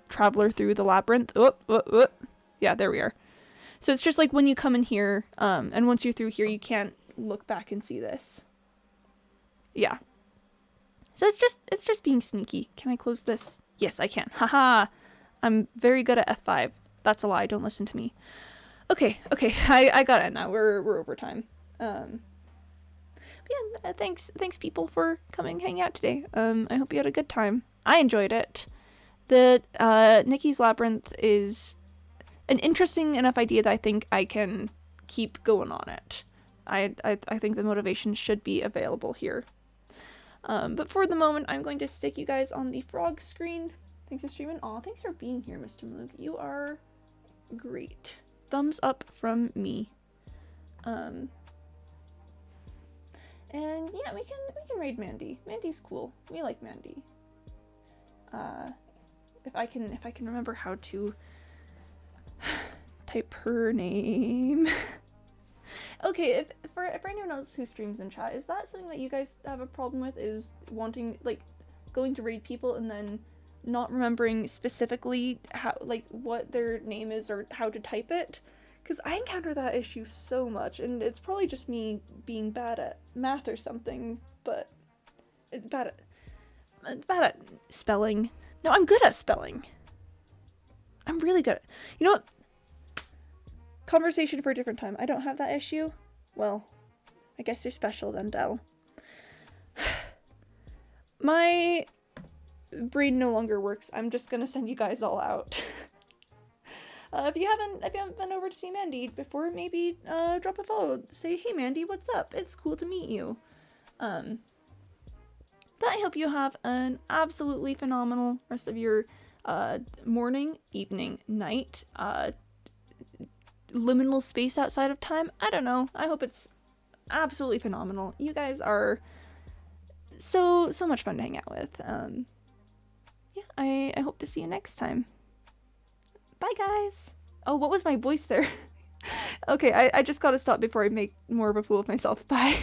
traveler through the labyrinth. Yeah, there we are. So it's just like when you come in here, and once you're through here, you can't look back and see this. Yeah. So it's just being sneaky. Can I close this? Yes, I can. Haha. I'm very good at F5. That's a lie. Don't listen to me. Okay. I got it now. We're over time. But yeah, thanks people for coming hang out today. I hope you had a good time. I enjoyed it. The Nikki's Labyrinth is an interesting enough idea that I think I can keep going on it. I think the motivation should be available here. But for the moment, I'm going to stick you guys on the frog screen. Thanks for streaming. Aw, thanks for being here, Mr. Maluk. You are great. Thumbs up from me. And yeah, we can raid Mandy. Mandy's cool. We like Mandy. If I can remember how to type her name. Okay, for anyone else who streams in chat, is that something that you guys have a problem with? Is wanting, like, going to raid people and then not remembering specifically how, like, what their name is or how to type it? Because I encounter that issue so much, and it's probably just me being bad at math or something, but bad at spelling. No, I'm good at spelling. I'm really good at, you know what? Conversation for a different time. I don't have that issue. Well, I guess you're special then, Del. My brain no longer works. I'm just gonna send you guys all out. If you haven't been over to see Mandy before, maybe drop a follow. Say, hey Mandy, what's up? It's cool to meet you. But I hope you have an absolutely phenomenal rest of your morning, evening, night, liminal space outside of time. I don't know. I hope it's absolutely phenomenal. You guys are so much fun to hang out with. Yeah, I hope to see you next time. Bye, guys. Oh, what was my voice there? Okay, I just gotta stop before I make more of a fool of myself. Bye.